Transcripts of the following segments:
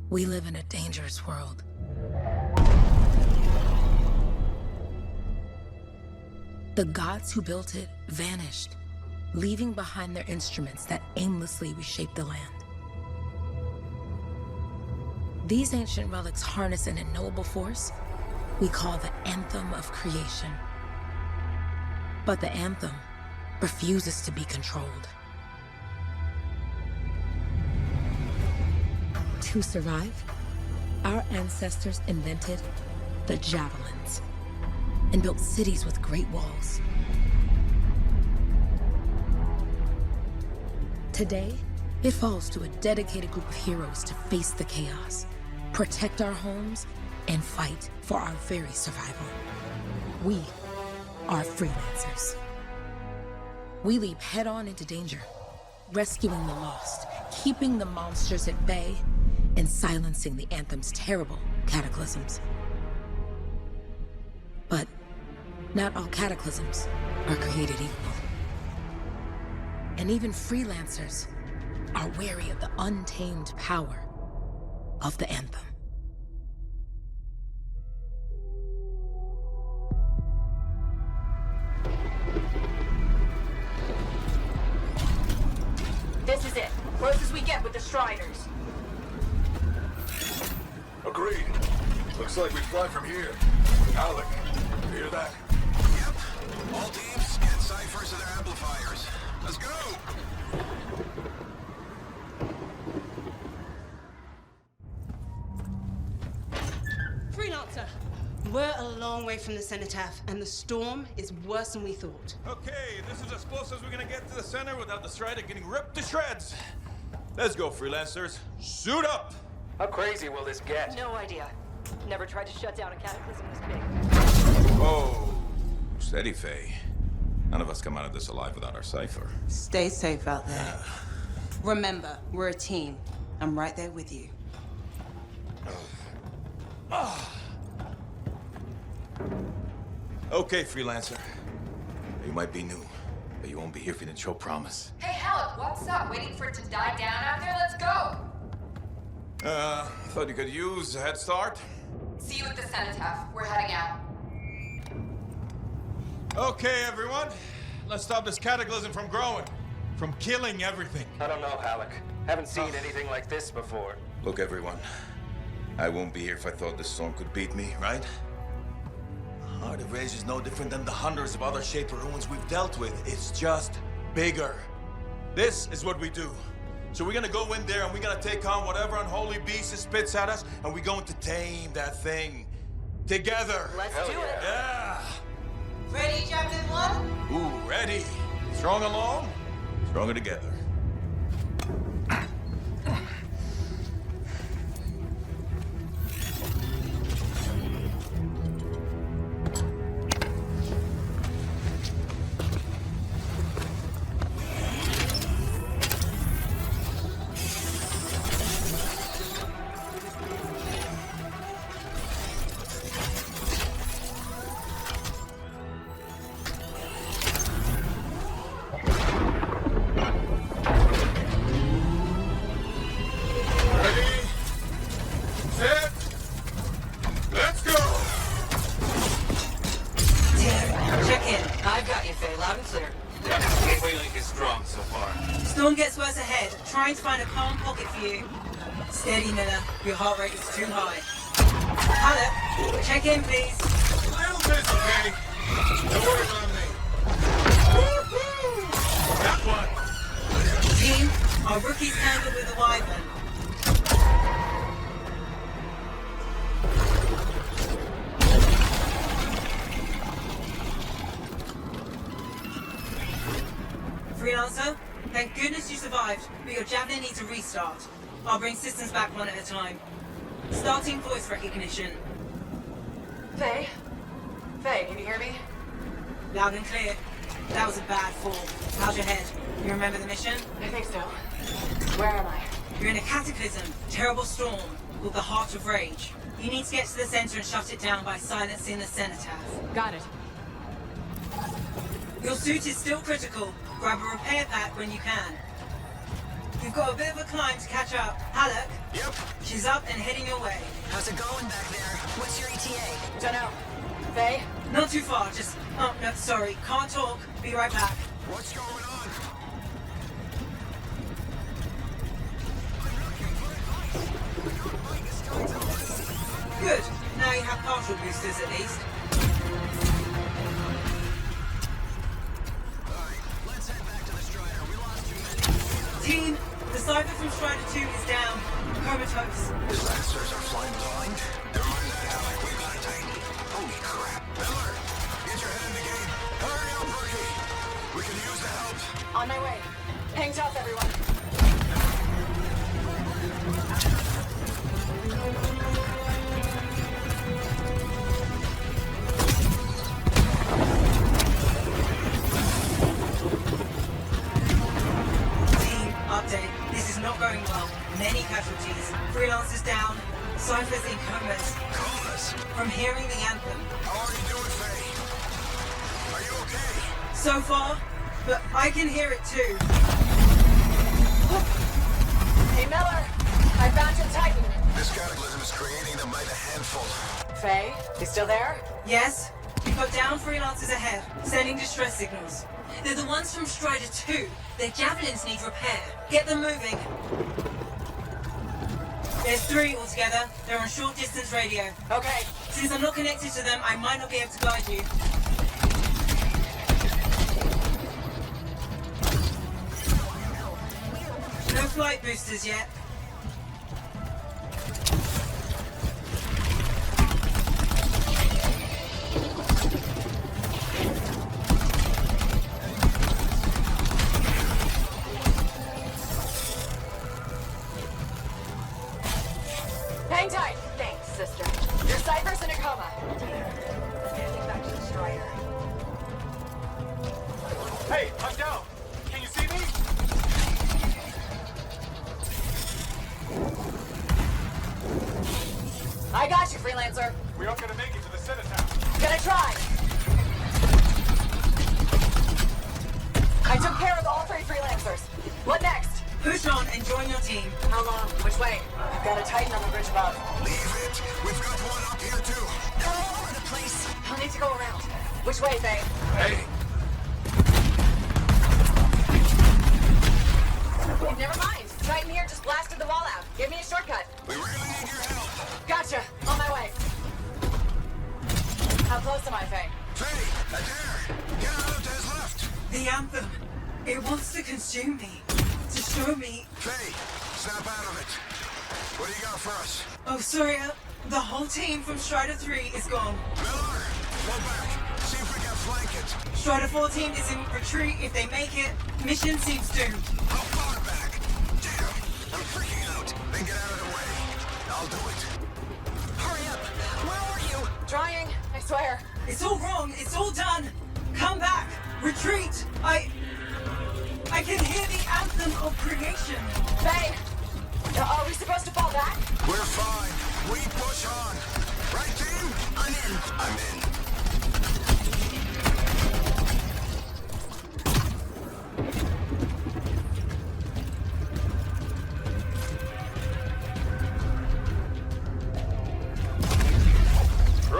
We live in a dangerous world. The gods who built it vanished, leaving behind their instruments that aimlessly reshaped the land. These ancient relics harness an unknowable force we call the Anthem of Creation. But the Anthem refuses to be controlled. To survive, our ancestors invented the Javelins and built cities with great walls. Today, it falls to a dedicated group of heroes to face the chaos, protect our homes, and fight for our very survival. We are Freelancers. We leap head-on into danger, rescuing the lost, keeping the monsters at bay, and silencing the Anthem's terrible cataclysms. But not all cataclysms are created equal. And even Freelancers are wary of the untamed power of the Anthem. This is it. Close as we get with the Striders. Agreed. Looks like we fly from here. Haluk, you hear that? Yep. All teams, get Cyphers to their amplifiers. Let's go! Freelancer! We're a long way from the Cenotaph, and the storm is worse than we thought. Okay, this is as close as we're gonna get to the center without the Strider getting ripped to shreds. Let's go, Freelancers. Suit up! How crazy will this get? No idea. Never tried to shut down a cataclysm this big. Oh, steady, Faye. None of us come out of this alive without our Cypher. Stay safe out there. Remember, we're a team. I'm right there with you. Okay, Freelancer. You might be new, but you won't be here if you didn't show promise. Hey, Haluk, what's up? Waiting for it to die down out there? Let's go! Thought you could use a head start. See you at the Cenotaph. We're heading out. Okay, everyone. Let's stop this cataclysm from growing, from killing everything. I don't know, Haluk. Haven't seen anything like this before. Look, everyone. I won't be here if I thought this storm could beat me, right? Heart of Rage is no different than the hundreds of other Shaper ruins we've dealt with. It's just bigger. This is what we do. So we're gonna go in there and we're gonna take on whatever unholy beast it spits at us, and we're going to tame that thing. Together. Let's do it. Yeah. Ready, Javelin 1? Ooh, ready. Strong alone, stronger together. Trying to find a calm pocket for you. Steady, Miller. Your heart rate is too high. Haluk, check in, please. A little busy, Faye. No worries on me. That one. Team, our rookies handled with a wyvern. Freelancer? Thank goodness you survived, but your Javelin needs a restart. I'll bring systems back one at a time. Starting voice recognition. Faye? Faye, can you hear me? Loud and clear. That was a bad fall. How's your head? You remember the mission? I think so. Where am I? You're in a cataclysm, terrible storm, called the Heart of Rage. You need to get to the center and shut it down by silencing the Cenotaph. Got it. Your suit is still critical. Grab a repair pack when you can. We've got a bit of a climb to catch up. Haluk? Yep. She's up and heading your way. How's it going back there? What's your ETA? Dunno. Faye? Not too far, just... Oh, no, sorry. Can't talk. Be right back. What's going on? Good. Now you have partial boosters at least. Alright, let's head back to the Strider. We lost too many. Team, the Cypher from Strider 2 is down. Comatose. Freelancers are flying blind. Never mind that, Haluk. We got it tight. Holy crap. Miller, get your head in the game. Hurry up, rookie. We can use the help. On my way. Hang tough, everyone. Team, update. This is not going well. Many casualties. Freelancers down. Cypher's in comas. Comas. From hearing the Anthem. How are you doing, Faye? Are you okay? So far, but I can hear it too. Hey, Miller. I found your Titan. This cataclysm is creating them by the handful. Faye, you still there? Yes? We've got down Freelancers ahead, sending distress signals. They're the ones from Strider 2. Their Javelins need repair. Get them moving. There's 3 altogether. They're on short distance radio. Okay. Since I'm not connected to them, I might not be able to guide you. No flight boosters yet. Hang tight. Thanks, sister. Your Cypher's in a coma. Getting back to the Strider. Hey, I'm down. Can you see me? I got you, Freelancer. We aren't gonna make it to the Cenotaph. Gonna try. I took care of all 3 Freelancers. What next? Push on and join your team. How long? Which way? I've got a Titan on the bridge above. Leave it. We've got one up here, too. They're all over the place. I'll need to go around. Which way, Faye? Hey, Never mind. Titan here just blasted the wall out. Give me a shortcut. We really need your help. Gotcha. On my way. How close am I, Faye? Faye, Adair, get out to his left. The Anthem. It wants to consume me. To show me... Faye, snap out of it. What do you got for us? Oh, sorry. The whole team from Strider 3 is gone. Miller, pull back. See if we can flank it. Strider 14 is in retreat. If they make it, mission seems doomed. How far back? Damn, I'm freaking out. Then get out of the way. I'll do it. Hurry up. Where are you? Trying. I swear. It's all wrong. It's all done. Come back. Retreat. I can hear the Anthem of creation. Faye! Are we supposed to fall back? We're fine. We push on. Right, team? I'm in. I'm in.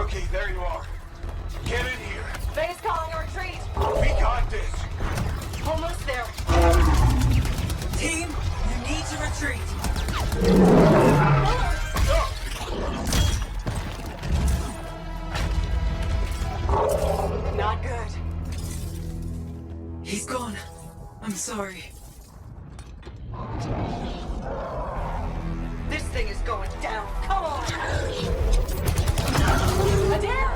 rookie, there you are. Get in here. Faye's calling a retreat. We got this. Almost there. Team, you need to retreat. Not good. He's gone. I'm sorry. This thing is going down. Come on! Adair!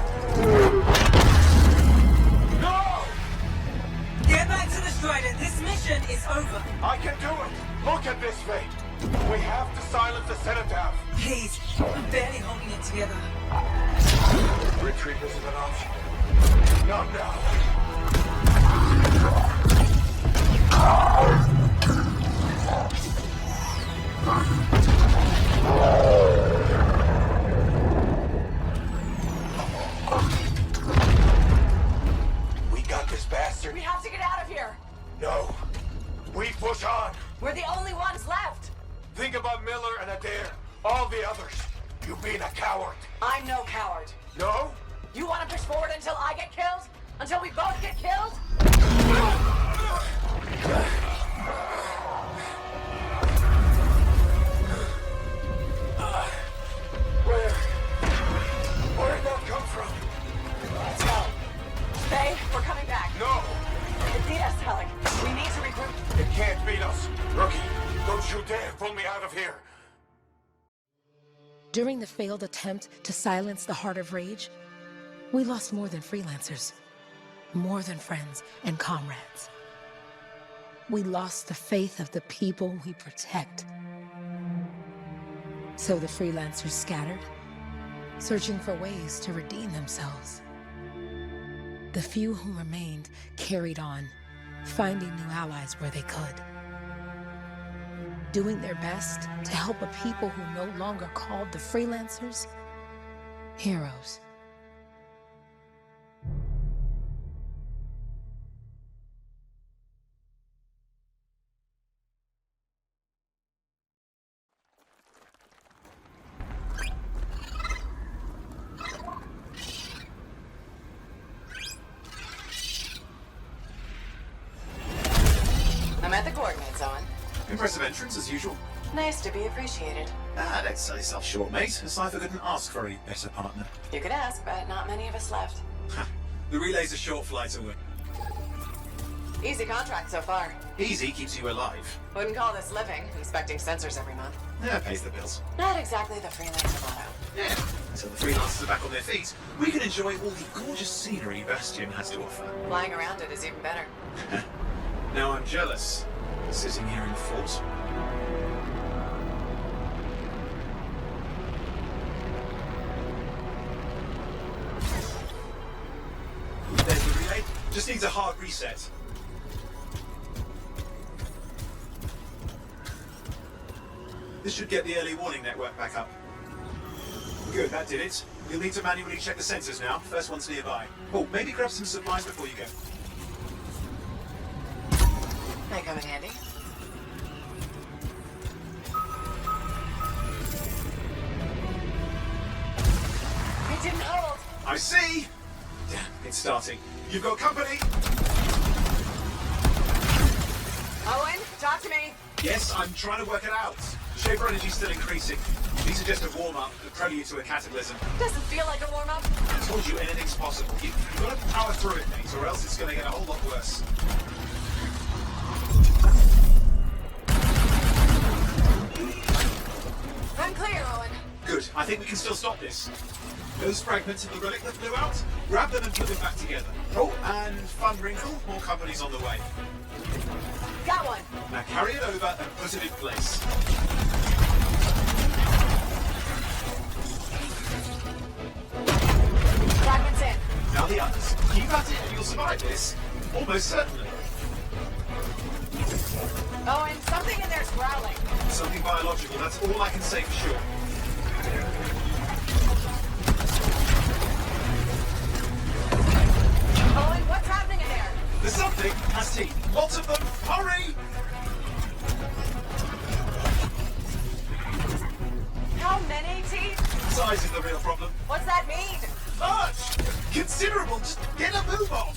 No! Get back to the Strider. This mission is over. I can do it. Look at this, Faye. We have to silence the Cenotaph. Please, I'm barely holding it together. Retreat isn't an option. Not now. We got this bastard. We have to get out of here. No. We push on. We're the only ones Miller and Adair. All the others. You being a coward. I'm no coward. No? You want to push forward until I get killed? Until we both get killed? Where did that come from? Let's go. Faye, we're coming back. No! It beat us, Haluk. We need to regroup. It can't beat us. Rookie, don't you dare pull me out of here. During the failed attempt to silence the Heart of Rage, we lost more than freelancers, more than friends and comrades. We lost the faith of the people we protect. So the freelancers scattered, searching for ways to redeem themselves. The few who remained carried on, finding new allies where they could. Doing their best to help a people who no longer called the freelancers heroes. I'm at the coordinates, Owen. Impressive entrance, as usual. Nice to be appreciated. Don't sell yourself short, mate. Cypher couldn't ask for a better partner. You could ask, but not many of us left. The relay's a short flight away. Easy contract so far. Easy keeps you alive. Wouldn't call this living, inspecting sensors every month. Yeah, pays the bills. Not exactly the Freelancer motto. Yeah. Until the freelancers are back on their feet, we can enjoy all the gorgeous scenery Bastion has to offer. Flying around it is even better. Now I'm jealous, sitting here in the fort. There's the relay. Just needs a hard reset. This should get the early warning network back up. Good, that did it. You'll need to manually check the sensors now. First one's nearby. Oh, maybe grab some supplies before you go. Might come in handy. It didn't hold. I see! Damn, it's starting. You've got company! Owen, talk to me. Yes, I'm trying to work it out. Shaper energy's still increasing. These are just a warm-up, a prelude to a cataclysm. Doesn't feel like a warm-up. I told you anything's possible. You've got to power through it, mate, or else it's going to get a whole lot worse. I'm clear, Owen. Good. I think we can still stop this. Those fragments of the relic that flew out, grab them and put them back together. Oh, and fun wrinkle, more companies on the way. Got one. Now carry it over and put it in place. Fragments in. Now the others. Keep at it and you'll survive this. Almost certainly. Owen, something in there's growling. Something biological, that's all I can say for sure. Owen, what's happening in there? There's something has teeth. Lots of them. Hurry! How many teeth? Size is the real problem. What's that mean? Much! Considerable. Just get a move on.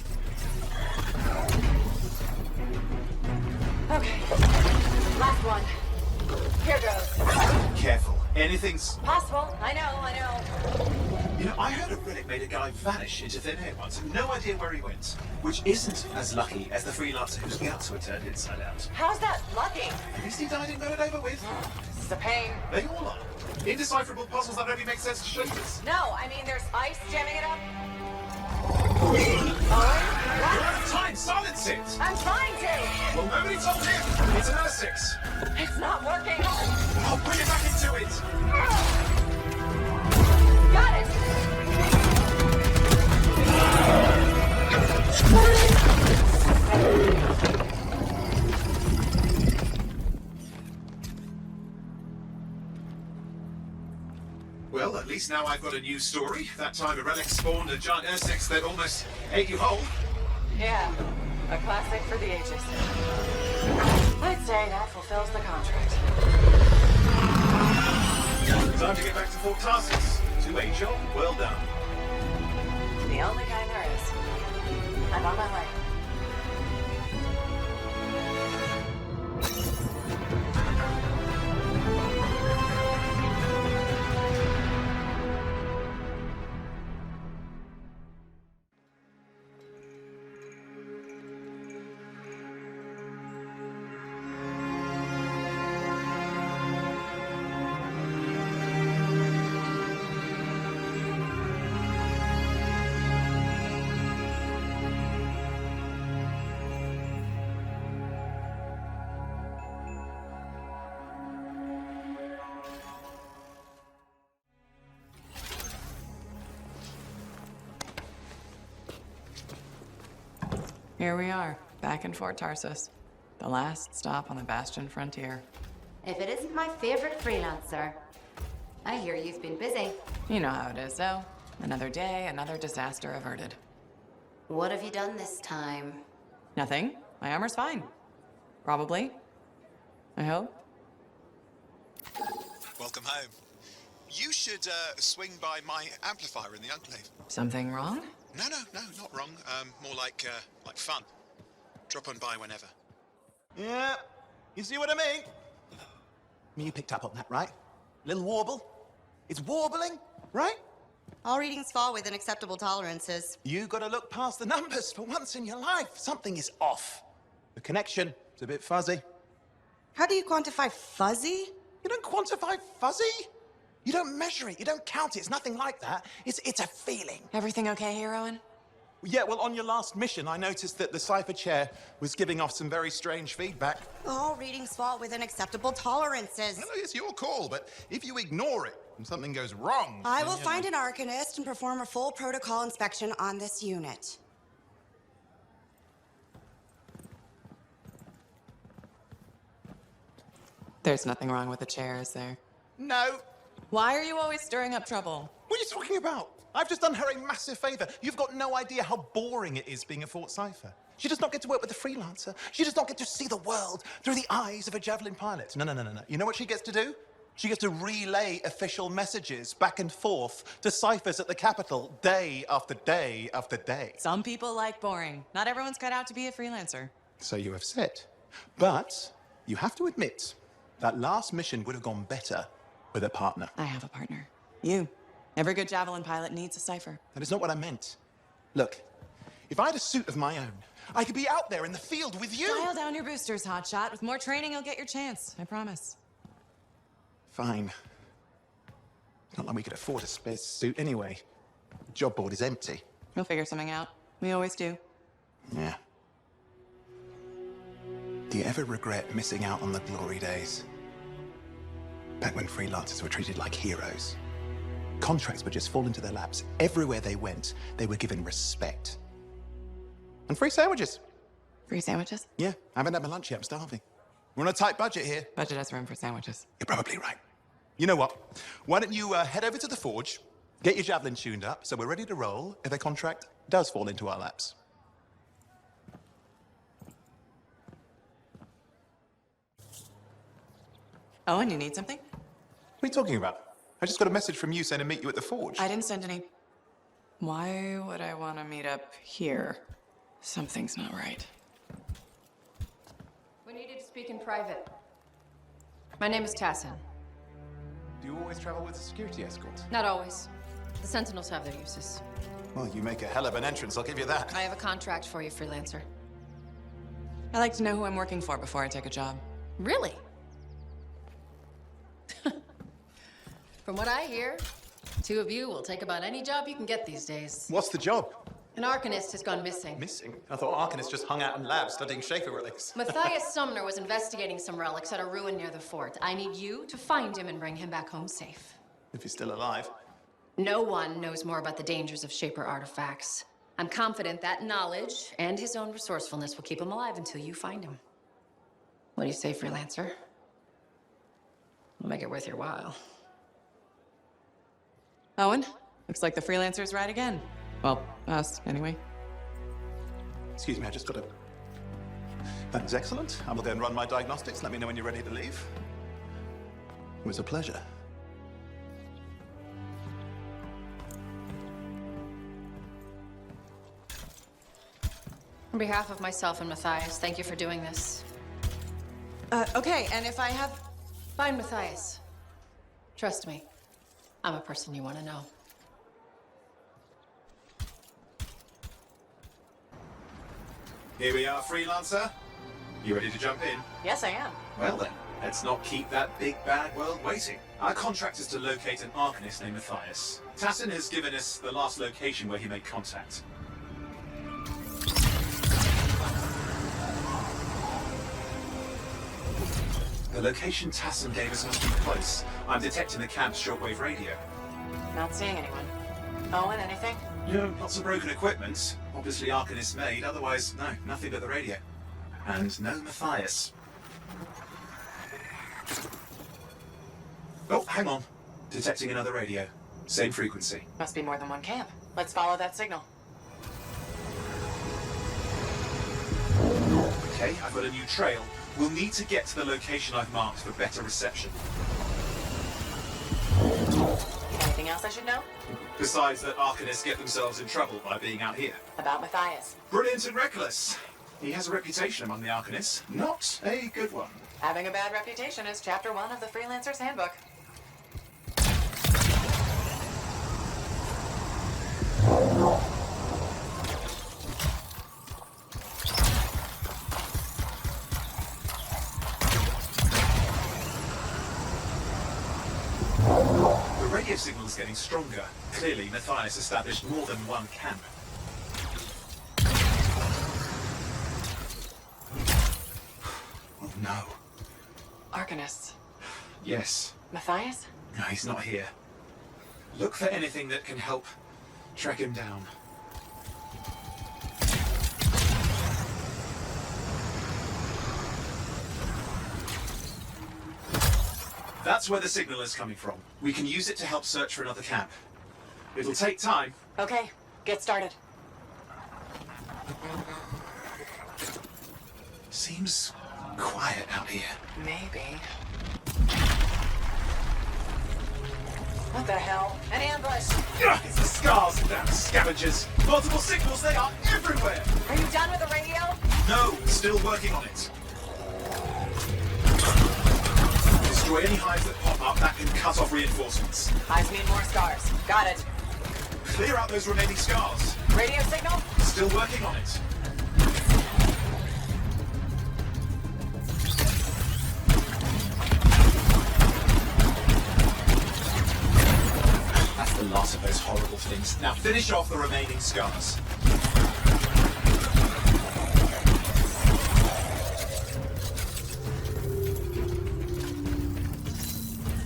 Okay. Last one. Here goes. Careful. Anything's... Possible. I know. You know, I heard a relic made a guy vanish into thin air once. No idea where he went. Which isn't as lucky as the freelancer whose guts were turned inside out. How's that lucky? At least he died and got it over with. This is a pain. They all are. Indecipherable puzzles that only make sense to shapers. No, I mean there's ice jamming it up. Owen? We're What? out of time. Silence it. I'm trying to. Well, nobody told him. It's an R6. It's not working. I'll bring it back into it. Got it. Well, at least now I've got a new story. That time a relic spawned a giant R6 that almost ate you whole. Yeah, a classic for the ages. I'd say that fulfills the contract. Time to get back to Fort Tarsis. 2-8 job, well done. The only kind there is. I'm on my way. Here we are, back in Fort Tarsis. The last stop on the Bastion frontier. If it isn't my favorite freelancer. I hear you've been busy. You know how it is, though. Another day, another disaster averted. What have you done this time? Nothing. My armor's fine. Probably. I hope. Welcome home. You should swing by my amplifier in the Enclave. Something wrong? No, not wrong. More like fun. Drop on by whenever. Yeah, you see what I mean? You picked up on that, right? Little warble. It's warbling, right? All readings fall within acceptable tolerances. You gotta look past the numbers for once in your life. Something is off. The connection is a bit fuzzy. How do you quantify fuzzy? You don't quantify fuzzy? You don't measure it, you don't count it, it's nothing like that. It's a feeling. Everything okay here, Owen? Yeah, well, on your last mission, I noticed that the Cypher chair was giving off some very strange feedback. All readings fall within acceptable tolerances. No, it's your call, but if you ignore it and something goes wrong... I will find an Arcanist and perform a full protocol inspection on this unit. There's nothing wrong with the chair, is there? No. Why are you always stirring up trouble? What are you talking about? I've just done her a massive favor. You've got no idea how boring it is being a Fort Cypher. She does not get to work with a freelancer. She does not get to see the world through the eyes of a Javelin pilot. No. You know what she gets to do? She gets to relay official messages back and forth to Cyphers at the capital day after day after day. Some people like boring. Not everyone's cut out to be a freelancer. So you have said. But you have to admit, that last mission would have gone better with a partner. I have a partner. You. Every good Javelin pilot needs a Cypher. That is not what I meant. Look, if I had a suit of my own, I could be out there in the field with you. Dial down your boosters, hotshot. With more training, you'll get your chance. I promise. Fine. Not like we could afford a spare suit anyway. The job board is empty. We'll figure something out. We always do. Yeah. Do you ever regret missing out on the glory days? Back when freelancers were treated like heroes. Contracts would just fall into their laps. Everywhere they went, they were given respect. And free sandwiches. Free sandwiches? Yeah, I haven't had my lunch yet. I'm starving. We're on a tight budget here. Budget has room for sandwiches. You're probably right. You know what? Why don't you head over to the forge, get your Javelin tuned up, so we're ready to roll if a contract does fall into our laps. Owen, you need something? What are you talking about? I just got a message from you saying to meet you at the forge. I didn't send any. Why would I want to meet up here? Something's not right. We needed to speak in private. My name is Tassin. Do you always travel with a security escort? Not always. The Sentinels have their uses. Well, you make a hell of an entrance, I'll give you that. I have a contract for you, Freelancer. I like to know who I'm working for before I take a job. Really? From what I hear, two of you will take about any job you can get these days. What's the job? An Arcanist has gone missing. Missing? I thought Arcanists just hung out in labs studying Schaefer relics. Matthias Sumner was investigating some relics at a ruin near the fort. I need you to find him and bring him back home safe. If he's still alive. No one knows more about the dangers of Shaper artifacts. I'm confident that knowledge and his own resourcefulness will keep him alive until you find him. What do you say, Freelancer? We'll make it worth your while. Owen, looks like the Freelancers ride again. Well, us, anyway. Excuse me, I just got to... That is excellent. I will go and run my diagnostics. Let me know when you're ready to leave. It was a pleasure. On behalf of myself and Matthias, thank you for doing this. Okay, and if I have... Fine, Matthias. Trust me. I'm a person you want to know. Here we are, Freelancer. You ready to jump in? Yes, I am. Well then, let's not keep that big bad world waiting. Our contract is to locate an Arcanist named Matthias. Tassin has given us the last location where he made contact. The location Tassin gave us must be close. I'm detecting the camp's shortwave radio. Not seeing anyone. Owen, anything? Yeah, lots of broken equipment. Obviously Arcanist made, otherwise, no, nothing but the radio. And no Matthias. Oh, hang on. Detecting another radio. Same frequency. Must be more than one camp. Let's follow that signal. Okay, I've got a new trail. We'll need to get to the location I've marked for better reception. Anything else I should know? Besides that Arcanists get themselves in trouble by being out here. About Matthias. Brilliant and reckless. He has a reputation among the Arcanists. Not a good one. Having a bad reputation is chapter 1 of the Freelancer's handbook. The radio signal is getting stronger. Clearly, Matthias established more than one camp. Oh no. Arcanists. Yes. Matthias? No, he's not here. Look for anything that can help track him down. That's where the signal is coming from. We can use it to help search for another camp. It'll take time. Okay, get started. Seems quiet out here. Maybe. What the hell? An ambush! Ugh, it's the scars, damn scavengers. Multiple signals, they are everywhere. Are you done with the radio? No, still working on it. Destroy any hives that pop up, that can cut off reinforcements. Hives mean more scars. Got it. Clear out those remaining scars. Radio signal? Still working on it. That's the last of those horrible things. Now finish off the remaining scars.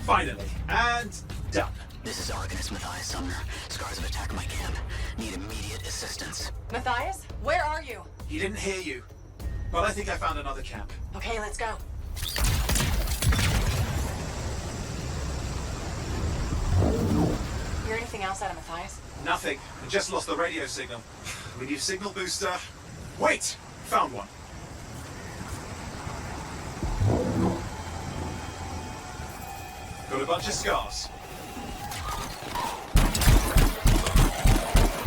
Finally, and done. This is Arcanist Matthias Sumner. Scars have attacked my camp. Need immediate assistance. Matthias? Where are you? He didn't hear you, but I think I found another camp. Okay, let's go. Hear anything else out of Matthias? Nothing. I just lost the radio signal. We need a signal booster. Wait! Found one. Got a bunch of scars.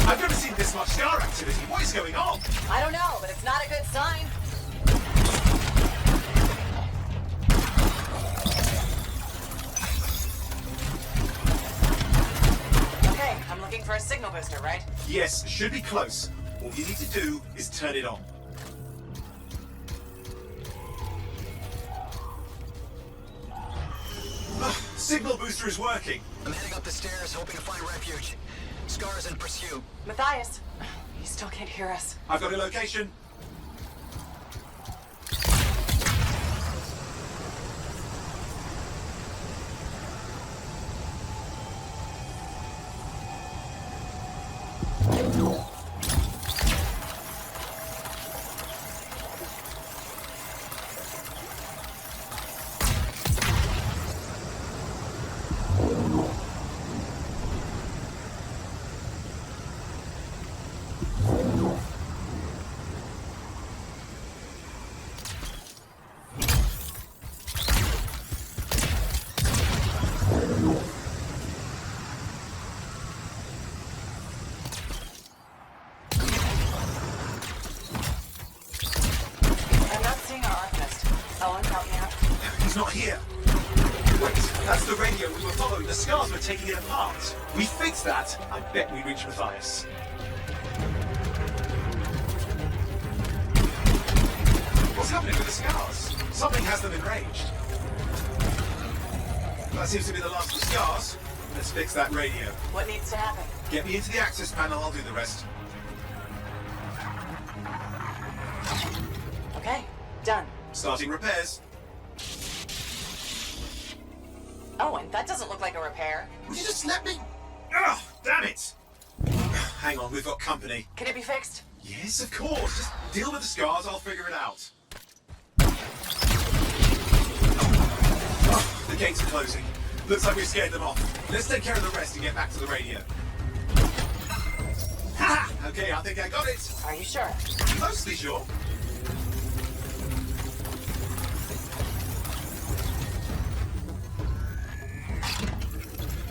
I've never seen this much scar activity. What is going on? I don't know, but it's not a good sign. Okay, I'm looking for a signal booster, right? Yes, should be close. All you need to do is turn it on. Signal booster is working. I'm heading up the stairs, hoping to find refuge. Scars in pursuit. Matthias, he still can't hear us. I've got a location. Not here. Wait, that's the radio we were following. The scars were taking it apart. We fixed that. I bet we reached Matthias. What's happening with the scars? Something has them enraged. That seems to be the last of the scars. Let's fix that radio. What needs to happen? Get me into the access panel, I'll do the rest. Okay, done. Starting repairs. Owen, that doesn't look like a repair. Would you just let me? Ugh, damn it! Hang on, we've got company. Can it be fixed? Yes, of course. Just deal with the scars, I'll figure it out. Oh, the gates are closing. Looks like we scared them off. Let's take care of the rest and get back to the radio. Ha! Okay, I think I got it. Are you sure? Mostly sure.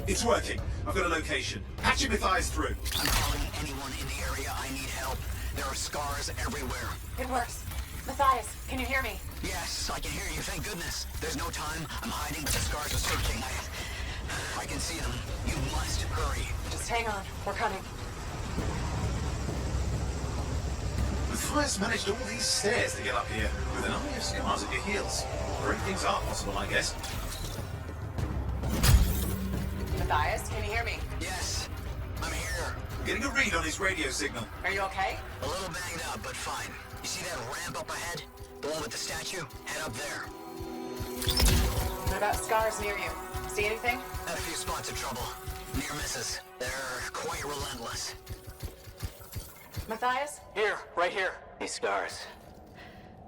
It's working. I've got a location. Patching Matthias through. I'm calling anyone in the area. I need help. There are scars everywhere. It works. Matthias, can you hear me? Yes, I can hear you. Thank goodness. There's no time. I'm hiding, but the scars are searching. I can see them. You must hurry. Just hang on. We're coming. Matthias managed all these stairs to get up here with an army of scars at your heels. Great things are possible, I guess. Matthias, can you hear me? Yes, I'm here. Getting a read on his radio signal. Are you okay? A little banged up, but fine. You see that ramp up ahead? The one with the statue? Head up there. What about scars near you? See anything? Had a few spots of trouble. Near misses. They're quite relentless. Matthias? Here, right here. These scars.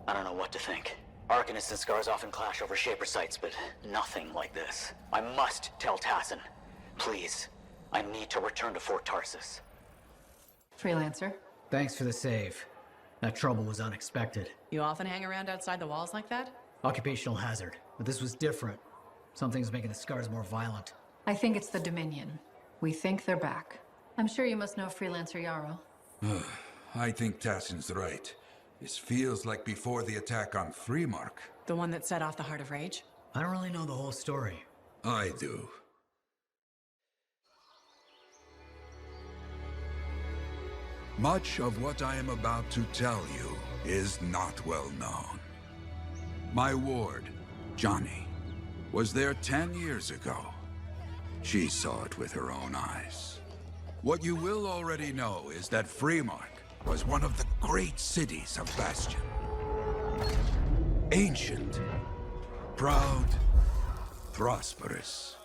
I don't know what to think. Arcanists and scars often clash over Shaper sites, but nothing like this. I must tell Tassin. Please. I need to return to Fort Tarsis. Freelancer. Thanks for the save. That trouble was unexpected. You often hang around outside the walls like that? Occupational hazard. But this was different. Something's making the scars more violent. I think it's the Dominion. We think they're back. I'm sure you must know Freelancer Yarrow. I think Tassin's right. This feels like before the attack on Freemark. The one that set off the Heart of Rage? I don't really know the whole story. I do. Much of what I am about to tell you is not well known. My ward, Johnny, was there 10 years ago. She saw it with her own eyes. What you will already know is that Freemark was one of the great cities of Bastion. Ancient, proud, prosperous.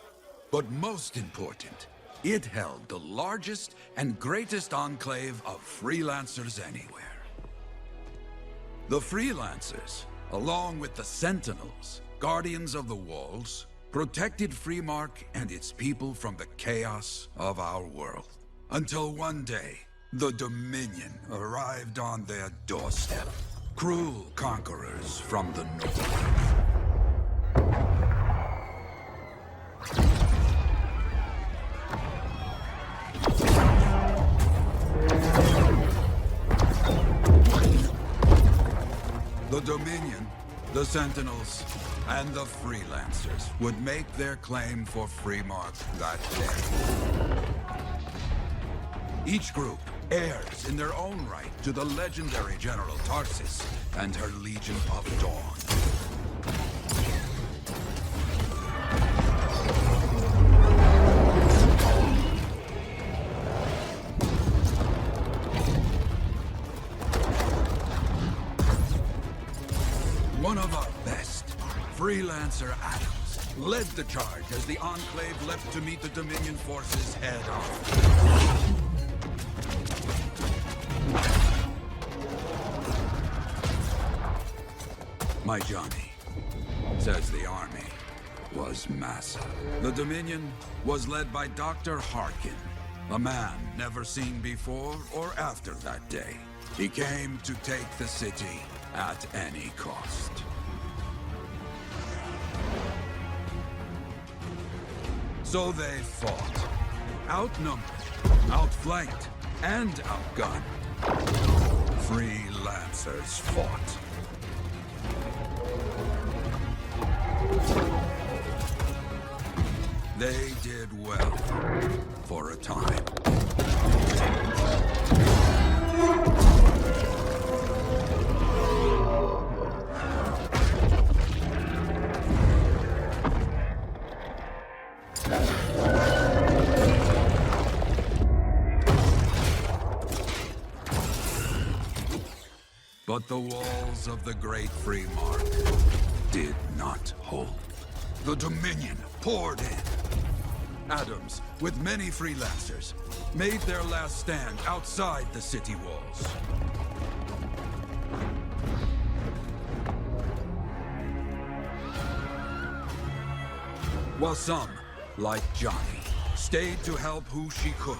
But most important, it held the largest and greatest enclave of Freelancers anywhere. The Freelancers, along with the Sentinels, guardians of the walls, protected Freemark and its people from the chaos of our world. Until one day, the Dominion arrived on their doorstep. Cruel conquerors from the north. The Dominion, the Sentinels, and the Freelancers would make their claim for Freemark that day. Each group heirs in their own right to the legendary General Tarsis and her Legion of Dawn. One of our best, Freelancer Adams, led the charge as the Enclave left to meet the Dominion forces head-on. My Johnny, says the army, was massive. The Dominion was led by Dr. Harkin, a man never seen before or after that day. He came to take the city at any cost. So they fought. Outnumbered, outflanked, and outgunned. Freelancers fought. They did well, for a time. But the walls of the Great Free Mark did not hold. The Dominion poured in. Adams, with many Freelancers, made their last stand outside the city walls. While some, like Johnny, stayed to help who she could.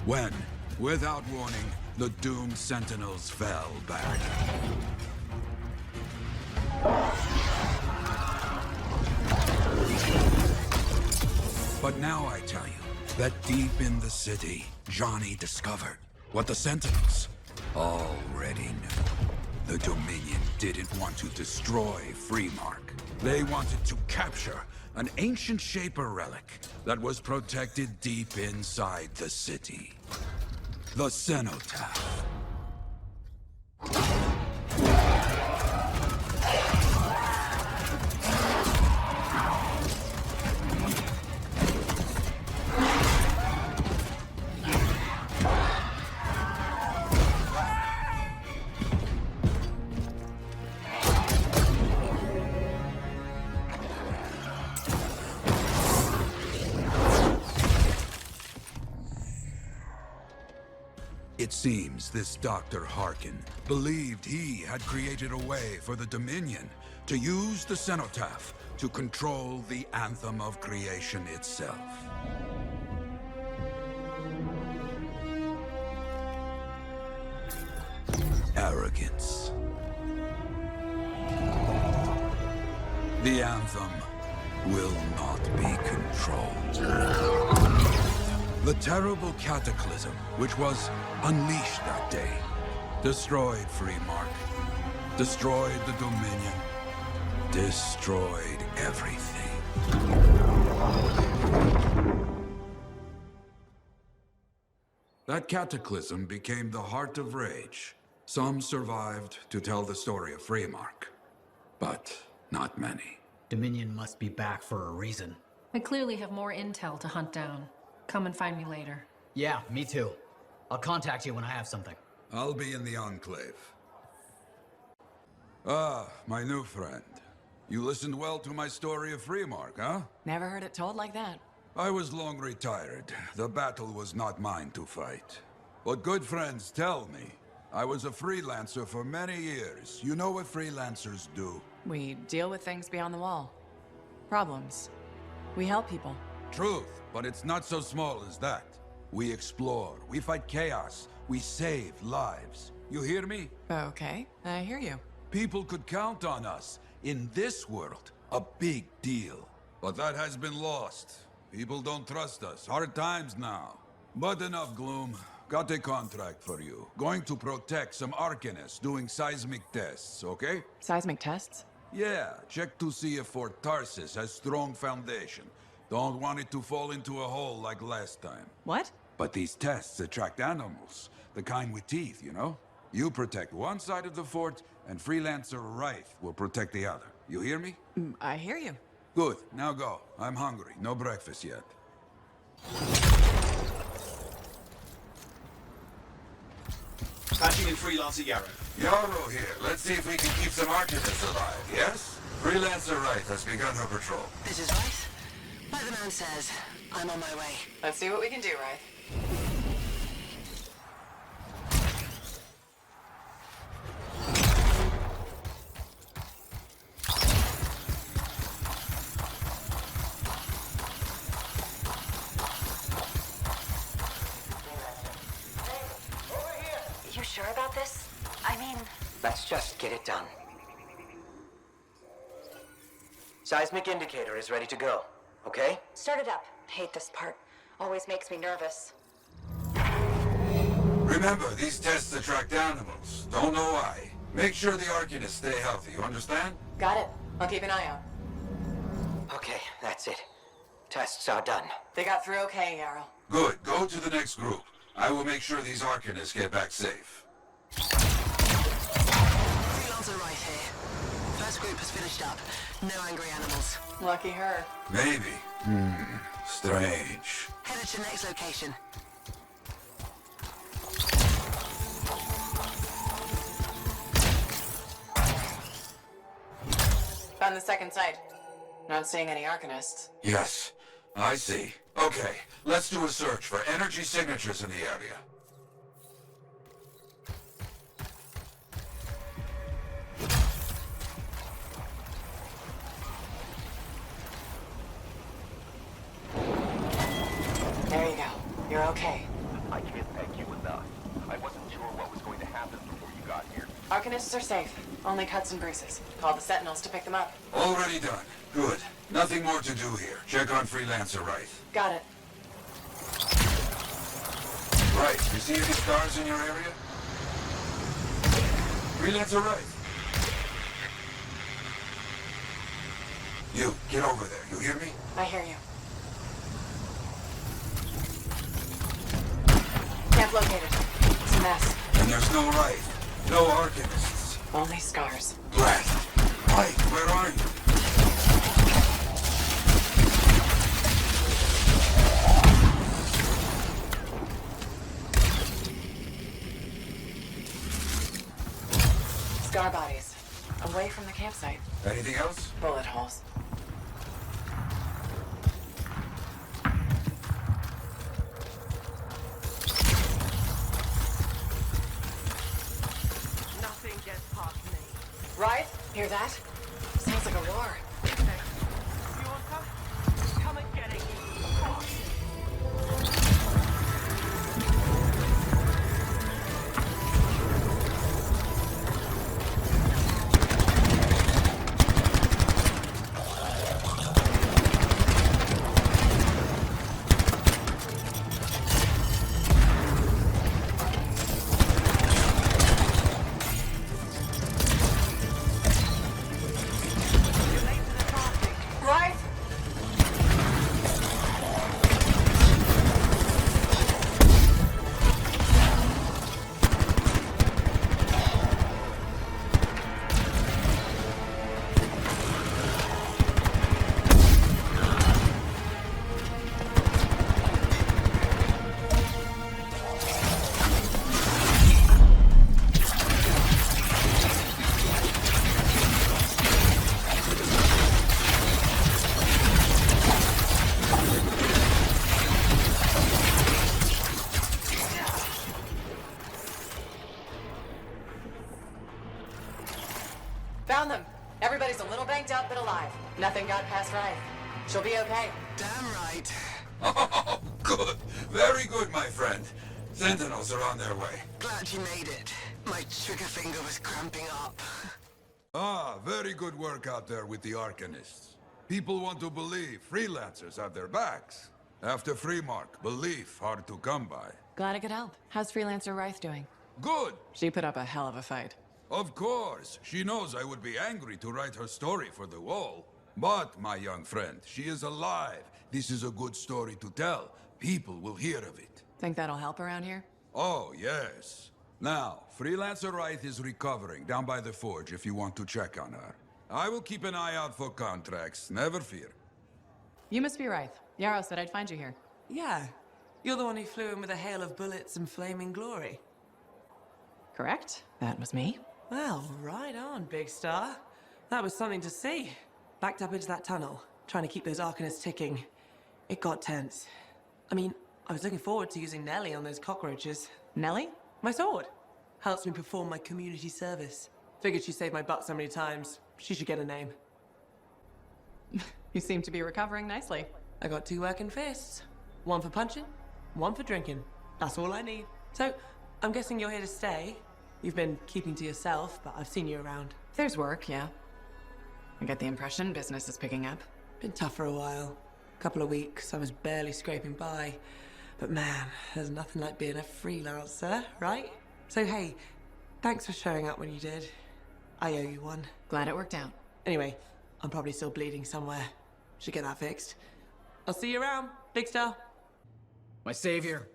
When, without warning, the doomed Sentinels fell back. But now I tell you that deep in the city, Johnny discovered what the Sentinels already knew. The Dominion didn't want to destroy Freemark. They wanted to capture an ancient Shaper relic that was protected deep inside the city. The Cenotaph. It seems this Dr. Harkin believed he had created a way for the Dominion to use the Cenotaph to control the Anthem of creation itself. Arrogance. The Anthem will not be controlled. The terrible cataclysm which was unleashed that day destroyed Freemark, destroyed the Dominion, destroyed everything. That cataclysm became the heart of rage. Some survived to tell the story of Freemark, but not many. Dominion must be back for a reason. I clearly have more intel to hunt down. Come and find me later. Yeah, me too. I'll contact you when I have something. I'll be in the Enclave. Ah, my new friend. You listened well to my story of Freemark, huh? Never heard it told like that. I was long retired. The battle was not mine to fight. But good friends tell me, I was a freelancer for many years. You know what freelancers do? We deal with things beyond the wall. Problems. We help people. Truth, but it's not so small as that. We explore, we fight chaos, we save lives. You hear me? Okay, I hear you. People could count on us. In this world, a big deal. But that has been lost. People don't trust us. Hard times now. But enough gloom. Got a contract for you. Going to protect some Arcanists doing seismic tests, okay? Seismic tests? Yeah, check to see if Fort Tarsis has strong foundation. Don't want it to fall into a hole like last time. What? But these tests attract animals. The kind with teeth, you know? You protect one side of the fort, and Freelancer Wraith will protect the other. You hear me? I hear you. Good. Now go. I'm hungry. No breakfast yet. Patching in Freelancer Yarrow. Yarrow here. Let's see if we can keep some Arcanists alive, yes? Freelancer Wraith has begun her patrol. This is Wraith. Like the man says, I'm on my way. Let's see what we can do, Wraith. You sure about this? I mean... Let's just get it done. Seismic indicator is ready to go, okay? Start it up. Hate this part. Always makes me nervous. Remember, these tests attract animals. Don't know why. Make sure the Arcanists stay healthy, you understand? Got it. I'll keep an eye out. Okay, that's it. Tests are done. They got through okay, Yarrow. Good. Go to the next group. I will make sure these Arcanists get back safe. Freelancer right here. First group has finished up. No angry animals. Lucky her. Maybe. Strange. Headed to next location. Found the second site. Not seeing any Arcanists. Yes, I see. Okay, let's do a search for energy signatures in the area. There you go. You're okay. I can't thank you enough. I wasn't sure what was going to happen before you got here. Arcanists are safe. Only cuts and bruises. Call the Sentinels to pick them up. Already done. Good. Nothing more to do here. Check on Freelancer right. Got it. Right, you see any stars in your area? Freelancer right. You, get over there. You hear me? I hear you. Can't locate it. It's a mess. And there's no right. No Arcanists. Only scars. Right. Right, where are you? Scar bodies. Away from the campsite. Anything else? Bullet holes. Nothing gets past me. Right? Hear that? Sounds like a roar. You want some? Come and get it. Right? Found them. Everybody's a little banged up, but alive. Nothing got past Rife. She'll be okay. Damn right. Oh, good. Very good, my friend. Sentinels are on their way. Glad you made it. My trigger finger was cramping up. Ah, very good work out there with the Arcanists. People want to believe Freelancers have their backs. After Freemark, belief hard to come by. Glad I could help. How's Freelancer Rife doing? Good. She put up a hell of a fight. Of course. She knows I would be angry to write her story for the wall. But, my young friend, she is alive. This is a good story to tell. People will hear of it. Think that'll help around here? Oh, yes. Now, Freelancer Wright is recovering down by the forge if you want to check on her. I will keep an eye out for contracts, never fear. You must be Rife. Yarrow said I'd find you here. Yeah. You're the one who flew in with a hail of bullets and flaming glory. Correct? That was me. Well, right on, big star. That was something to see. Backed up into that tunnel, trying to keep those Arcanists ticking. It got tense. I mean, I was looking forward to using Nellie on those cockroaches. Nellie? My sword. Helps me perform my community service. Figured she saved my butt so many times. She should get a name. You seem to be recovering nicely. I got 2 working fists. One for punching, one for drinking. That's all I need. So, I'm guessing you're here to stay. You've been keeping to yourself, but I've seen you around. There's work, yeah. I get the impression business is picking up. Been tough for a while. Couple of weeks, I was barely scraping by. But man, there's nothing like being a freelancer, right? So hey, thanks for showing up when you did. I owe you one. Glad it worked out. Anyway, I'm probably still bleeding somewhere. Should get that fixed. I'll see you around, Big Star. My savior.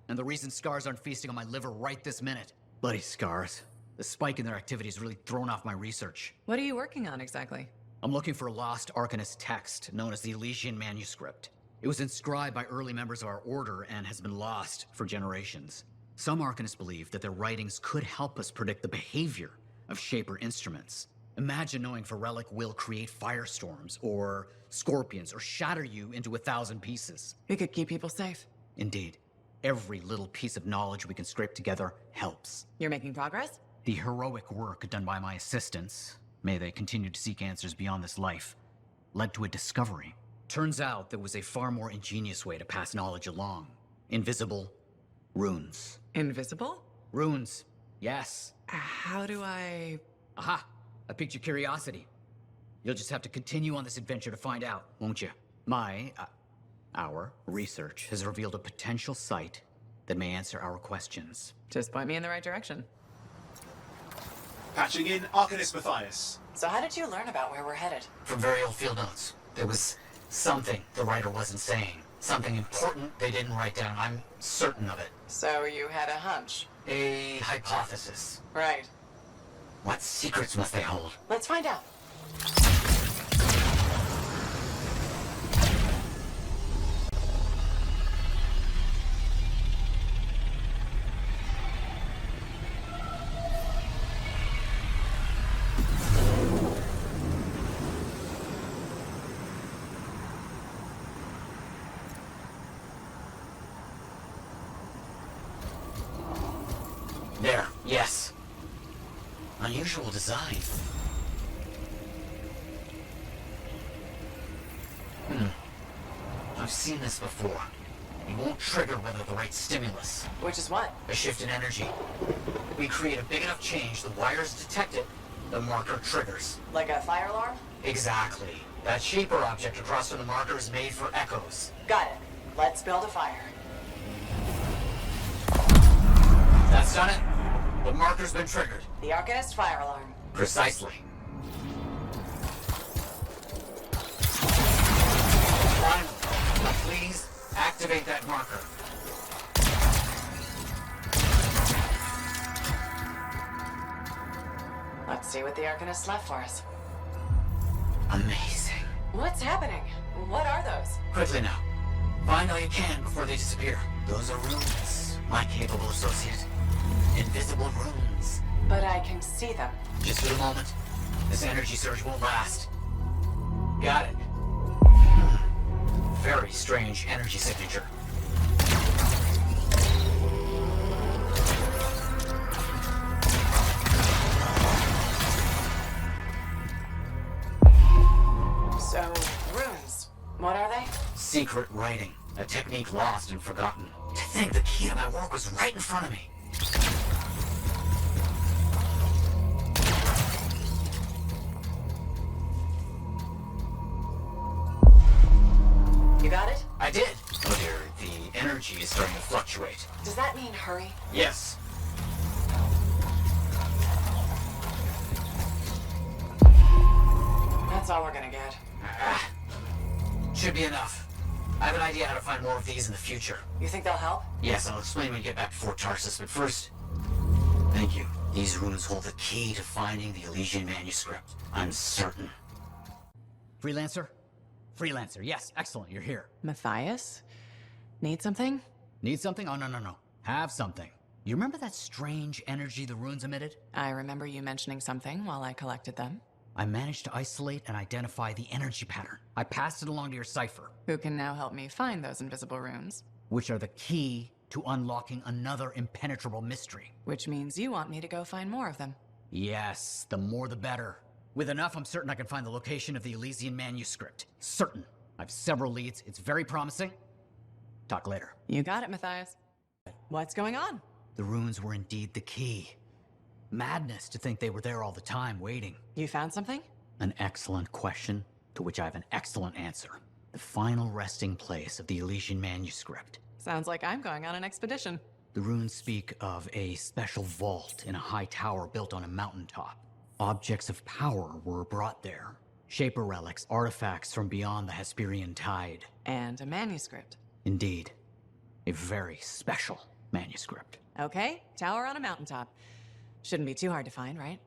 And the reason scars aren't feasting on my liver right this minute. Bloody scars. The spike in their activity has really thrown off my research. What are you working on exactly? I'm looking for a lost Arcanist text known as the Elysian Manuscript. It was inscribed by early members of our order and has been lost for generations. Some Arcanists believe that their writings could help us predict the behavior of Shaper instruments. Imagine knowing if a relic will create firestorms, or scorpions, or shatter you into 1,000 pieces. It could keep people safe. Indeed. Every little piece of knowledge we can scrape together helps. You're making progress? The heroic work done by my assistants, may they continue to seek answers beyond this life, led to a discovery. Turns out there was a far more ingenious way to pass knowledge along. Invisible runes. Invisible? Runes, yes. How do I... Aha! I piqued your curiosity. You'll just have to continue on this adventure to find out, won't you? Our research has revealed a potential site that may answer our questions. Just point me in the right direction. Patching in Arcanist Matthias. So how did you learn about where we're headed? From very old field notes. There was something the writer wasn't saying. Something important they didn't write down. I'm certain of it. So you had a hunch? A hypothesis. Right. What secrets must they hold? Let's find out. There, yes. Unusual design. I've seen this before. It won't trigger whether the right stimulus. Which is what? A shift in energy. We create a big enough change, the wires detect it, the marker triggers. Like a fire alarm? Exactly. That Shaper object across from the marker is made for echoes. Got it. Let's build a fire. That's done it. The marker's been triggered. The Arcanist fire alarm. Precisely. Finally, please activate that marker. Let's see what the Arcanist left for us. Amazing. What's happening? What are those? Quickly now. Find all you can before they disappear. Those are runes, my capable associate. Invisible runes. But I can see them. Just for the moment. This energy surge won't last. Got it. Very strange energy signature. So, runes. What are they? Secret writing. A technique lost and forgotten. To think the key to my work was right in front of me. You got it? I did. Oh dear, the energy is starting to fluctuate. Does that mean hurry? Yes. That's all we're gonna get. Should be enough. I have an idea how to find more of these in the future. You think they'll help? Yes, I'll explain when we get back to Fort Tarsis, but first... Thank you. These runes hold the key to finding the Elysian Manuscript. I'm certain. Freelancer? Freelancer, yes, excellent, you're here. Matthias? Need something? Need something? Oh, no. Have something. You remember that strange energy the runes emitted? I remember you mentioning something while I collected them. I managed to isolate and identify the energy pattern. I passed it along to your Cypher. Who can now help me find those invisible runes. Which are the key to unlocking another impenetrable mystery. Which means you want me to go find more of them. Yes, the more the better. With enough, I'm certain I can find the location of the Elysian Manuscript. Certain. I've several leads. It's very promising. Talk later. You got it, Matthias. What's going on? The runes were indeed the key. Madness to think they were there all the time, waiting. You found something? An excellent question, to which I have an excellent answer. The final resting place of the Elysian Manuscript. Sounds like I'm going on an expedition. The runes speak of a special vault in a high tower built on a mountaintop. Objects of power were brought there. Shaper relics, artifacts from beyond the Hesperian tide. And a manuscript. Indeed. A very special manuscript. Okay, tower on a mountaintop. Shouldn't be too hard to find, right?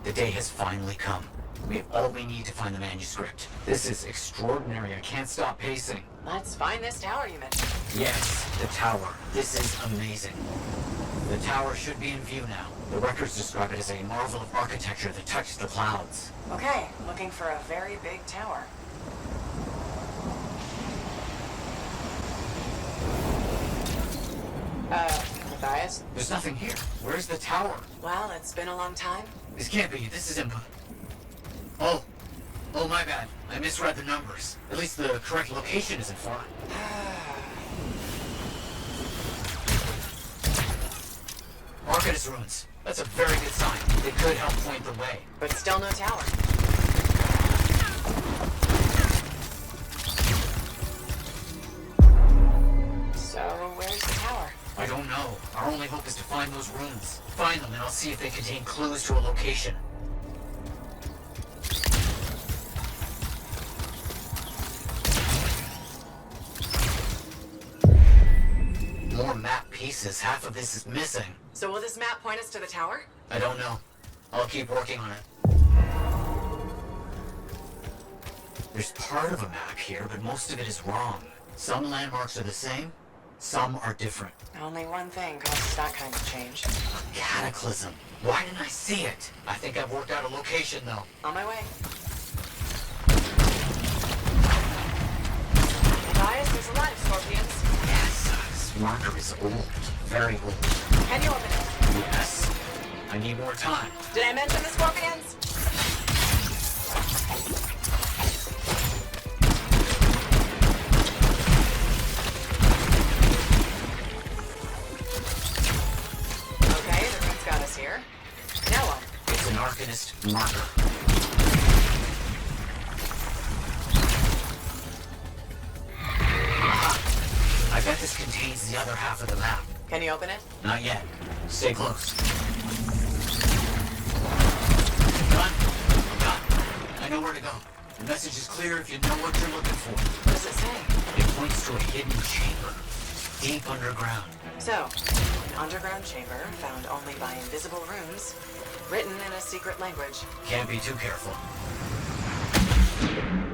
The day has finally come. We have all we need to find the manuscript. This is extraordinary. I can't stop pacing. Let's find this tower you mentioned. Yes, the tower. This is amazing. The tower should be in view now. The records describe it as a marvel of architecture that touched the clouds. Okay, looking for a very big tower. Matthias? There's nothing here. Where's the tower? Well, it's been a long time. This can't be. This is Oh, my bad. I misread the numbers. At least the correct location isn't far. Arcanist ruins. That's a very good sign. It could help point the way. But still no tower. So, where's the tower? I don't know. Our only hope is to find those runes. Find them and I'll see if they contain clues to a location. More map pieces. Half of this is missing. So will this map point us to the tower? I don't know. I'll keep working on it. There's part of a map here, but most of it is wrong. Some landmarks are the same, some are different. Only one thing causes that kind of change. A cataclysm. Why didn't I see it? I think I've worked out a location, though. On my way. Guys, there's a lot of scorpions. Yes, this marker is old. Very old. Can you open it? Yes. I need more time. Did I mention the scorpions? Okay, the room's got us here. Now what? It's an Arcanist marker. I bet this contains the other half of the map. Can you open it? Not yet. Stay close. Done? Done. I know where to go. The message is clear if you know what you're looking for. What does it say? It points to a hidden chamber. Deep underground. So, an underground chamber found only by invisible runes, written in a secret language. Can't be too careful.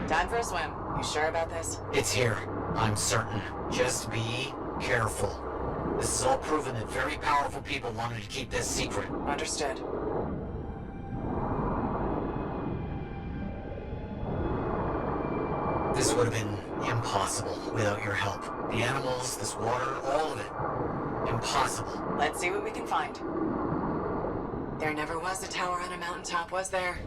Time for a swim. You sure about this? It's here. I'm certain. Just be careful. This is all proven that very powerful people wanted to keep this secret. Understood. This would have been impossible without your help. The animals, this water, all of it. Impossible. Let's see what we can find. There never was a tower on a mountaintop, was there?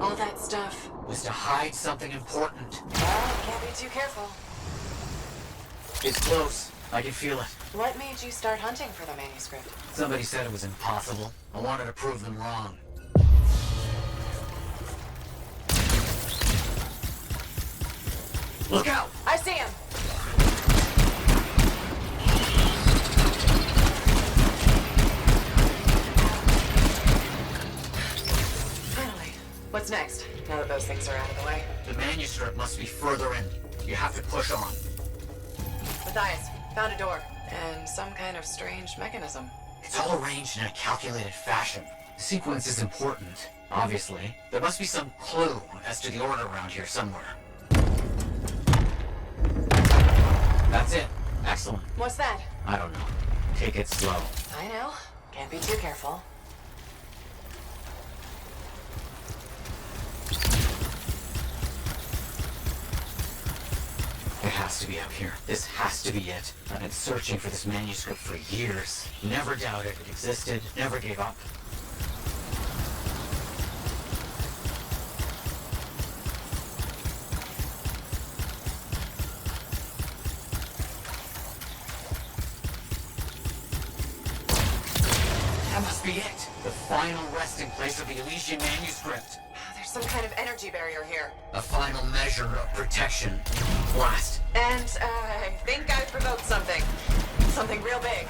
All that stuff was to hide something important. Well, can't be too careful. It's close. I can feel it. What made you start hunting for the manuscript? Somebody said it was impossible. I wanted to prove them wrong. Look out! I see him! Finally. What's next, now that those things are out of the way? The manuscript must be further in. You have to push on. Matthias, found a door. And some kind of strange mechanism. It's all arranged in a calculated fashion. The sequence is important, obviously. There must be some clue as to the order around here somewhere. That's it. Excellent. What's that? I don't know. Take it slow. I know. Can't be too careful. It has to be up here. This has to be it. I've been searching for this manuscript for years. Never doubted it existed. Never gave up. That must be it. The final resting place of the Elysian manuscript. There's some kind of energy barrier here. A final measure of protection. Blast. And, I think I provoked something. Something real big.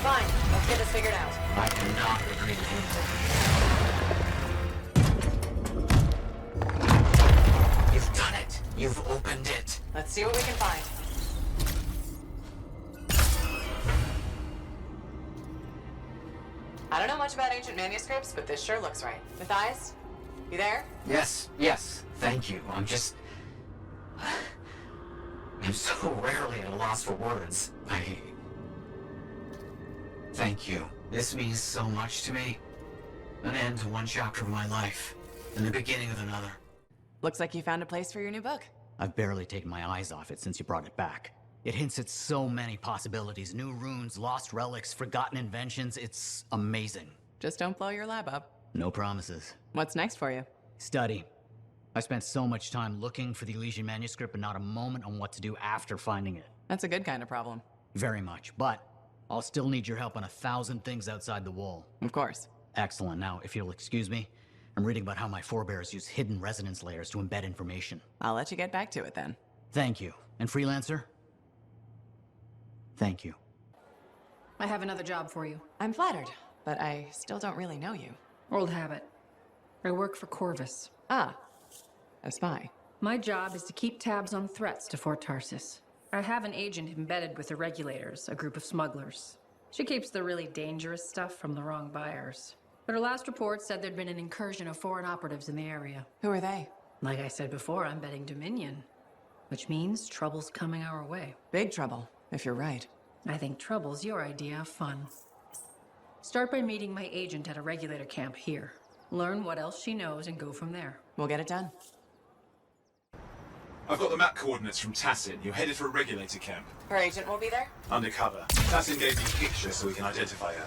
Fine, let's get this figured out. I cannot agree to it. You've done it. You've opened it. Let's see what we can find. I don't know much about ancient manuscripts, but this sure looks right. Matthias, you there? Yes, yes. Thank you. I'm so rarely at a loss for words. Thank you. This means so much to me. An end to one chapter of my life, and the beginning of another. Looks like you found a place for your new book. I've barely taken my eyes off it since you brought it back. It hints at so many possibilities. New runes, lost relics, forgotten inventions. It's amazing. Just don't blow your lab up. No promises. What's next for you? Study. I spent so much time looking for the Elysian manuscript, but not a moment on what to do after finding it. That's a good kind of problem. Very much, but I'll still need your help on 1,000 things outside the wall. Of course. Excellent. Now, if you'll excuse me, I'm reading about how my forebears use hidden resonance layers to embed information. I'll let you get back to it then. Thank you. And Freelancer? Thank you. I have another job for you. I'm flattered, but I still don't really know you. Old habit. I work for Corvus. Ah, a spy. My job is to keep tabs on threats to Fort Tarsis. I have an agent embedded with the regulators, a group of smugglers. She keeps the really dangerous stuff from the wrong buyers. But her last report said there'd been an incursion of foreign operatives in the area. Who are they? Like I said before, I'm betting Dominion. Which means trouble's coming our way. Big trouble, if you're right. I think trouble's your idea of fun. Start by meeting my agent at a regulator camp here. Learn what else she knows and go from there. We'll get it done. I've got the map coordinates from Tassin. You're headed for a regulator camp. Her agent will be there? Undercover. Tassin gave me a picture so we can identify her.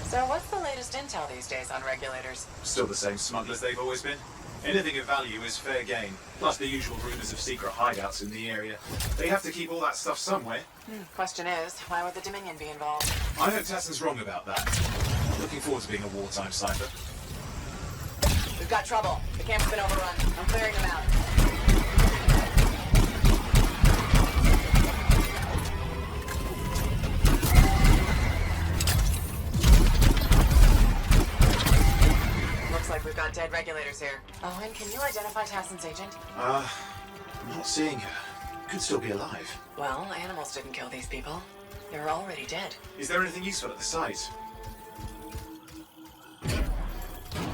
So what's the latest intel these days on regulators? Still the same smugglers they've always been. Anything of value is fair game, plus the usual rumors of secret hideouts in the area. They have to keep all that stuff somewhere. Question is, why would the Dominion be involved? I hope Tassin's wrong about that. Looking forward to being a wartime Cypher. We've got trouble. The camp's been overrun. I'm clearing them out. Looks like we've got dead regulators here. Owen, can you identify Tassin's agent? I'm not seeing her. Could still be alive. Well, animals didn't kill these people. They're already dead. Is there anything useful at the site?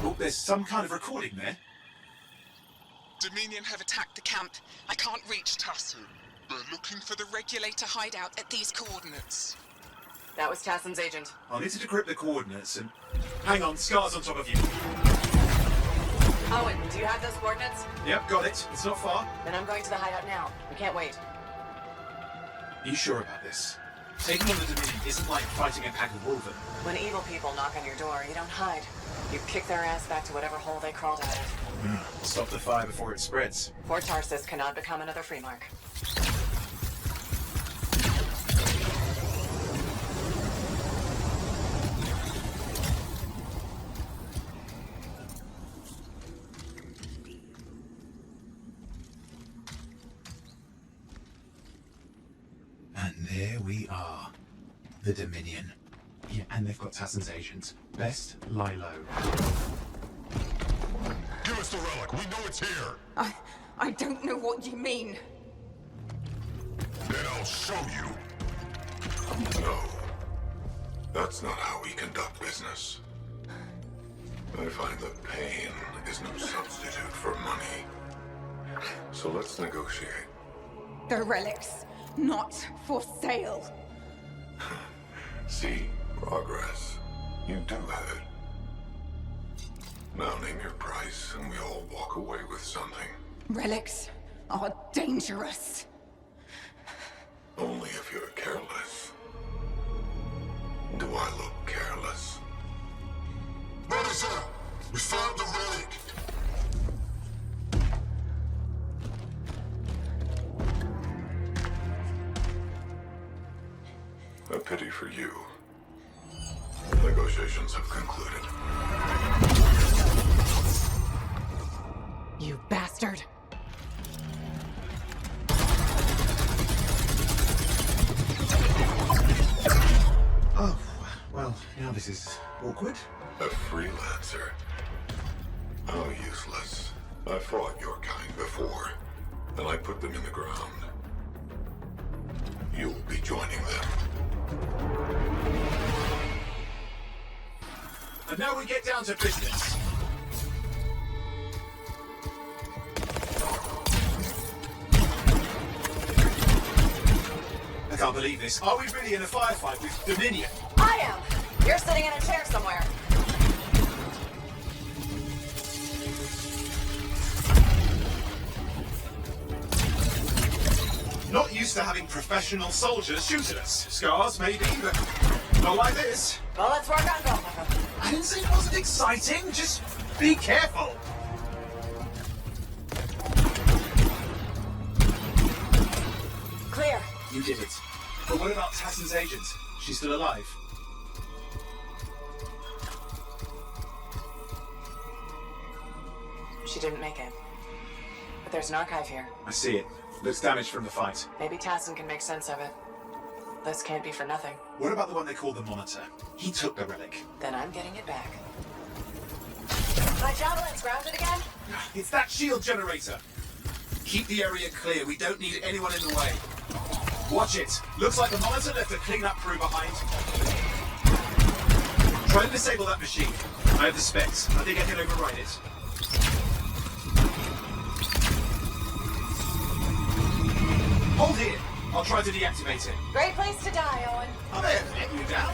Oh, there's some kind of recording there. Dominion have attacked the camp. I can't reach Tassin. They're looking for the regulator hideout at these coordinates. That was Tassin's agent. I'll need to decrypt the coordinates and... Hang on, Scar's on top of you. Owen, do you have those coordinates? Yep, got it. It's not far. Then I'm going to the hideout now. We can't wait. Are you sure about this? Taking on the Dominion isn't like fighting a pack of wolven. When evil people knock on your door, you don't hide. You kick their ass back to whatever hole they crawled out of. Stop the fire before it spreads. Fort Tarsis cannot become another free mark. And there we are. The Dominion. Yeah, and they've got Tassin's agent. Best lie low. Give us the relic. We know it's here. I don't know what you mean. Then I'll show you. No. That's not how we conduct business. I find that pain is no substitute for money. So let's negotiate. The relics, not for sale. See, progress. You do have it. Now name your price and we all walk away with something. Relics are dangerous. Only if you're careless. Do I look careless? found the relic. A pity for you. Negotiations have concluded. You bastard! Oh, well, now this is awkward. A freelancer. How useless. I fought your kind before, and I put them in the ground. You'll be joining them. And now we get down to business. I can't believe this. Are we really in a firefight with Dominion? I am! You're sitting in a chair somewhere. Not used to having professional soldiers shoot at us. Scars, maybe, but not like this. Well, let's work on both of them. I didn't say it wasn't exciting. Just be careful. Clear. You did it. But what about Tassin's agent? She's still alive? She didn't make it. But there's an archive here. I see it. Looks damaged from the fight. Maybe Tassin can make sense of it. This can't be for nothing. What about the one they call the Monitor? He took the relic. Then I'm getting it back. My Javelin's grounded again? It's that shield generator. Keep the area clear. We don't need anyone in the way. Watch it. Looks like the Monitor left a cleanup crew behind. Try to disable that machine. I have the specs. I think I can override it. Hold here. I'll try to deactivate it. Great place to die, Owen. I may have let you down.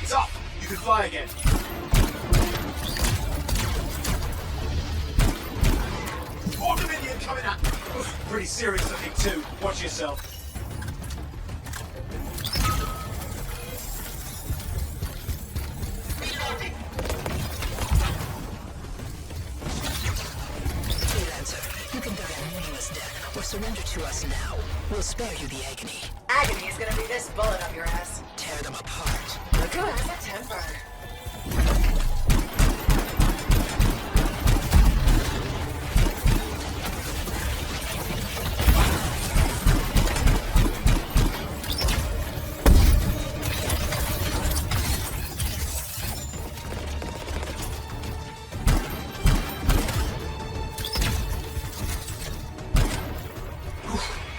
It's up! You can fly again. More Dominion coming up! Pretty serious looking too. Watch yourself. Freelancer, you can die a meaningless death or surrender to us now. We'll spare you the agony. Agony is gonna be this bullet up your ass. Tear them apart. Look who has a temper.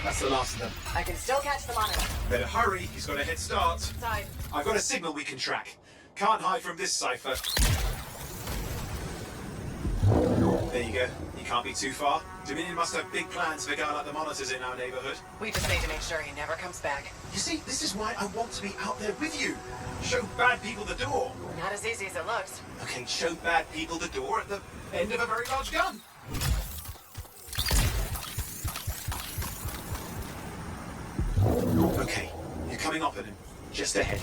That's the last of them. I can still catch the Monitor. Better hurry, he's got a head start. Side. I've got a signal we can track. Can't hide from this Cypher. There you go. You can't be too far. Dominion must have big plans for a guy like the Monitors in our neighborhood. We just need to make sure he never comes back. You see, this is why I want to be out there with you. Show bad people the door. Not as easy as it looks. Okay, show bad people the door at the end of a very large gun. Okay, you're coming up at him. Just ahead.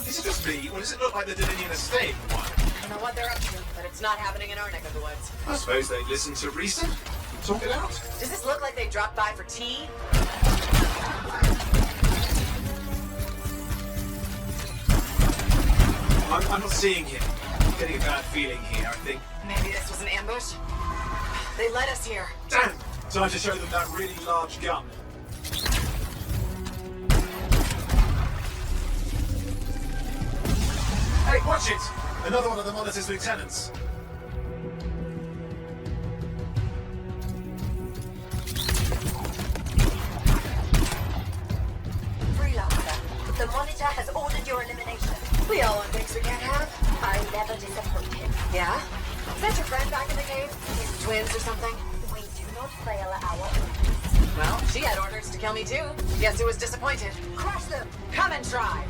Is it just me, or does it look like the Dominion are staying for a while? I don't know what they're up to, but it's not happening in our neck of the woods. I suppose they'd listen to reason. Talk it out. Does this look like they dropped by for tea? I'm not seeing him. I'm getting a bad feeling here, I think. Maybe this was an ambush? They led us here. Damn! Time to show them that really large gun. Hey, watch it! Another one of the Monitor's lieutenants. We all want things we can't have. I never disappointed. Yeah? Is that your friend back in the cave? These twins or something? We do not fail at our orders. Well, she had orders to kill me too. Guess who was disappointed? Crush them! Come and try!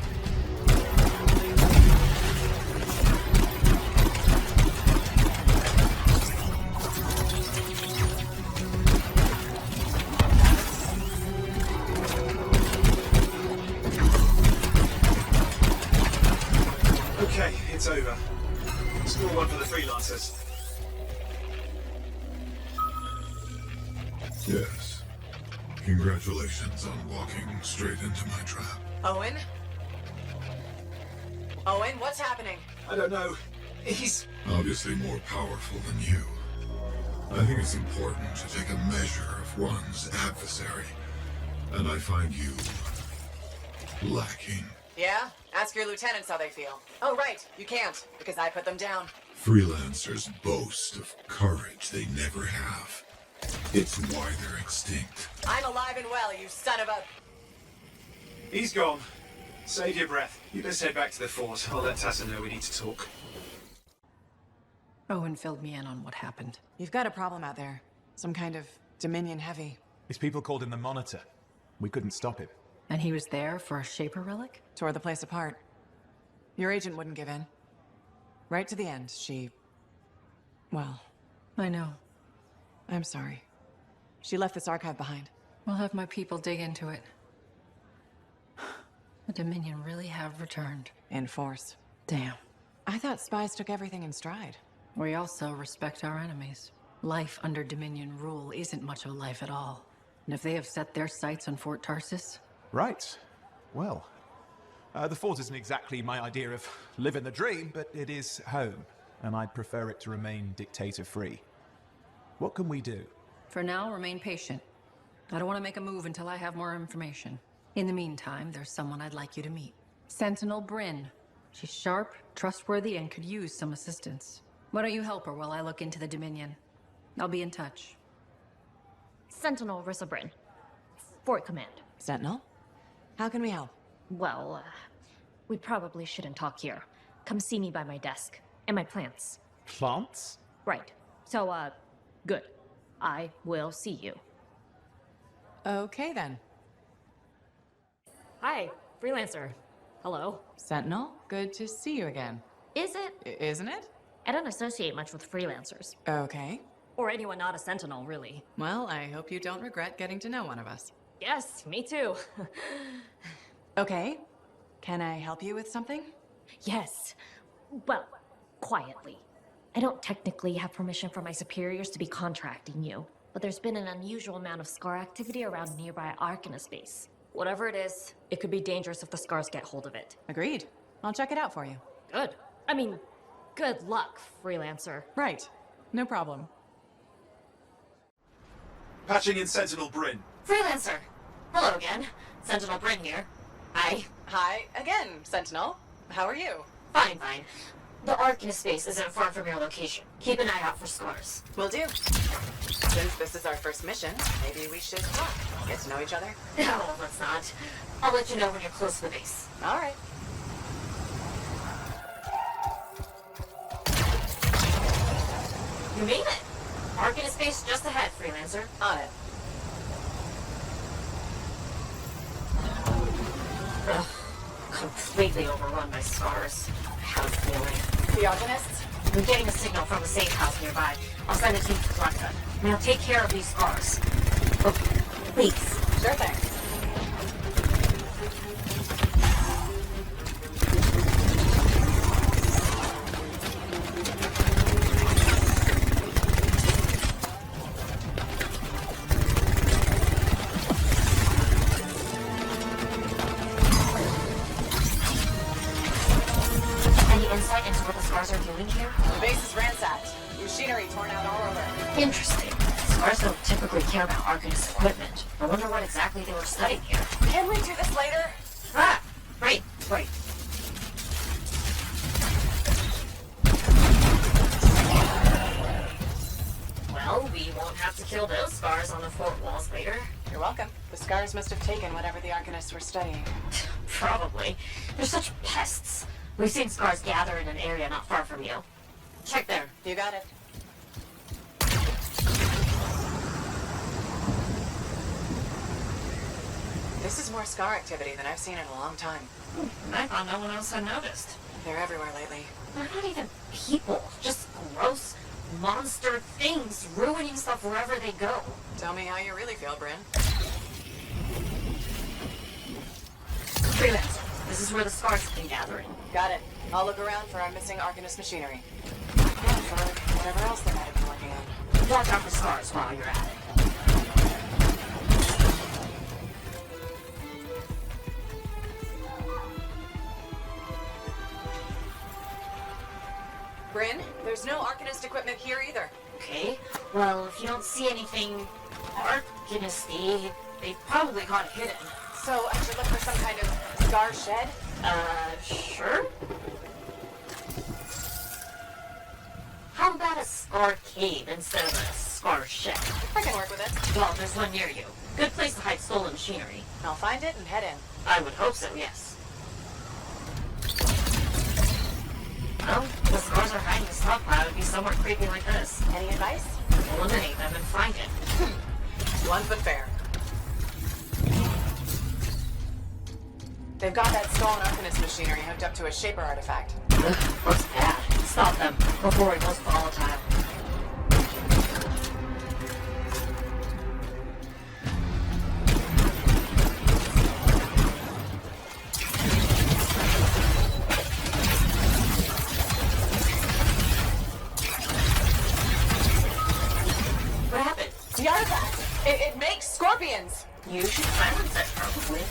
Okay, it's over. Score one for the Freelancers. Yes. Congratulations on walking straight into my trap. Owen? Owen, what's happening? I don't know. He's Obviously more powerful than you. I think it's important to take a measure of one's adversary. And I find you lacking. Yeah? Ask your lieutenants how they feel. Oh, right. You can't, because I put them down. Freelancers boast of courage they never have. It's why they're extinct. I'm alive and well, you son of a... He's gone. Save your breath. You best head back to the fort. I'll let Tassa know we need to talk. Owen filled me in on what happened. You've got a problem out there. Some kind of Dominion heavy. His people called him the Monitor. We couldn't stop him. And he was there for a Shaper relic? Tore the place apart. Your agent wouldn't give in. Right to the end, she... Well... I know. I'm sorry. She left this archive behind. We'll have my people dig into it. The Dominion really have returned. In force. Damn. I thought spies took everything in stride. We also respect our enemies. Life under Dominion rule isn't much of a life at all. And if they have set their sights on Fort Tarsis... Right. Well, the fort isn't exactly my idea of living the dream, but it is home, and I'd prefer it to remain dictator-free. What can we do? For now, remain patient. I don't want to make a move until I have more information. In the meantime, there's someone I'd like you to meet. Sentinel Bryn. She's sharp, trustworthy, and could use some assistance. Why don't you help her while I look into the Dominion? I'll be in touch. Sentinel Rissa Bryn. Fort Command. Sentinel? How can we help? Well, we probably shouldn't talk here. Come see me by my desk. And my plants. Plants? Right. So, good. I will see you. Okay, then. Hi, Freelancer. Hello. Sentinel, good to see you again. Is it? Isn't it? I don't associate much with Freelancers. Okay. Or anyone not a Sentinel, really. Well, I hope you don't regret getting to know one of us. Yes, me too. Okay. Can I help you with something? Yes. Well, quietly. I don't technically have permission from my superiors to be contracting you, but there's been an unusual amount of Scar activity around nearby Arcanist base. Whatever it is, it could be dangerous if the Scars get hold of it. Agreed. I'll check it out for you. Good. I mean, good luck, Freelancer. Right. No problem. Patching in Sentinel Bryn. Freelancer! Hello again. Sentinel Bryn here. Hi. Hi again, Sentinel. How are you? Fine. The Arcanist base isn't far from your location. Keep an eye out for Scars. Will do. Since this is our first mission, maybe we should talk. Get to know each other? No, let's not. I'll let you know when you're close to the base. All right. You made it! Arcanist base just ahead, Freelancer. On it. Ugh. Completely overrun by Scars. I have a feeling. The Arcanists? I'm getting a signal from a safe house nearby. I'll send a team to collect them. Now take care of these Scars. Oh, please. Sure thing. Insight into what the Scars are doing here? The base is ransacked. Machinery torn out all over. Interesting. Scars don't typically care about Arcanist equipment. I wonder what exactly they were studying here. Can we do this later? Ah! Right. Well, we won't have to kill those Scars on the fort walls later. You're welcome. The Scars must have taken whatever the Arcanists were studying. Probably. They're such pests. We've seen scars gather in an area not far from you. Check there. You got it. This is more scar activity than I've seen in a long time. I thought no one else had noticed. They're everywhere lately. They're not even people, just gross monster things ruining stuff wherever they go. Tell me how you really feel, Bryn. Freelancer, this is where the scars have been gathering. Got it. I'll look around for our missing Arcanist machinery. And for whatever else they might have been working on. Watch out for scars while you're at it. Bryn, there's no Arcanist equipment here either. Okay, well, if you don't see anything Arcanist-y, they probably got hidden. So I should look for some kind of scar shed? Sure. How about a scar cave instead of a scar shed? I can work with it. Well, there's one near you. Good place to hide stolen machinery. I'll find it and head in. I would hope so, yes. Well, the scars are hiding a stockpile would be somewhere creepy like this. Any advice? Eliminate them and find it. 1 foot fair. They've got that stolen Arcanist machinery hooked up to a Shaper artifact. Looks bad. Stop them before it goes volatile. What happened? The artifact! It makes scorpions! You should silence it, probably.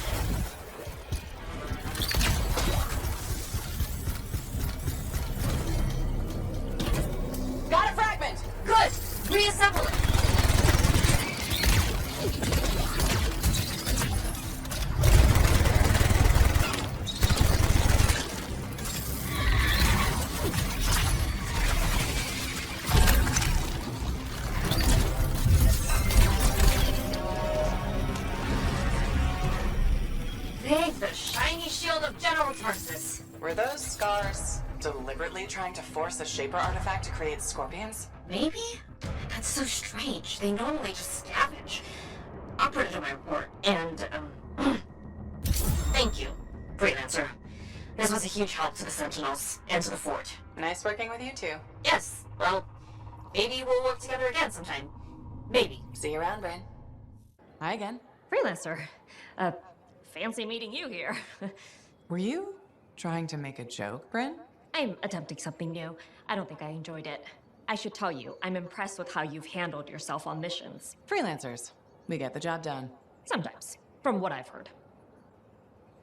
Got a fragment! Good! Reassemble it! Thank the shiny shield of General Tarsis. Were those scars deliberately trying to force a Shaper artifact to create scorpions? Maybe? That's so strange. They normally just scavenge. I'll put it in my report. And, thank you, Freelancer. This was a huge help to the Sentinels and to the fort. Nice working with you too. Yes, well, maybe we'll work together again sometime. Maybe. See you around, Bryn. Hi again. Freelancer. Fancy meeting you here. Were you trying to make a joke, Bryn? I'm attempting something new. I don't think I enjoyed it. I should tell you, I'm impressed with how you've handled yourself on missions. Freelancers. We get the job done. Sometimes, from what I've heard.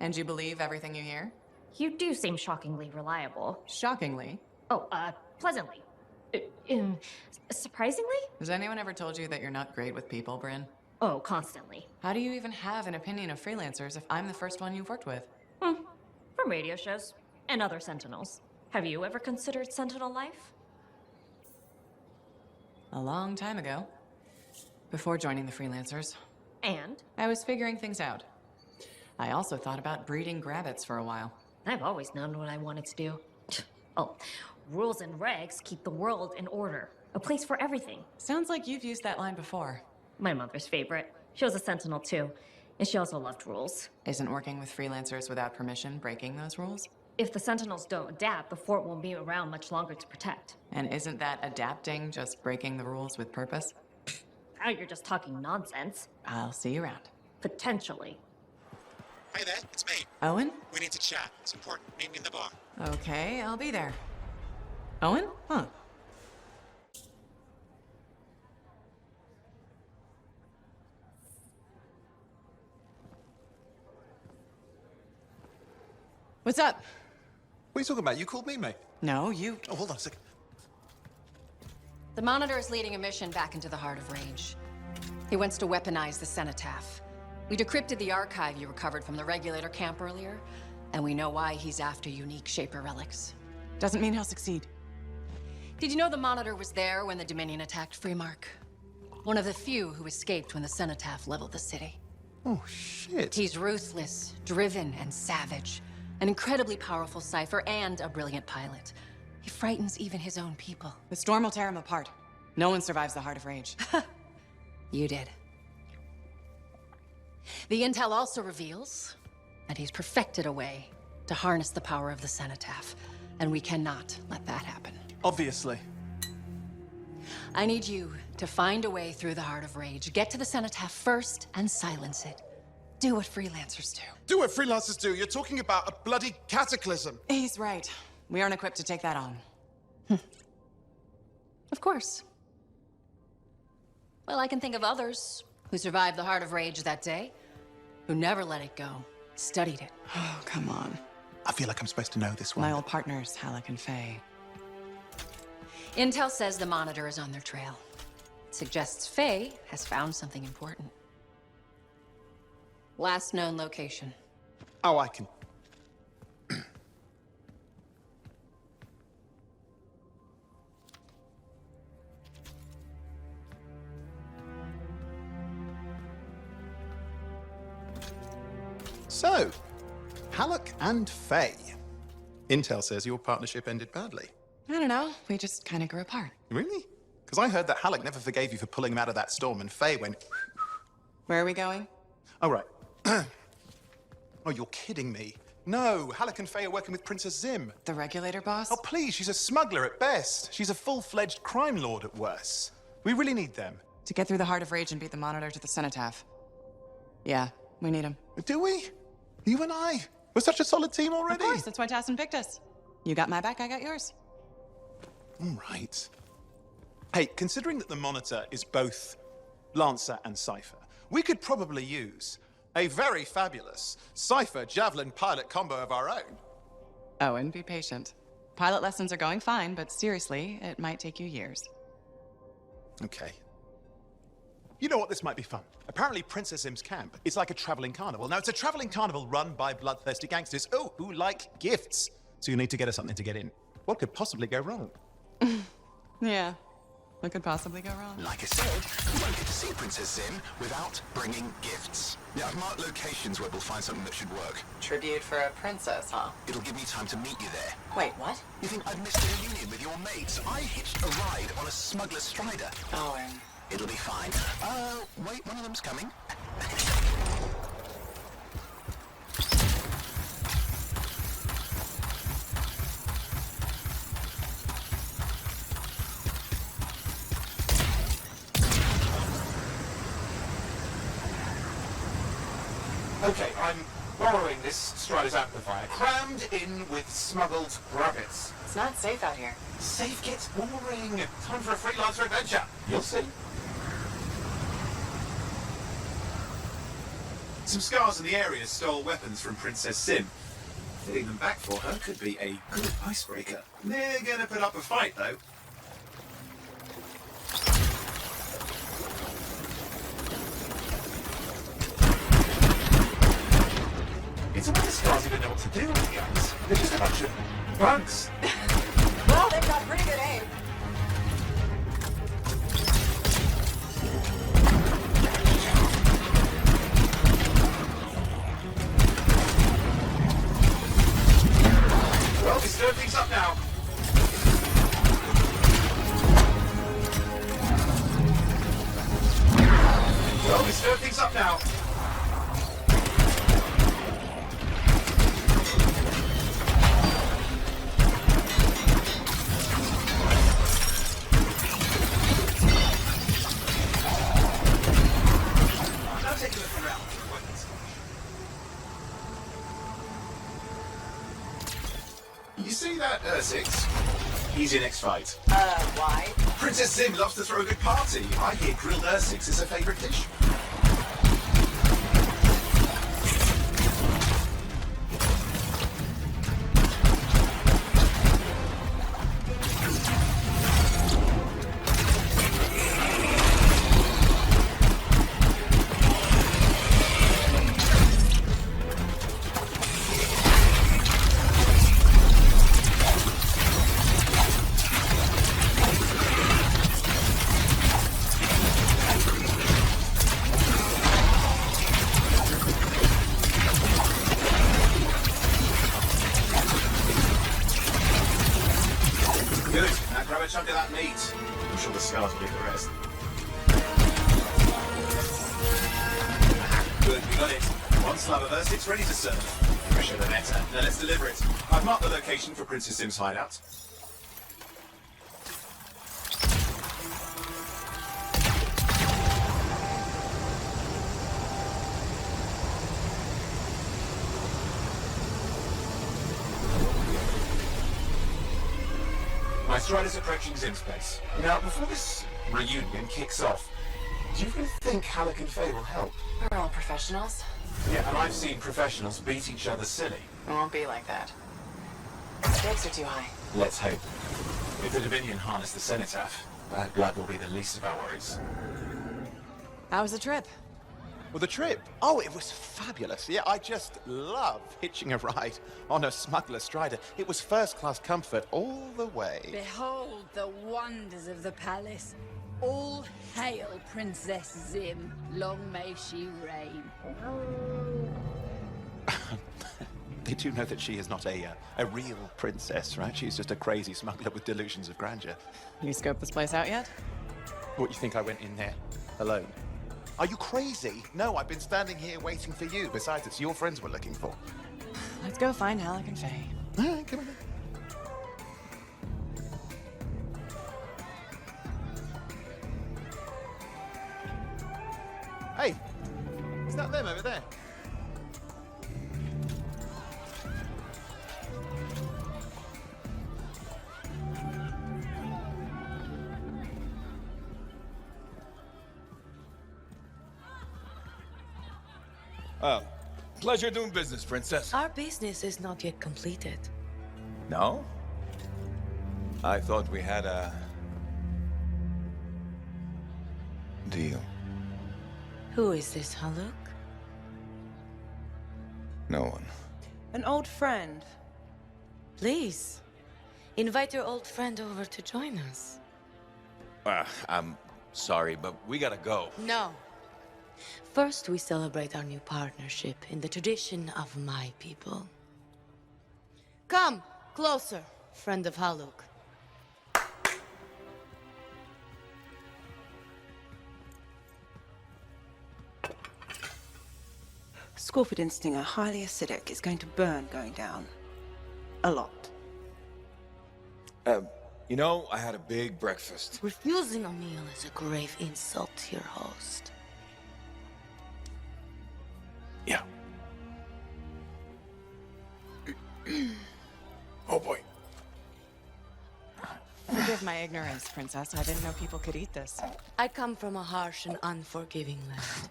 And you believe everything you hear? You do seem shockingly reliable. Shockingly? Oh, pleasantly. Surprisingly? Has anyone ever told you that you're not great with people, Bryn? Oh, constantly. How do you even have an opinion of freelancers if I'm the first one you've worked with? From radio shows and other Sentinels. Have you ever considered Sentinel life? A long time ago. Before joining the Freelancers. And? I was figuring things out. I also thought about breeding grabbits for a while. I've always known what I wanted to do. Oh, rules and regs keep the world in order. A place for everything. Sounds like you've used that line before. My mother's favorite. She was a Sentinel too, and she also loved rules. Isn't working with Freelancers without permission breaking those rules? If the Sentinels don't adapt, the fort won't be around much longer to protect. And isn't that adapting just breaking the rules with purpose? Now you're just talking nonsense. I'll see you around. Potentially. Hey there, it's me. Owen? We need to chat. It's important. Meet me in the bar. Okay, I'll be there. Owen? Huh. What's up? What are you talking about? You called me, mate. No, you... Oh, hold on a second. The Monitor is leading a mission back into the Heart of Rage. He wants to weaponize the Cenotaph. We decrypted the archive you recovered from the Regulator camp earlier, and we know why he's after unique Shaper relics. Doesn't mean he'll succeed. Did you know the Monitor was there when the Dominion attacked Freemark? One of the few who escaped when the Cenotaph leveled the city. Oh, shit. He's ruthless, driven, and savage. An incredibly powerful Cypher and a brilliant pilot. He frightens even his own people. The storm will tear him apart. No one survives the Heart of Rage. You did. The intel also reveals that he's perfected a way to harness the power of the Cenotaph, and we cannot let that happen. Obviously. I need you to find a way through the Heart of Rage. Get to the Cenotaph first and silence it. Do what Freelancers do. Do what Freelancers do? You're talking about a bloody cataclysm. He's right. We aren't equipped to take that on. Of course. Well, I can think of others who survived the Heart of Rage that day, who never let it go, studied it. Oh, come on. I feel like I'm supposed to know this one. My old partners, Haluk and Faye. Intel says the Monitor is on their trail. It suggests Faye has found something important. Last known location. Oh, I can... So, Haluk and Faye. Intel says your partnership ended badly. I don't know. We just kind of grew apart. Really? Because I heard that Haluk never forgave you for pulling him out of that storm, and Faye went... Where are we going? Oh, right. Oh, you're kidding me. No, Haluk and Faye are working with Princess Zim. The regulator boss? Oh, please, she's a smuggler at best. She's a full-fledged crime lord at worst. We really need them. To get through the Heart of Rage and beat the Monitor to the Cenotaph. Yeah, we need him. Do we? You and I? We're such a solid team already. Of course, that's why Tassin picked us. You got my back, I got yours. All right. Hey, considering that the Monitor is both Lancer and Cypher, we could probably use a very fabulous Cypher Javelin pilot combo of our own. Owen, be patient. Pilot lessons are going fine, but seriously, it might take you years. Okay. You know what? This might be fun. Apparently, Princess Zim's camp is like a traveling carnival. Now, it's a traveling carnival run by bloodthirsty gangsters, who like gifts. So you need to get us something to get in. What could possibly go wrong? Yeah. What could possibly go wrong? Like I said, you won't get to see Princess Zim without bringing gifts. Yeah, I've marked locations where we'll find something that should work. Tribute for a princess, huh? It'll give me time to meet you there. Wait, what? You think I'd missed a reunion with your mates? I hitched a ride on a smuggler strider. Owen. It'll be fine. Wait, one of them's coming. Okay, I'm borrowing this Strider's amplifier, crammed in with smuggled rabbits. It's not safe out here. Safe gets boring. Time for a Freelancer adventure. You'll see. Some scars in the area stole weapons from Princess Zim. Getting them back for her could be a good icebreaker. They're gonna put up a fight, though. It's a wonder scars even know what to do with guns. They're just a bunch of bugs. Well, they've got pretty good aim. Well, we stir things up now. Well, we stir things up now. Now take a look around for weapons. You see that Ursix? He's your next fight. Why? Princess Zim loves to throw a good party. I hear grilled Ursix is her favorite dish. meat. I'm sure the scars will do the rest. Good, we got it. One slab of us, it's ready to serve. Fresher the better. Now let's deliver it. I've marked the location for Princess Sim's hideout. My Strider's approaching Zim's place. Now, before this reunion kicks off, do you really think Haluk and Faye will help? We're all professionals. Yeah, and I've seen professionals beat each other silly. It won't be like that. The stakes are too high. Let's hope. If the Dominion harness the Cenotaph, bad blood will be the least of our worries. How was the trip? Well, the trip? Oh, it was fabulous. Yeah, I just love hitching a ride on a smuggler strider. It was first-class comfort all the way. Behold the wonders of the palace. All hail Princess Zim. Long may she reign. They do know that she is not a real princess, right? She's just a crazy smuggler with delusions of grandeur. You scoped this place out yet? What, you think I went in there alone? Are you crazy? No, I've been standing here waiting for you. Besides, it's your friends we're looking for. Let's go find Haluk and Faye. All right, come on. Hey, is that them over there? Oh, pleasure doing business, Princess. Our business is not yet completed. No? I thought we had a deal. Who is this, Haluk? No one. An old friend. Please, invite your old friend over to join us. I'm sorry, but we gotta go. No. First, we celebrate our new partnership in the tradition of my people. Come, closer, friend of Haluk. Scorpion stinger, highly acidic. It's going to burn going down. A lot. You know, I had a big breakfast. Refusing a meal is a grave insult to your host. Yeah. Oh boy. Forgive my ignorance, Princess. I didn't know people could eat this. I come from a harsh and unforgiving land.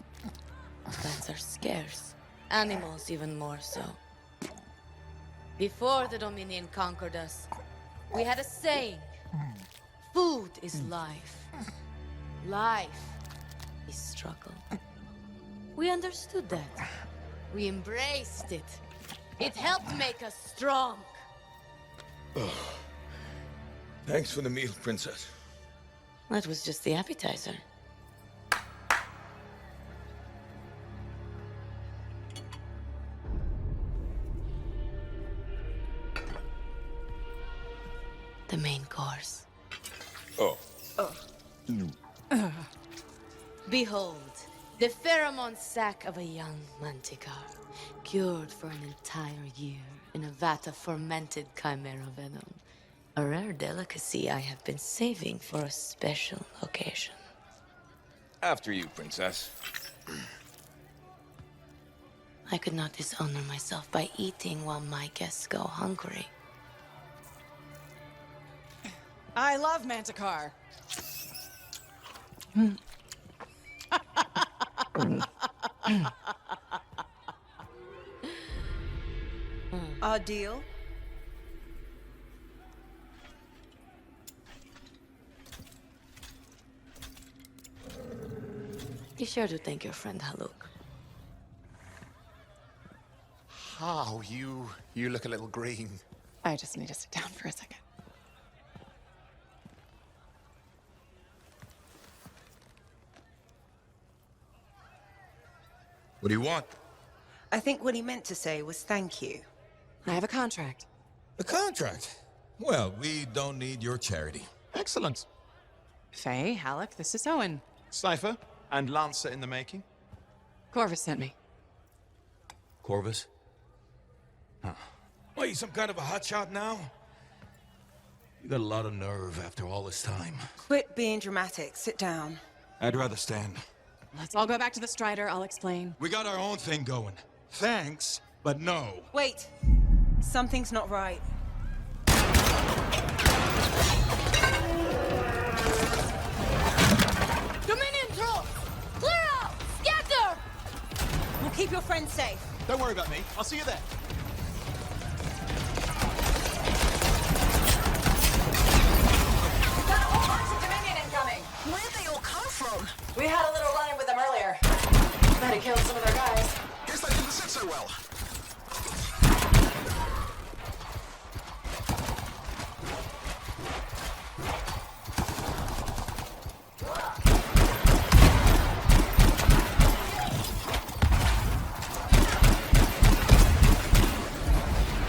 Plants are scarce. Animals even more so. Before the Dominion conquered us, we had a saying. Food is life. Life is struggle. We understood that. We embraced it. It helped make us strong. Thanks for the meal, Princess. That was just the appetizer. The main course. Oh. Behold, the pheromone sac of a young manticore, cured for an entire year in a vat of fermented chimera venom. A rare delicacy I have been saving for a special occasion. After you, Princess. I could not dishonor myself by eating while my guests go hungry. I love Manticore. Our deal? Be sure to thank your friend Haluk. Oh, you look a little green. I just need to sit down for a second. What do you want? I think what he meant to say was thank you. I have a contract. A contract? Well, we don't need your charity. Excellent. Faye, Haluk, this is Owen. Cypher and Lancer in the making. Corvus sent me. Corvus? Huh. What, you some kind of a hotshot now? You got a lot of nerve after all this time. Quit being dramatic. Sit down. I'd rather stand. Let's all go back to the Strider, I'll explain. We got our own thing going. Thanks, but no. Wait. Something's not right. Dominion troops! Clear out! Scatter! We'll keep your friends safe. Don't worry about me. I'll see you there. Got a whole bunch of Dominion incoming! Where'd they all come from? We had a little run-in with them earlier. Might have killed some of their guys. Guess that didn't sit so well.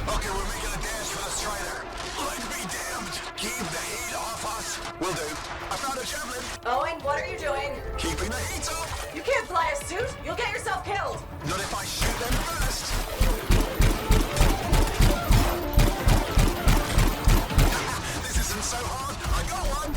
Okay, we're making a dash for the Strider. Let be damned. Keep the heat off us. Will do. I found a Javelin. Owen, what are you doing? Keeping the heat up. You can't fly a suit! You'll get yourself killed! Not if I shoot them first. This isn't so hard. I got one.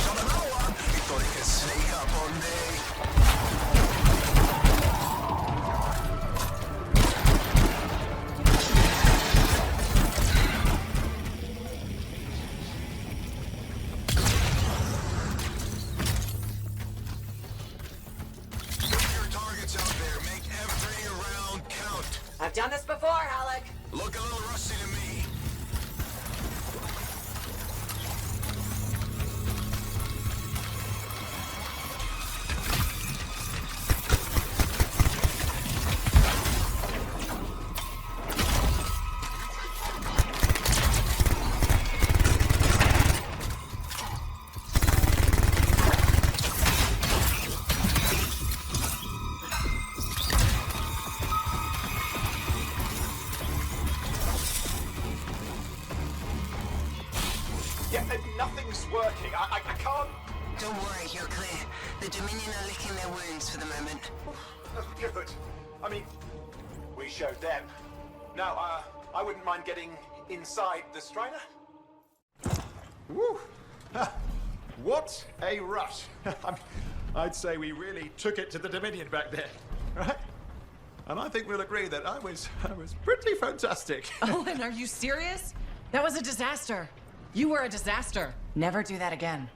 Shot another one. He thought he could sneak up on me. I've done this before, Haluk. Look a little rusty to me. Nothing's working. I can't... Don't worry, you're clear. The Dominion are licking their wounds for the moment. Good. I mean, we showed them. Now, I wouldn't mind getting inside the Strider. Woo! What a rush. I'd say we really took it to the Dominion back there, right? And I think we'll agree that I was pretty fantastic. Owen, are you serious? That was a disaster. You were a disaster. Never do that again.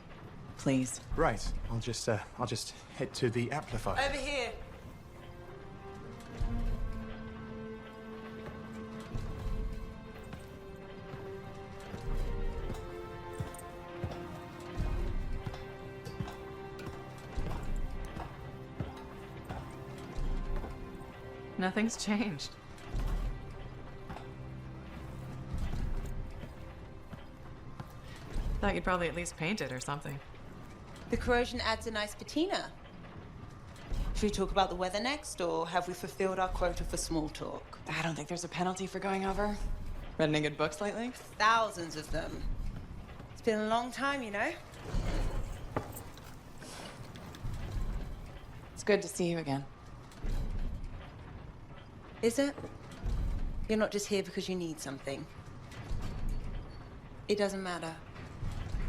Please. Right. I'll just head to the amplifier. Over here. Nothing's changed. Thought you'd probably at least paint it or something. The corrosion adds a nice patina. Should we talk about the weather next, or have we fulfilled our quota for small talk? I don't think there's a penalty for going over. Read any good books lately? Thousands of them. It's been a long time, you know? It's good to see you again. Is it? You're not just here because you need something. It doesn't matter.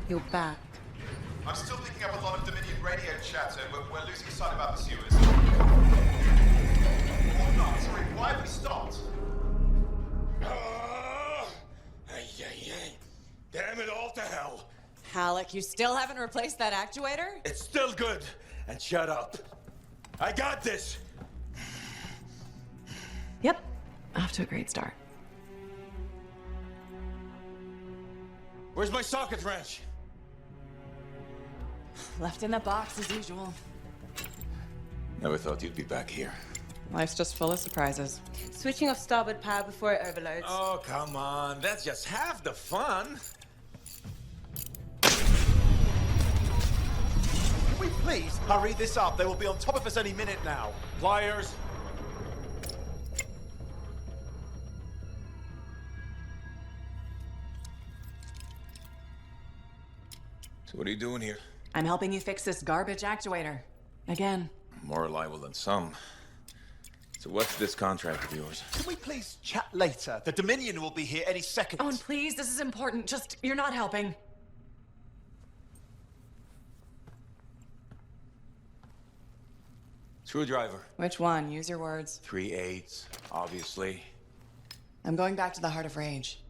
You're back. I'm still picking up a lot of Dominion radio chatter, but we're losing sight about the sewers. Or not, sorry, why have we stopped? Damn it all to hell. Haluk, you still haven't replaced that actuator? It's still good. And shut up. I got this. Yep. Off to a great start. Where's my socket wrench? Left in the box as usual. Never thought you'd be back here. Life's just full of surprises. Switching off starboard power before it overloads. Oh, come on. That's just half the fun. we please hurry this up? They will be on top of us any minute now. Pliers. So what are you doing here? I'm helping you fix this garbage actuator. Again. More reliable than some. So what's this contract of yours? Can we please chat later? The Dominion will be here any second. Owen, please, this is important. Just, you're not helping. Screwdriver. Which one? Use your words. 3/8, obviously. I'm going back to the Heart of Rage.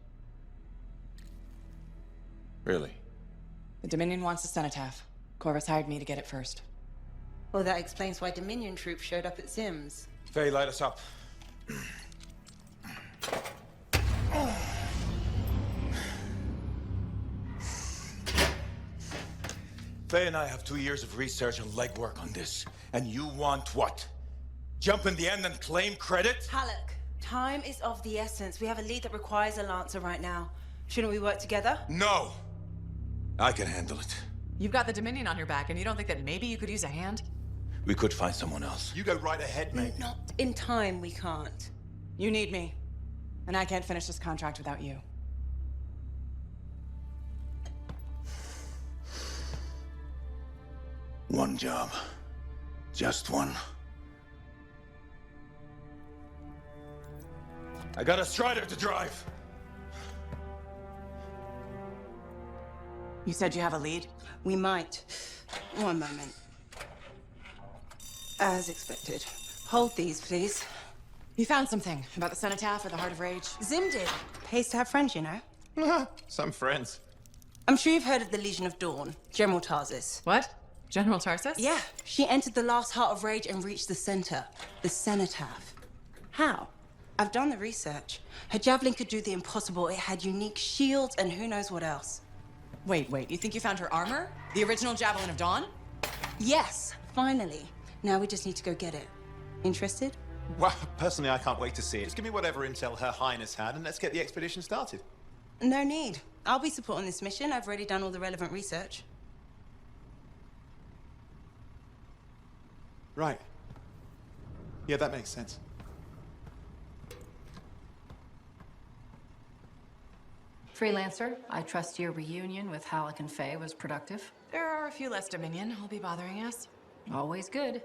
Really? The Dominion wants the Cenotaph. Corvus hired me to get it first. Well, that explains why Dominion troops showed up at Zim's. Faye, light us up. Faye and I have 2 years of research and legwork on this. And you want what? Jump in the end and claim credit? Haluk, time is of the essence. We have a lead that requires a Lancer right now. Shouldn't we work together? No! I can handle it. You've got the Dominion on your back, and you don't think that maybe you could use a hand? We could find someone else. You go right ahead, mate. Not in time, we can't. You need me. And I can't finish this contract without you. One job. Just one. I got a Strider to drive. You said you have a lead? We might. One moment. As expected. Hold these, please. You found something about the Cenotaph or the Heart of Rage? Zim did. Pays to have friends, you know. Some friends. I'm sure you've heard of the Legion of Dawn, General Tarsis. What? General Tarsis? Yeah. She entered the last Heart of Rage and reached the center, the Cenotaph. How? I've done the research. Her Javelin could do the impossible. It had unique shields and who knows what else. Wait. You think you found her armor? The original Javelin of Dawn? Yes, finally. Now we just need to go get it. Interested? Well, personally, I can't wait to see it. Just give me whatever intel Her Highness had, and let's get the expedition started. No need. I'll be supporting this mission. I've already done all the relevant research. Right. Yeah, that makes sense. Freelancer, I trust your reunion with Haluk and Faye was productive. There are a few less Dominion who'll be bothering us. Always good.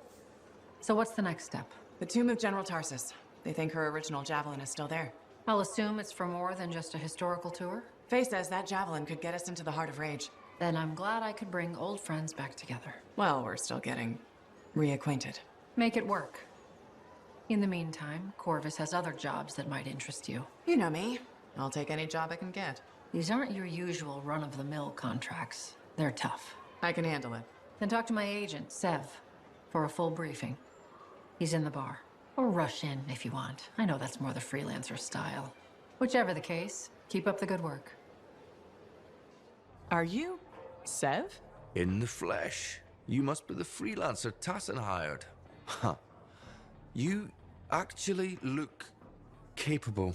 So what's the next step? The tomb of General Tarsis. They think her original Javelin is still there. I'll assume it's for more than just a historical tour? Faye says that Javelin could get us into the Heart of Rage. Then I'm glad I could bring old friends back together. Well, we're still getting reacquainted. Make it work. In the meantime, Corvus has other jobs that might interest you. You know me. I'll take any job I can get. These aren't your usual run-of-the-mill contracts. They're tough. I can handle it. Then talk to my agent, Sev, for a full briefing. He's in the bar. Or rush in if you want. I know that's more the Freelancer style. Whichever the case, keep up the good work. Are you Sev? In the flesh. You must be the Freelancer Tassin hired. Huh. You actually look capable.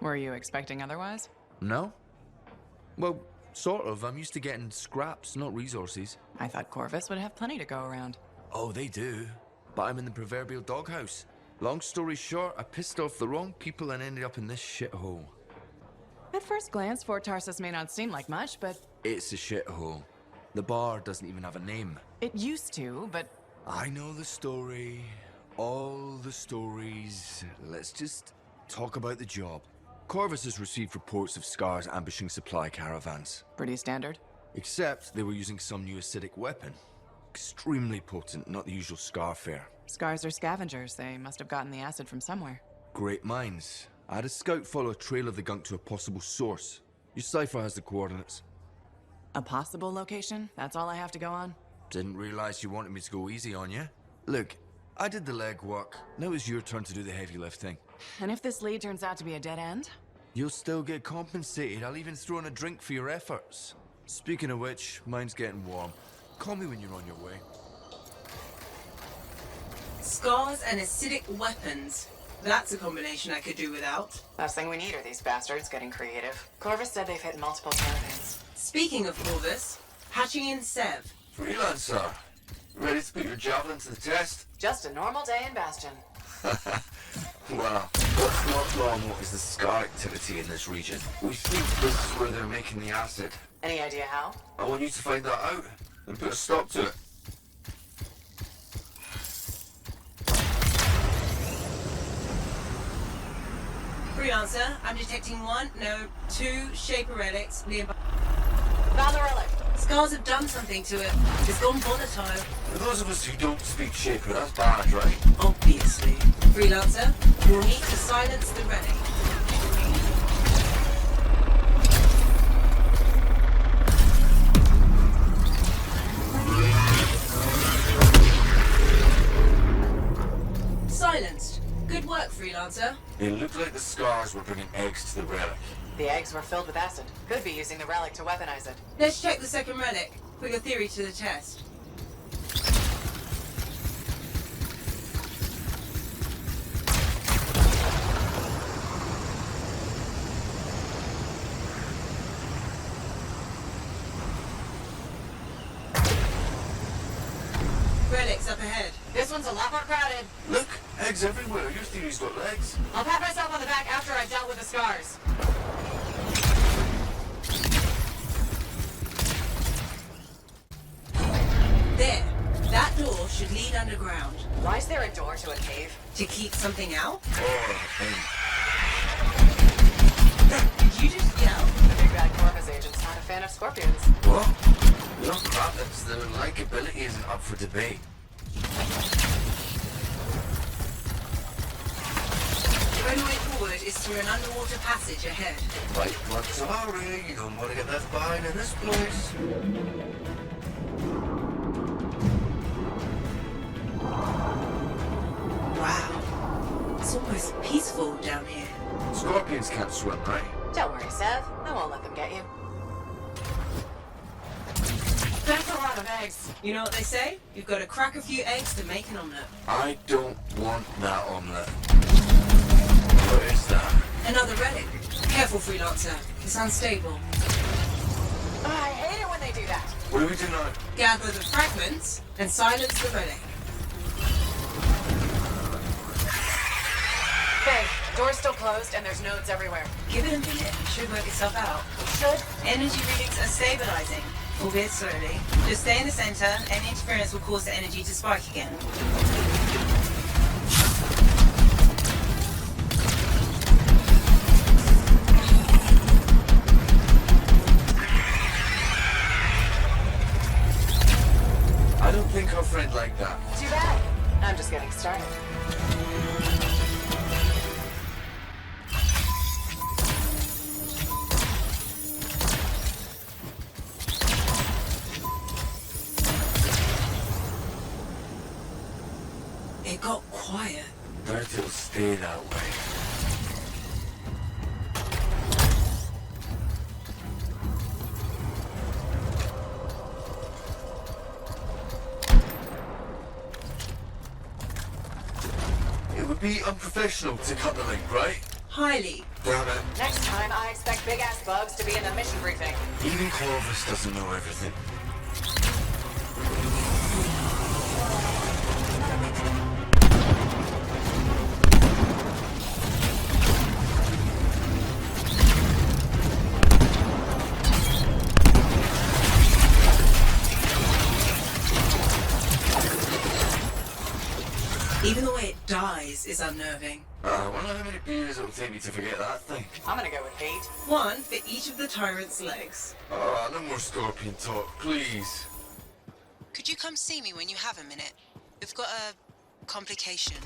Were you expecting otherwise? No? Well, sort of. I'm used to getting scraps, not resources. I thought Corvus would have plenty to go around. Oh, they do. But I'm in the proverbial doghouse. Long story short, I pissed off the wrong people and ended up in this shithole. At first glance, Fort Tarsis may not seem like much, but... It's a shithole. The bar doesn't even have a name. It used to, but... I know the story. All the stories. Let's just talk about the job. Corvus has received reports of Scars ambushing supply caravans. Pretty standard. Except they were using some new acidic weapon. Extremely potent, not the usual Scar fare. Scars are scavengers. They must have gotten the acid from somewhere. Great minds. I had a scout follow a trail of the gunk to a possible source. Your Cypher has the coordinates. A possible location? That's all I have to go on? Didn't realize you wanted me to go easy on you. Look, I did the legwork. Now it's your turn to do the heavy lifting. And if this lead turns out to be a dead end? You'll still get compensated. I'll even throw in a drink for your efforts. Speaking of which, mine's getting warm. Call me when you're on your way. Scars and acidic weapons. That's a combination I could do without. Last thing we need are these bastards getting creative. Corvus said they've hit multiple caravans. Speaking of Corvus, hatching in Sev. Freelancer, ready to put your Javelin to the test? Just a normal day in Bastion. Well, what's not normal is the scar activity in this region. We think this is where they're making the acid. Any idea how? I want you to find that out and put a stop to it. Freelancer, I'm detecting 2 Shaper relics nearby. Found the relic. Scars have done something to it. It's gone volatile. For those of us who don't speak Shaper, that's bad, right? Obviously. Freelancer, you'll need to silence the relic. Silenced. Good work, Freelancer. It looked like the scars were bringing eggs to the relic. The eggs were filled with acid. Could be using the relic to weaponize it. Let's check the second relic. Put your theory to the test. Relics up ahead. This one's a lot more crowded. Look, eggs everywhere. Your theory's got legs. I'll pat myself on the back after I've dealt with the scars. There. That door should lead underground. Why is there a door to a cave? To keep something out? Oh, Did you just yell? The big bad Corvus agent's not a fan of scorpions. what? Young rabbits, their likability isn't up for debate. The only way forward is through an underwater passage ahead. Right, but sorry, you don't want to get left behind in this place. Wow. It's almost peaceful down here. Scorpions can't swim, right? Don't worry, Sev. I won't let them get you. That's a lot of eggs. You know what they say? You've got to crack a few eggs to make an omelette. I don't want that omelette. What is that? Another relic. Careful, Freelancer. It's unstable. I hate it when they do that. What do we do now? Gather the fragments and silence the relic. Faye, door's still closed and there's nodes everywhere. Give it a minute. It should work itself out. Should? Energy readings are stabilizing. Albeit slowly. Just stay in the center. Any interference will cause the energy to spike again. I don't think our friend like that. Too bad. I'm just getting started. It got quiet. Bet it'll stay that way. It would be unprofessional to cut the link, right? Highly. Damn it. Next time, I expect big-ass bugs to be in the mission briefing. Even Corvus doesn't know everything. Even the way it dies is unnerving. I wonder how many beers it'll take me to forget that thing. I'm gonna go with 8. One for each of the tyrant's legs. Oh, no more scorpion talk, please. Could you come see me when you have a minute? We've got a complication.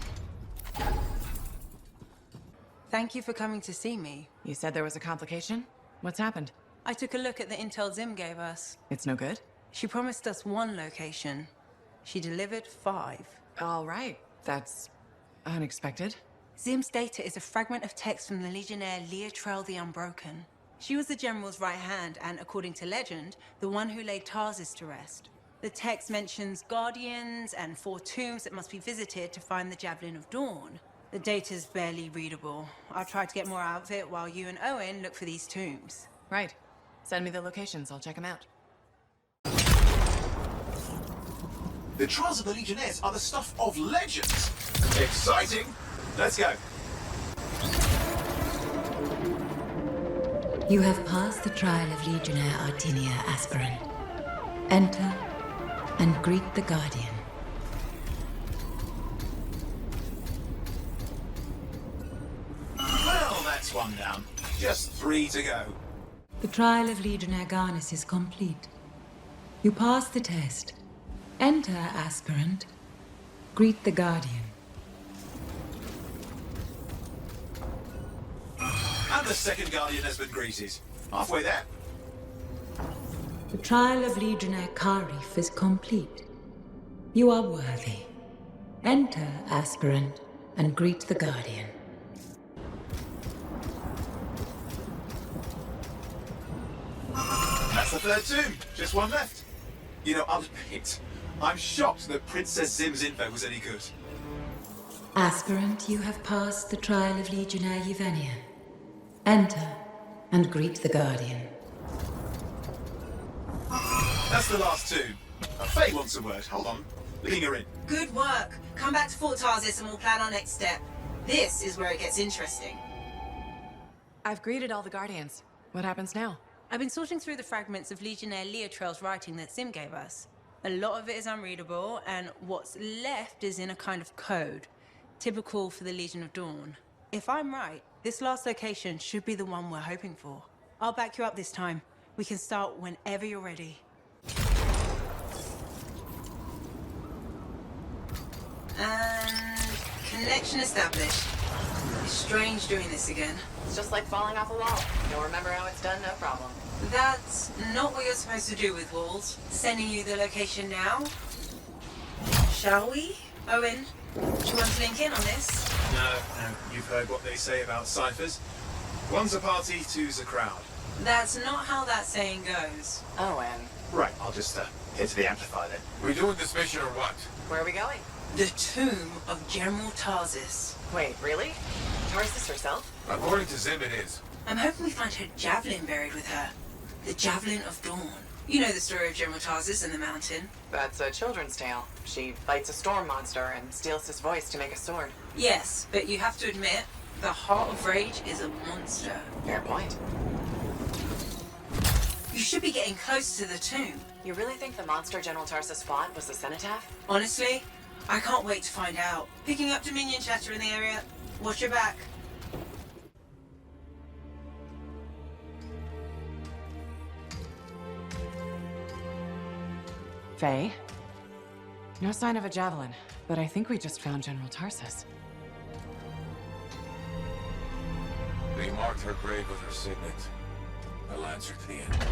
Thank you for coming to see me. You said there was a complication? What's happened? I took a look at the intel Zim gave us. It's no good? She promised us 1 location. She delivered 5. All right. That's unexpected. Zim's data is a fragment of text from the Legionnaire Leotrel the Unbroken. She was the General's right hand and, according to legend, the one who laid Tarsis to rest. The text mentions guardians and 4 tombs that must be visited to find the Javelin of Dawn. The data's barely readable. I'll try to get more out of it while you and Owen look for these tombs. Right. Send me the locations. I'll check them out. The trials of the Legionnaires are the stuff of legends. Exciting. Let's go. You have passed the trial of Legionnaire Artinia Aspirant. Enter and greet the Guardian. Well, that's one down. Just 3 to go. The trial of Legionnaire Garnis is complete. You pass the test. Enter, Aspirant. Greet the Guardian. And the second Guardian has been greeted. Halfway there. The trial of Legionnaire Karif is complete. You are worthy. Enter, Aspirant, and greet the Guardian. That's the third tomb. Just one left. You know, I'll admit, I'm shocked that Princess Zim's info was any good. Aspirant, you have passed the trial of Legionnaire Yevenia. Enter and greet the Guardian. That's the last tomb. Faye wants a word. Hold on. Leading her in. Good work. Come back to Fort Tarsis and we'll plan our next step. This is where it gets interesting. I've greeted all the Guardians. What happens now? I've been sorting through the fragments of Legionnaire Leotrel's writing that Sim gave us. A lot of it is unreadable, and what's left is in a kind of code, typical for the Legion of Dawn. If I'm right, this last location should be the one we're hoping for. I'll back you up this time. We can start whenever you're ready. And connection established. It's strange doing this again. It's just like falling off a wall. You'll remember how it's done, no problem. That's not what you're supposed to do with walls. Sending you the location now. Shall we? Owen, do you want to link in on this? No. You've heard what they say about ciphers. One's a party, two's a crowd. That's not how that saying goes. Owen. Right, I'll just hit the amplifier then. We doing this mission or what? Where are we going? The tomb of General Tarsis. Wait, really? Tarsis herself? According to Zim, it is. I'm hoping we find her javelin buried with her. The Javelin of Dawn. You know the story of General Tarsis and the mountain. That's a children's tale. She fights a storm monster and steals his voice to make a sword. Yes, but you have to admit, the Heart of Rage is a monster. Fair point. You should be getting close to the tomb. You really think the monster General Tarsis fought was the Cenotaph? Honestly, I can't wait to find out. Picking up Dominion chatter in the area. Watch your back. Faye? No sign of a Javelin, but I think we just found General Tarsis. They marked her grave with her signet. A Lancer to the end.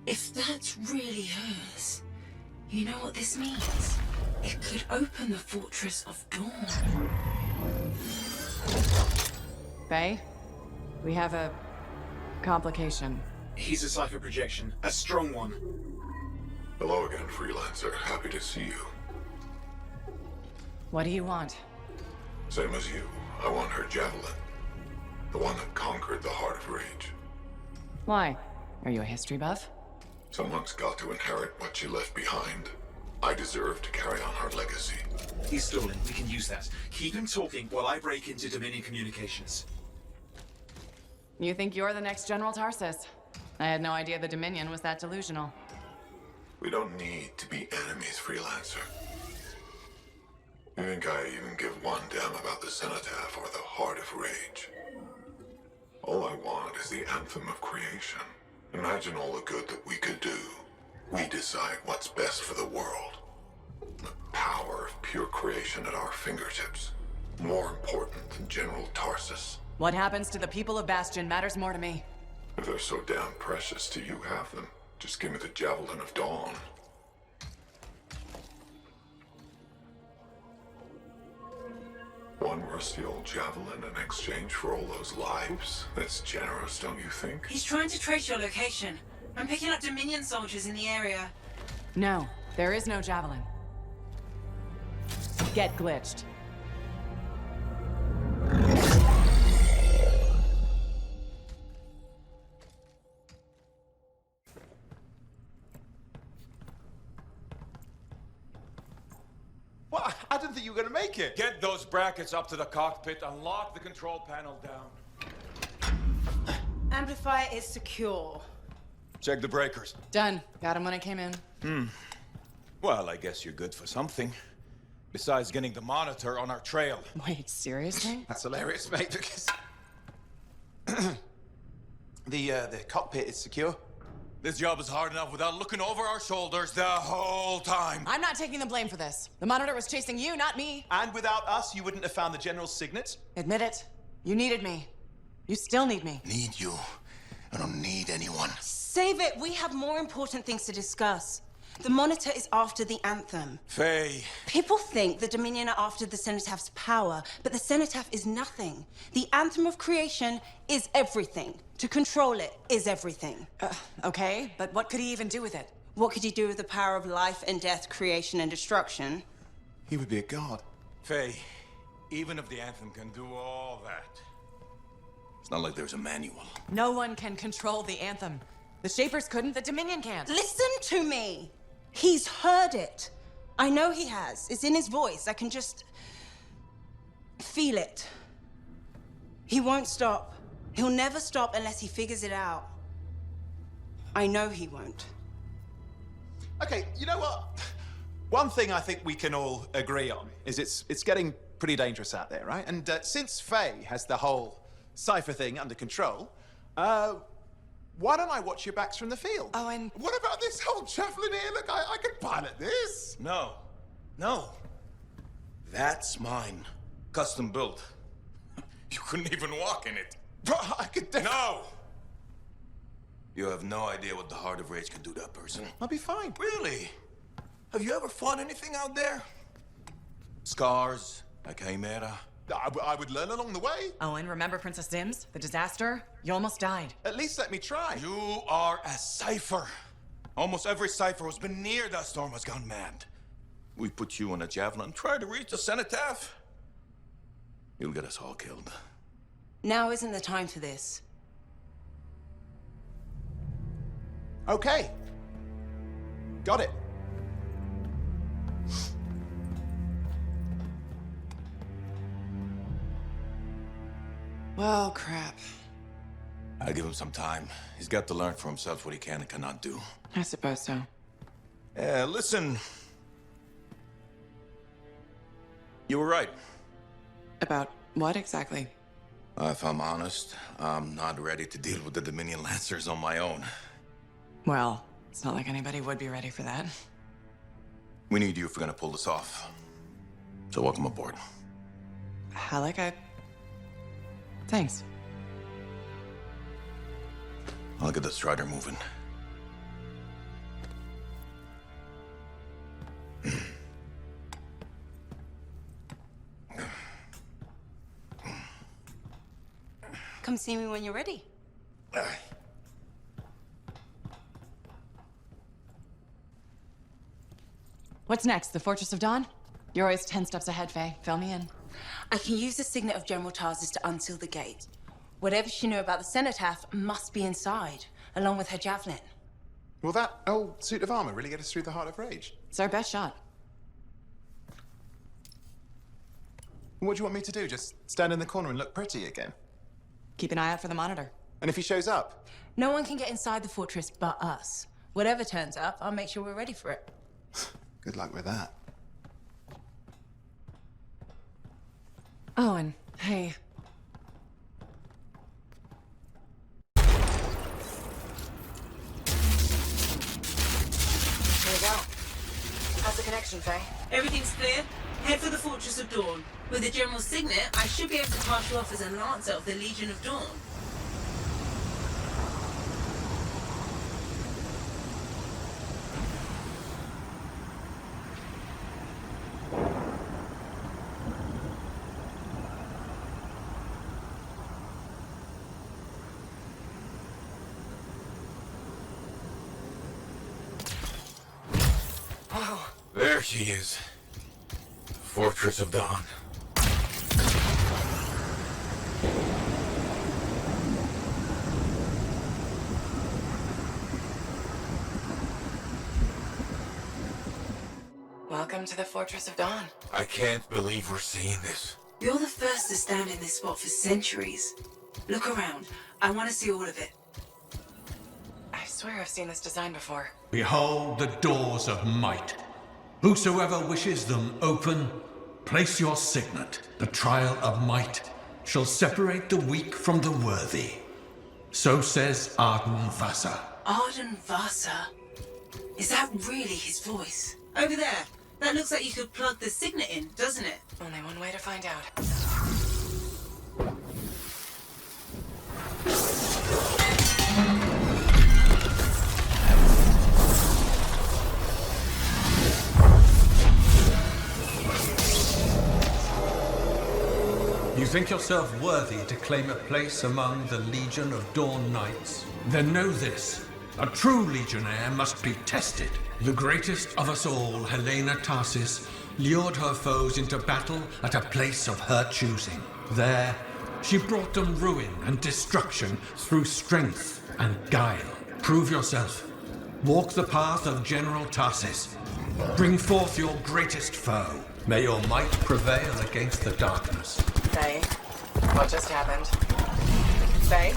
If that's really hers, you know what this means? It could open the Fortress of Dawn. Faye? We have a complication. He's a Cypher projection. A strong one. Hello again, Freelancer. Happy to see you. What do you want? Same as you. I want her Javelin. The one that conquered the Heart of Rage. Why? Are you a history buff? Someone's got to inherit what she left behind. I deserve to carry on her legacy. He's stalling. We can use that. Keep him talking while I break into Dominion communications. You think you're the next General Tarsis? I had no idea the Dominion was that delusional. We don't need to be enemies, Freelancer. You think I even give one damn about the Cenotaph or the Heart of Rage? All I want is the Anthem of creation. Imagine all the good that we could do. We decide what's best for the world. The power of pure creation at our fingertips. More important than General Tarsis. What happens to the people of Bastion matters more to me. If they're so damn precious, do you have them? Just give me the Javelin of Dawn. One rusty old javelin in exchange for all those lives? That's generous, don't you think? He's trying to trace your location. I'm picking up Dominion soldiers in the area. No, there is no Javelin. Get glitched. I didn't think you were going to make it. Get those brackets up to the cockpit and lock the control panel down. Amplifier is secure. Check the breakers. Done. Got him when I came in. Well, I guess you're good for something. Besides getting the monitor on our trail. Wait, seriously? That's hilarious, mate, because... the cockpit is secure. This job is hard enough without looking over our shoulders the whole time. I'm not taking the blame for this. The monitor was chasing you, not me. And without us, you wouldn't have found the General's signet? Admit it. You needed me. You still need me. Need you. I don't need anyone. Save it. We have more important things to discuss. The Monitor is after the Anthem. Faye. People think the Dominion are after the Cenotaph's power, but the Cenotaph is nothing. The Anthem of creation is everything. To control it is everything. Okay, but what could he even do with it? What could he do with the power of life and death, creation and destruction? He would be a god. Faye, even if the Anthem can do all that, it's not like there's a manual. No one can control the Anthem. The Shapers couldn't, the Dominion can't. Listen to me! He's heard it. I know he has. It's in his voice. I can just... feel it. He won't stop. He'll never stop unless he figures it out. I know he won't. Okay, you know what? One thing I think we can all agree on is it's getting pretty dangerous out there, right? And since Faye has the whole Cypher thing under control, why don't I watch your backs from the field? Owen. What about this whole Javelin here? Look, I could pilot this. No. That's mine. Custom built. You couldn't even walk in it. But I could No! You have no idea what the Heart of Rage can do to that person. I'll be fine. Really? Have you ever fought anything out there? Scars, a chimera. I would learn along the way. Owen, remember Princess Sims? The disaster? You almost died. At least let me try. You are a Cypher. Almost every Cypher who's been near that storm has gone mad. We put you on a Javelin, try to reach the Cenotaph. You'll get us all killed. Now isn't the time for this. Okay. Got it. Well, crap. I'll give him some time. He's got to learn for himself what he can and cannot do. I suppose so. Listen. You were right. About what exactly? If I'm honest, I'm not ready to deal with the Dominion Lancers on my own. Well, it's not like anybody would be ready for that. We need you if we're gonna pull this off. So welcome aboard. Haluk, Thanks. I'll get the Strider moving. Come see me when you're ready. What's next? The Fortress of Dawn? You're always 10 steps ahead, Faye. Fill me in. I can use the signet of General Tarsis to unseal the gate. Whatever she knew about the Cenotaph must be inside, along with her Javelin. Will that old suit of armor really get us through the Heart of Rage? It's our best shot. What do you want me to do? Just stand in the corner and look pretty again? Keep an eye out for the monitor. And if he shows up? No one can get inside the fortress but us. Whatever turns up, I'll make sure we're ready for it. Good luck with that. Owen, hey. Here we go. How's the connection, Faye? Everything's clear. Head for the Fortress of Dawn. With the General's signet, I should be able to pass you off as a Lancer of the Legion of Dawn. There she is. Fortress of Dawn. Welcome to the Fortress of Dawn. I can't believe we're seeing this. You're the first to stand in this spot for centuries. Look around. I want to see all of it. I swear I've seen this design before. Behold the doors of might. Whosoever wishes them open, place your signet. The trial of might shall separate the weak from the worthy. So says Arden Vasa. Arden Vasa? Is that really his voice? Over there. That looks like you could plug the signet in, doesn't it? Only one way to find out. You think yourself worthy to claim a place among the Legion of Dawn Knights? Then know this. A true Legionnaire must be tested. The greatest of us all, Helena Tarsis, lured her foes into battle at a place of her choosing. There, she brought them ruin and destruction through strength and guile. Prove yourself. Walk the path of General Tarsis. Bring forth your greatest foe. May your might prevail against the darkness. Faye, what just happened? Faye?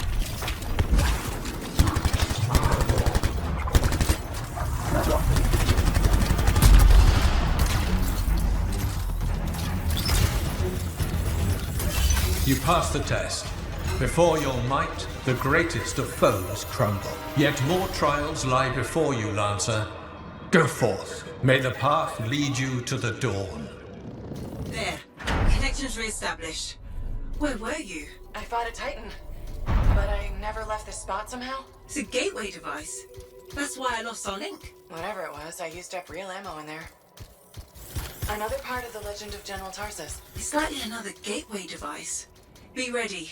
You pass the test. Before your might, the greatest of foes crumble. Yet more trials lie before you, Lancer. Go forth. May the path lead you to the dawn. There. Connections re-established. Where were you? I fought a Titan, but I never left this spot somehow. It's a gateway device. That's why I lost our link. Whatever it was, I used up real ammo in there. Another part of the legend of General Tarsis. It's likely another gateway device. Be ready.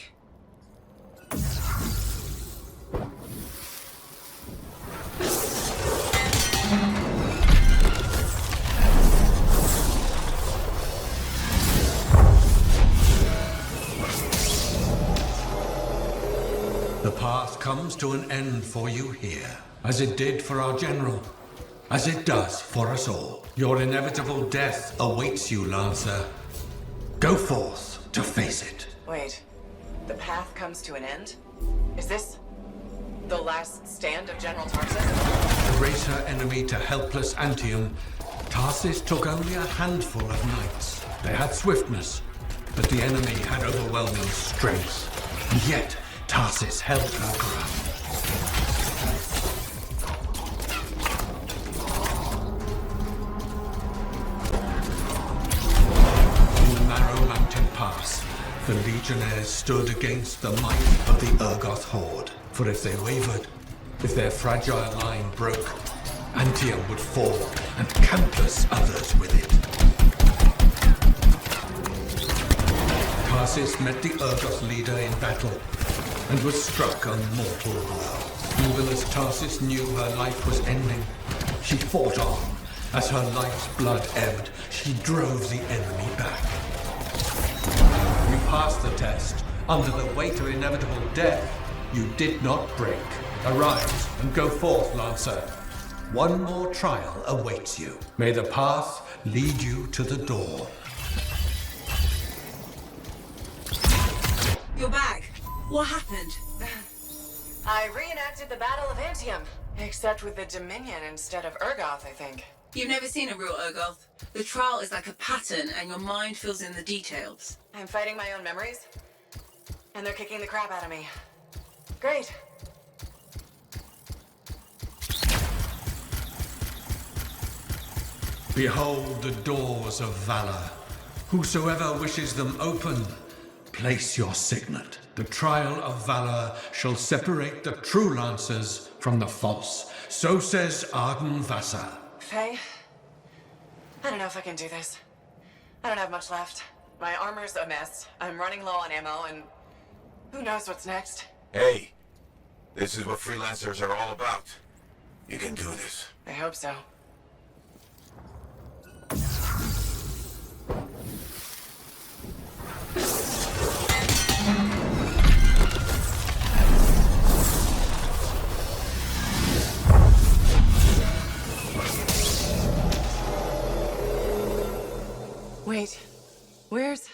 The path comes to an end for you here, as it did for our general, as it does for us all. Your inevitable death awaits you, Lancer. Go forth to face it. Wait, the path comes to an end? Is this the last stand of General Tarsis? To raise her enemy to helpless Antium, Tarsis took only a handful of knights. They had swiftness, but the enemy had overwhelming strength. And yet, Tarsis held her ground. In the narrow mountain pass, the Legionnaires stood against the might of the Urgoth horde. For if they wavered, if their fragile line broke, Antium would fall, and countless others with it. Tarsis met the Urgoth leader in battle, and was struck a mortal blow. Even as Tarsis knew her life was ending, she fought on. As her life's blood ebbed, she drove the enemy back. You passed the test. Under the weight of inevitable death, you did not break. Arise and go forth, Lancer. One more trial awaits you. May the path lead you to the door. You're back. What happened? I reenacted the Battle of Antium, except with the Dominion instead of Urgoth, I think. You've never seen a real Urgoth. The trial is like a pattern, and your mind fills in the details. I'm fighting my own memories, and they're kicking the crap out of me. Great. Behold the doors of valor. Whosoever wishes them open, place your signet. The trial of valor shall separate the true Lancers from the false. So says Arden Vasa. Faye, I don't know if I can do this. I don't have much left. My armor's a mess. I'm running low on ammo, and who knows what's next? Hey, this is what Freelancers are all about. You can do this. I hope so. Wait, where's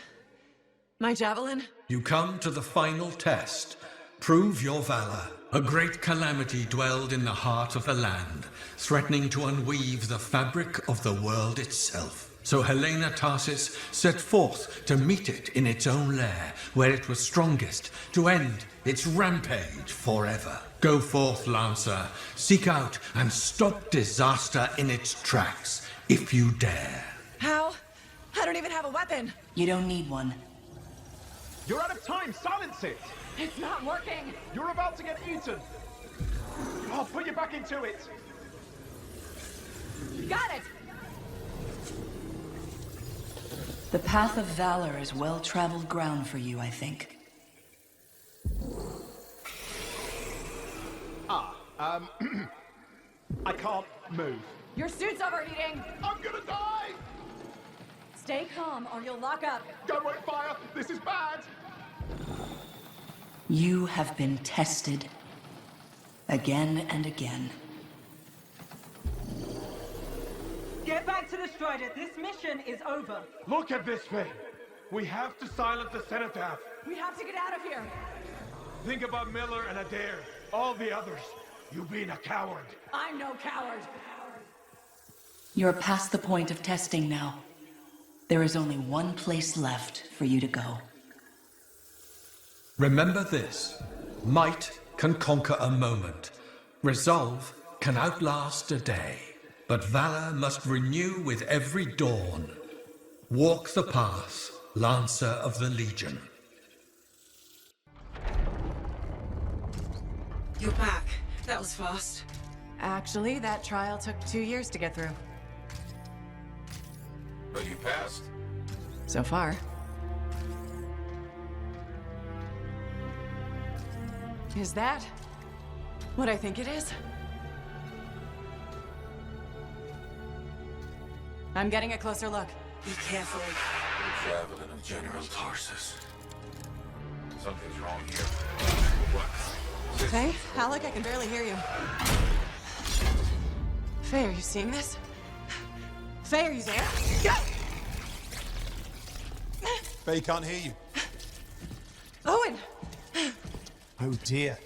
my javelin? You come to the final test. Prove your valor. A great calamity dwelled in the heart of the land, threatening to unweave the fabric of the world itself. So Helena Tarsis set forth to meet it in its own lair, where it was strongest, to end its rampage forever. Go forth, Lancer. Seek out and stop disaster in its tracks, if you dare. How? I don't even have a weapon. You don't need one. You're out of time! Silence it! It's not working. You're about to get eaten! I'll put you back into it! Got it! The path of valor is well-traveled ground for you, I think. I can't move. Your suit's overheating. I'm gonna die! Stay calm or you'll lock up. Don't wait fire! This is bad! You have been tested. Again and again. Get back to the Strider. This mission is over. Look at this thing! We have to silence the Cenotaph. We have to get out of here. Think about Miller and Adair. All the others. You being a coward. I'm no coward. You're past the point of testing now. There is only one place left for you to go. Remember this. Might can conquer a moment. Resolve can outlast a day. But valor must renew with every dawn. Walk the path, Lancer of the Legion. You're back. That was fast. Actually, that trial took 2 years to get through. But you passed. So far. Is that what I think it is? I'm getting a closer look. Be careful. Javelin of General Tarsis. Something's wrong here. What? Faye? Haluk, I can barely hear you. Faye, are you seeing this? Faye, are you there? Faye can't hear you. Owen! Oh dear.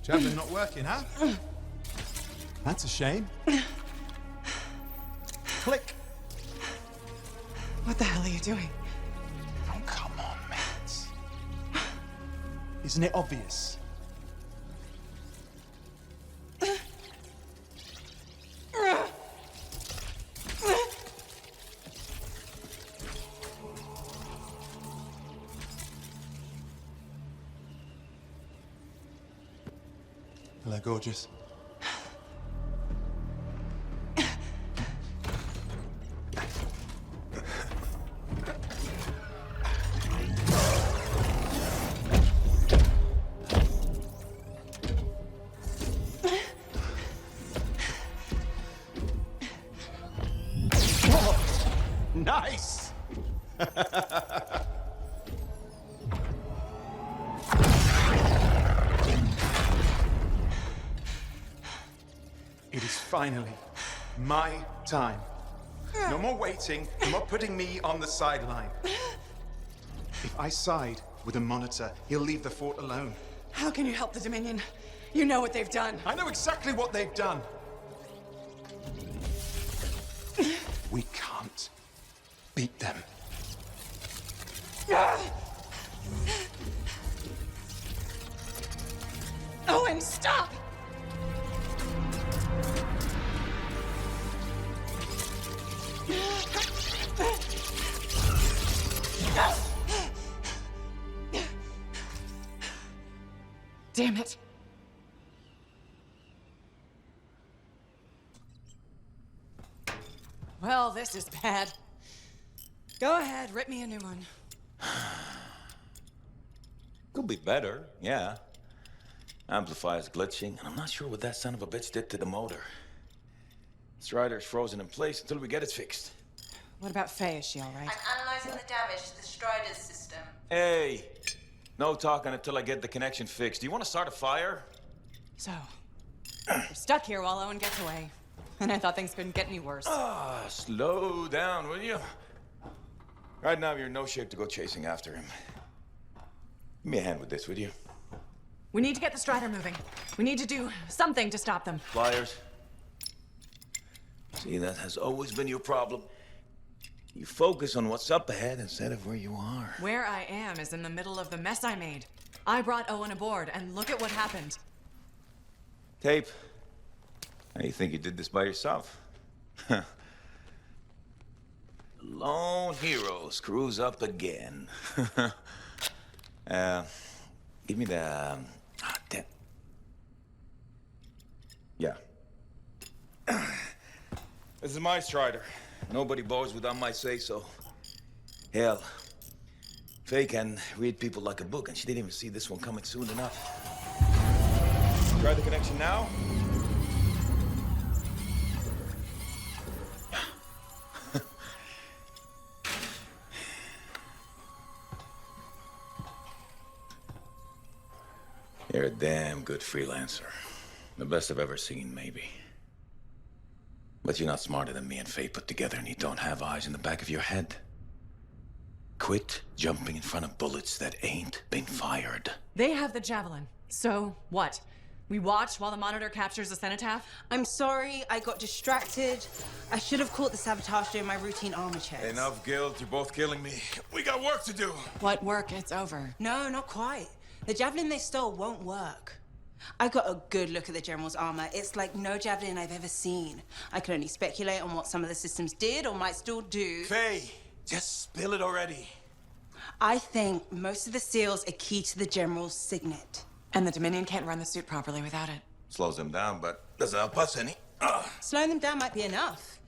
Javelin not working, huh? That's a shame. Click. What the hell are you doing? Oh, come on, Matt. Isn't it obvious? Hello, gorgeous. Nice! It is finally my time. No more waiting, no more putting me on the sideline. If I side with a monitor, he'll leave the fort alone. How can you help the Dominion? You know what they've done. I know exactly what they've done. We can't beat them. Owen, stop! Damn it. Well, this is bad. Go ahead, rip me a new one. Could be better, yeah. Amplifier's glitching, and I'm not sure what that son of a bitch did to the motor. Strider's frozen in place until we get it fixed. What about Faye? Is she all right? I'm analyzing the damage to the Strider's system. Hey, no talking until I get the connection fixed. Do you want to start a fire? So, we're stuck here while Owen gets away. And I thought things couldn't get any worse. Slow down, will you? Right now, you're in no shape to go chasing after him. Give me a hand with this, would you? We need to get the Strider moving. We need to do something to stop them. Flyers. See, that has always been your problem. You focus on what's up ahead instead of where you are. Where I am is in the middle of the mess I made. I brought Owen aboard, and look at what happened. Tape. How you think you did this by yourself? Lone hero screws up again. Give me the... damn. Yeah. This is my Strider. Nobody boards without my say-so. Hell, Faye can read people like a book, and she didn't even see this one coming soon enough. Try the connection now. You're a damn good freelancer. The best I've ever seen, maybe. But you're not smarter than me and Faye put together, and you don't have eyes in the back of your head. Quit jumping in front of bullets that ain't been fired. They have the Javelin. So, what? We watch while the monitor captures the Cenotaph? I'm sorry, I got distracted. I should have caught the sabotage during my routine armor checks. Enough guilt, you're both killing me. We got work to do. What work? It's over. No, not quite. The Javelin they stole won't work. I got a good look at the General's armor. It's like no Javelin I've ever seen. I can only speculate on what some of the systems did or might still do. Faye, just spill it already. I think most of the seals are key to the General's signet. And the Dominion can't run the suit properly without it. Slows them down, but doesn't help us any. Slowing them down might be enough.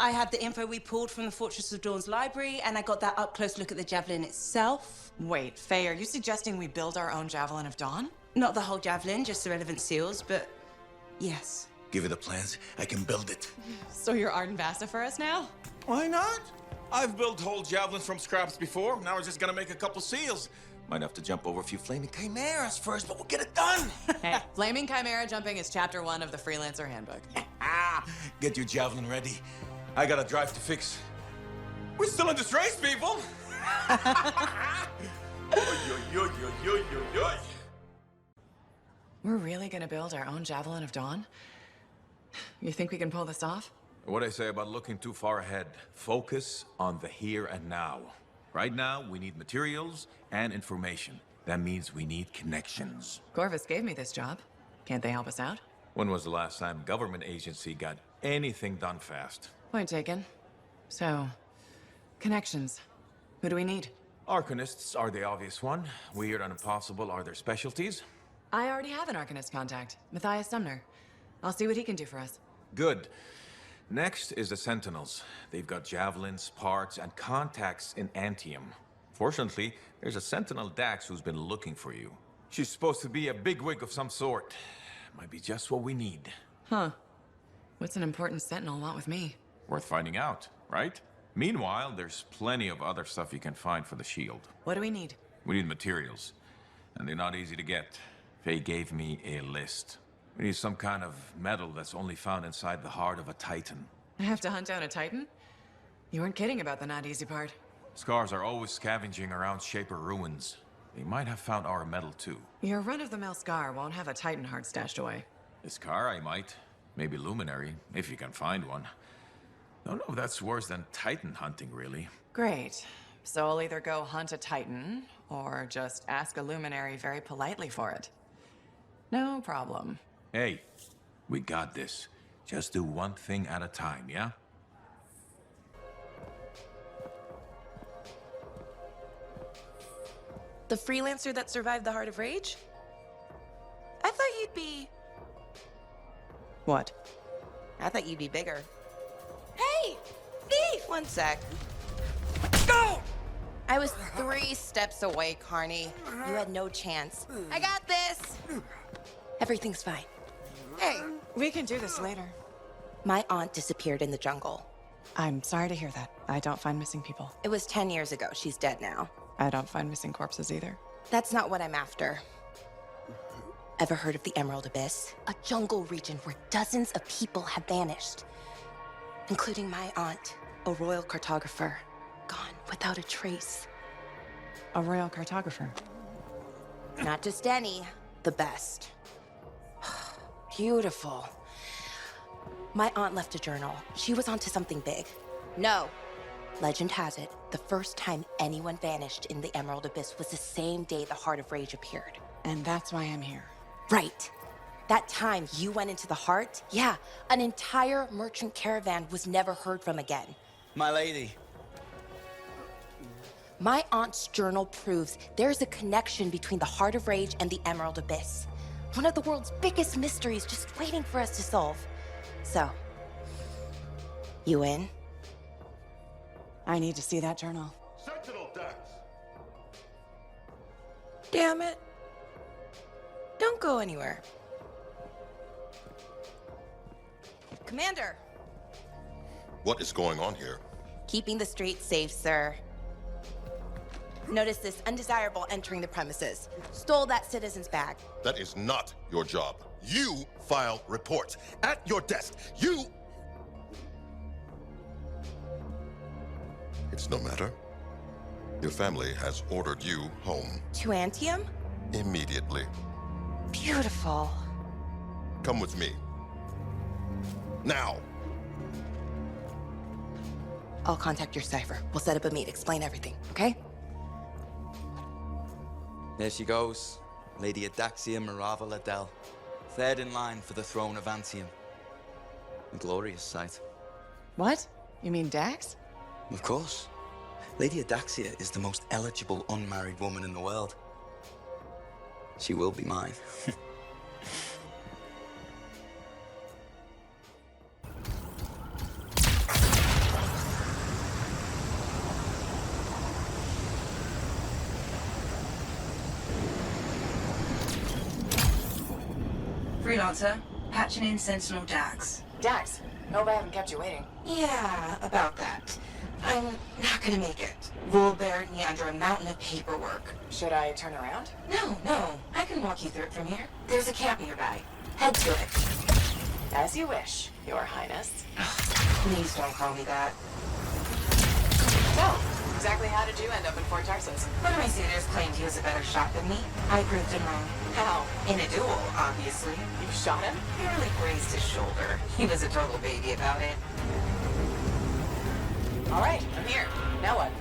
I had the info we pulled from the Fortress of Dawn's library, and I got that up-close look at the Javelin itself. Wait, Faye, are you suggesting we build our own Javelin of Dawn? Not the whole Javelin, just the relevant seals, but yes. Give you the plans, I can build it. So you're Arden Vasta for us now? Why not? I've built whole javelins from scraps before. Now we're just gonna make a couple seals. Might have to jump over a few flaming chimeras first, but we'll get it done. Hey, flaming chimera jumping is chapter 1 of the Freelancer handbook. Get your javelin ready. I got a drive to fix. We're still in this race, people. We're really gonna build our own Javelin of Dawn? You think we can pull this off? What I say about looking too far ahead. Focus on the here and now. Right now, we need materials and information. That means we need connections. Corvus gave me this job. Can't they help us out? When was the last time a government agency got anything done fast? Point taken. So, connections. Who do we need? Arcanists are the obvious one. Weird and impossible are their specialties. I already have an Arcanist contact, Matthias Sumner. I'll see what he can do for us. Good. Next is the Sentinels. They've got javelins, parts, and contacts in Antium. Fortunately, there's a Sentinel Dax who's been looking for you. She's supposed to be a bigwig of some sort. Might be just what we need. Huh. What's an important Sentinel want with me? Worth finding out, right? Meanwhile, there's plenty of other stuff you can find for the shield. What do we need? We need materials, and they're not easy to get. Faye gave me a list. We need some kind of metal that's only found inside the heart of a Titan. I have to hunt down a Titan? You weren't kidding about the not easy part. Scars are always scavenging around Shaper ruins. They might have found our metal too. Your run-of-the-mill Scar won't have a Titan heart stashed away. A Scar I might. Maybe Luminary, if you can find one. Don't know if that's worse than Titan hunting, really. Great. So I'll either go hunt a Titan, or just ask a Luminary very politely for it. No problem. Hey, we got this. Just do one thing at a time, yeah? The Freelancer that survived the Heart of Rage? I thought you'd be... What? I thought you'd be bigger. Hey! Thief! One sec. Go! I was 3 steps away, Carney. You had no chance. I got this! Everything's fine. Hey, we can do this later. My aunt disappeared in the jungle. I'm sorry to hear that. I don't find missing people. It was 10 years ago. She's dead now. I don't find missing corpses either. That's not what I'm after. Ever heard of the Emerald Abyss? A jungle region where dozens of people have vanished. Including my aunt, a royal cartographer. Gone without a trace. A royal cartographer. Not just any, the best. Beautiful. My aunt left a journal. She was onto something big. No. Legend has it, the first time anyone vanished in the Emerald Abyss was the same day the Heart of Rage appeared. And that's why I'm here. Right. That time you went into the Heart, yeah, an entire merchant caravan was never heard from again. My lady. My aunt's journal proves there's a connection between the Heart of Rage and the Emerald Abyss. One of the world's biggest mysteries just waiting for us to solve. So, you in? I need to see that journal. Sentinel decks. Damn it. Don't go anywhere. Commander! What is going on here? Keeping the streets safe, sir. Notice this undesirable entering the premises. Stole that citizen's bag. That is not your job. You file reports. At your desk, you... It's no matter. Your family has ordered you home. To Antium? Immediately. Beautiful. Come with me. Now! I'll contact your Cypher. We'll set up a meet, explain everything, okay? There she goes. Lady Adaxia Mirava Ladel. Third in line for the throne of Antium. A glorious sight. What? You mean Dax? Of course. Lady Adaxia is the most eligible unmarried woman in the world. She will be mine. Freelancer, patching in Sentinel Dax. Dax, hope I haven't kept you waiting. Yeah, about that. I'm not gonna make it. Rule buried me under a mountain of paperwork. Should I turn around? No. I can walk you through it from here. There's a camp nearby. Head to it. As you wish, Your Highness. Please don't call me that. So, exactly how did you end up in Fort Tarsis? One of my suitors claimed he was a better shot than me. I proved him wrong. How? In a duel, obviously. You shot him? Barely grazed his shoulder. He was a total baby about it. All right, I'm here. Now what?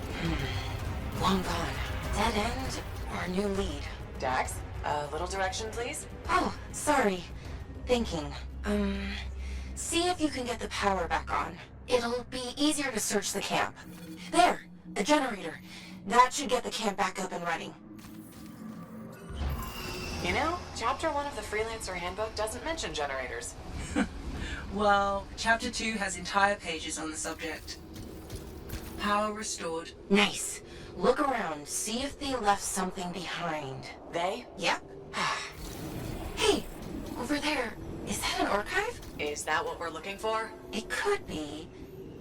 Long gone. Dead end or new lead? Dax, a little direction, please. Oh, sorry. Thinking. See if you can get the power back on. It'll be easier to search the camp. There, the generator. That should get the camp back up and running. You know, Chapter 1 of the Freelancer Handbook doesn't mention generators. Well, Chapter 2 has entire pages on the subject. Power restored. Nice. Look around, see if they left something behind. They? Yep. Hey, over there. Is that an archive? Is that what we're looking for? It could be.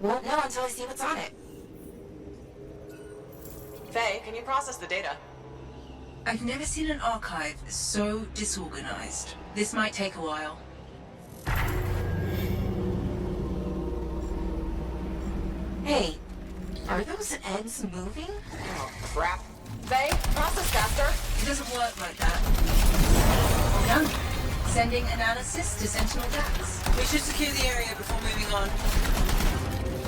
Won't know until I see what's on it. Faye, can you process the data? I've never seen an archive so disorganized. This might take a while. Hey, are those eggs moving? Oh, crap. Faye, process faster. It doesn't work like that. Done. Sending analysis to Sentinel Dax. We should secure the area before moving on.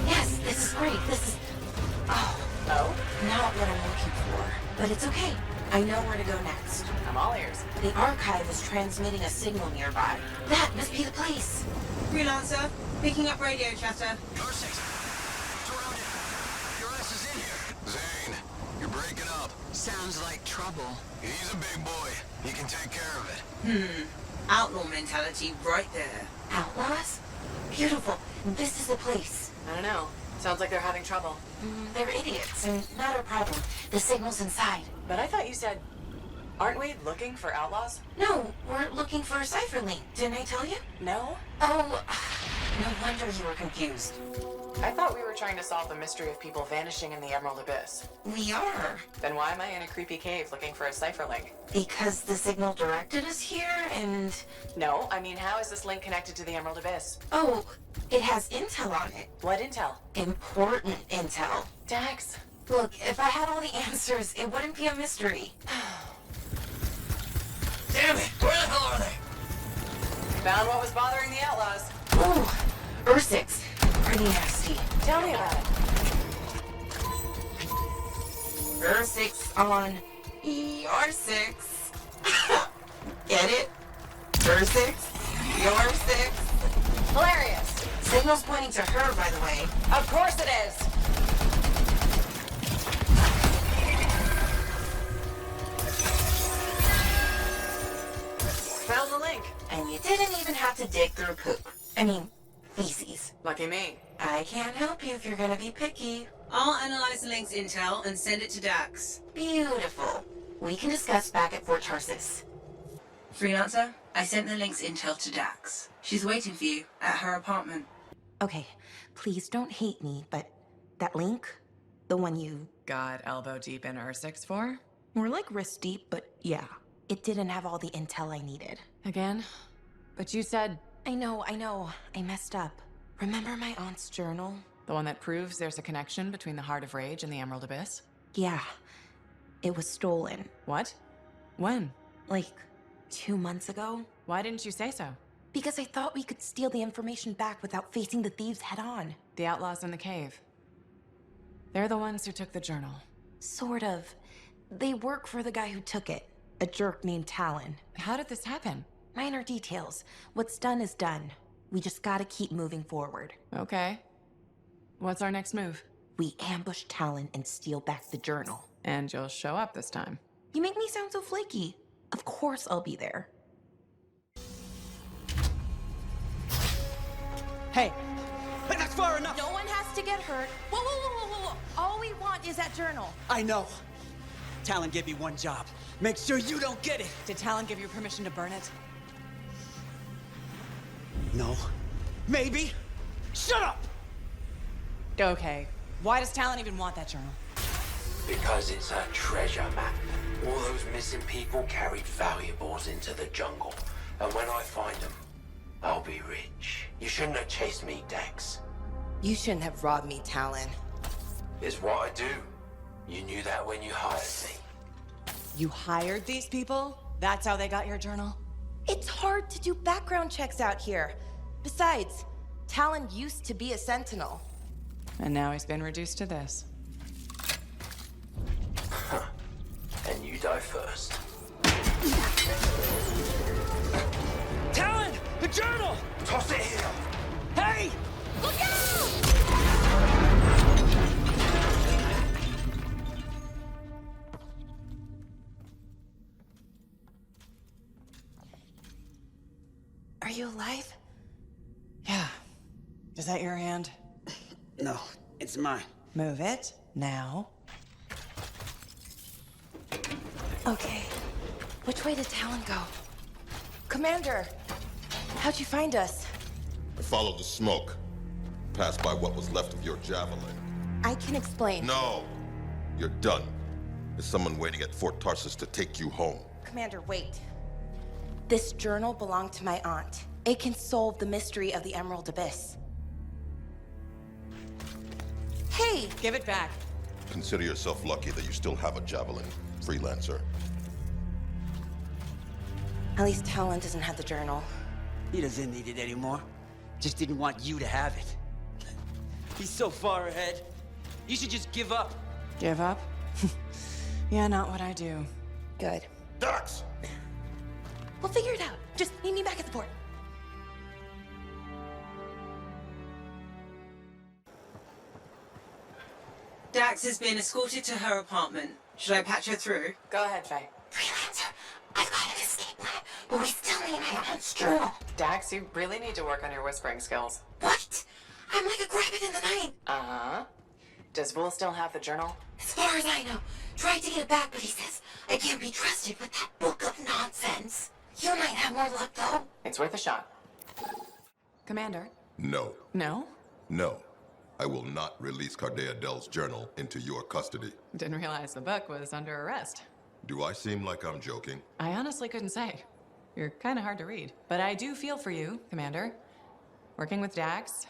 Yes, this is great. This is... Oh, not what I'm looking for. But it's okay. I know where to go next. I'm all ears. The archive is transmitting a signal nearby. That must be the place. Freelancer, picking up radio chatter. Tarsis, surrounded. Your ass is in here. Zane, you're breaking up. Sounds like trouble. He's a big boy. He can take care of it. Outlaw mentality right there. Outlaws? Beautiful. This is the place. I don't know. Sounds like they're having trouble. They're idiots, and not our problem. The signal's inside. But I thought you said... Aren't we looking for outlaws? No, we're looking for a Cypher link. Didn't I tell you? No? Oh, no wonder you were confused. I thought we were trying to solve the mystery of people vanishing in the Emerald Abyss. We are. Then why am I in a creepy cave looking for a Cypher link? Because the signal directed us here, and... No, I mean, how is this link connected to the Emerald Abyss? Oh, it has intel on it. What intel? Important intel. Dax, Look, if I had all the answers, it wouldn't be a mystery. Damn it! Where the hell are they? Found what was bothering the outlaws. Ooh, Ursix. Pretty nasty. Tell me about it. Ursix on ER6. Get it? Ursix, ER6. Hilarious. Signal's pointing to her, by the way. Of course it is. Found the link. And you didn't even have to dig through poop. I mean, feces. Lucky me. I can't help you if you're gonna be picky. I'll analyze the link's intel and send it to Dax. Beautiful. We can discuss back at Fort Tarsis. Freelancer, I sent the link's intel to Dax. She's waiting for you at her apartment. Okay, please don't hate me, but that link, the one you got elbow deep in Ursix for? More like wrist deep, but yeah. It didn't have all the intel I needed. Again? But you said... I know. I messed up. Remember my aunt's journal? The one that proves there's a connection between the Heart of Rage and the Emerald Abyss? Yeah. It was stolen. What? When? Like, 2 months ago. Why didn't you say so? Because I thought we could steal the information back without facing the thieves head on. The outlaws in the cave. They're the ones who took the journal. Sort of. They work for the guy who took it. A jerk named Talon. How did this happen? Minor details. What's done is done. We just gotta keep moving forward. Okay. What's our next move? We ambush Talon and steal back the journal. And you'll show up this time. You make me sound so flaky. Of course I'll be there. Hey, that's far enough! No one has to get hurt. Whoa. All we want is that journal. I know. Talon gave me one job. Make sure you don't get it. Did Talon give you permission to burn it? No. Maybe. Shut up! Okay. Why does Talon even want that journal? Because it's a treasure map. All those missing people carried valuables into the jungle. And when I find them, I'll be rich. You shouldn't have chased me, Dex. You shouldn't have robbed me, Talon. It's what I do. You knew that when you hired me. You hired these people? That's how they got your journal? It's hard to do background checks out here. Besides, Talon used to be a sentinel. And now he's been reduced to this. And you die first. Talon! The journal! Toss it here! Hey! Look out! Are you alive? Yeah. Is that your hand? No, it's mine. Move it. Now. Okay. Which way did Talon go? Commander! How'd you find us? I followed the smoke. Passed by what was left of your Javelin. I can explain. No! You're done. There's someone waiting at Fort Tarsis to take you home. Commander, wait. This journal belonged to my aunt. It can solve the mystery of the Emerald Abyss. Hey! Give it back. Consider yourself lucky that you still have a Javelin, Freelancer. At least Talon doesn't have the journal. He doesn't need it anymore. Just didn't want you to have it. He's so far ahead. You should just give up. Give up? Yeah, not what I do. Good. Dax! We'll figure it out. Just meet me back at the port. Dax has been escorted to her apartment. Should I patch her through? Go ahead, Faye. Freelancer, I've got an escape plan, but we still need my aunt's journal. Dax, you really need to work on your whispering skills. What? I'm like a rabbit in the night. Uh-huh. Does Bull still have the journal? As far as I know. Tried to get it back, but he says I can't be trusted with that book of nonsense. You might have more luck, though. It's worth a shot. Commander? No. No? No. I will not release Cardea Dell's journal into your custody. Didn't realize the book was under arrest. Do I seem like I'm joking? I honestly couldn't say. You're kind of hard to read. But I do feel for you, Commander. Working with Dax,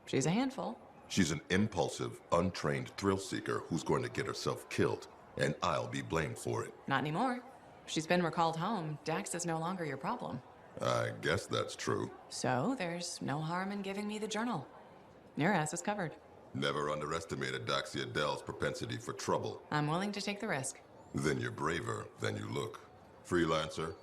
she's a handful. She's an impulsive, untrained thrill seeker who's going to get herself killed, and I'll be blamed for it. Not anymore. She's been recalled home. Dax is no longer your problem. I guess that's true. So there's no harm in giving me the journal. Your ass is covered. Never underestimated Daxia Dell's propensity for trouble. I'm willing to take the risk. Then you're braver than you look. Freelancer.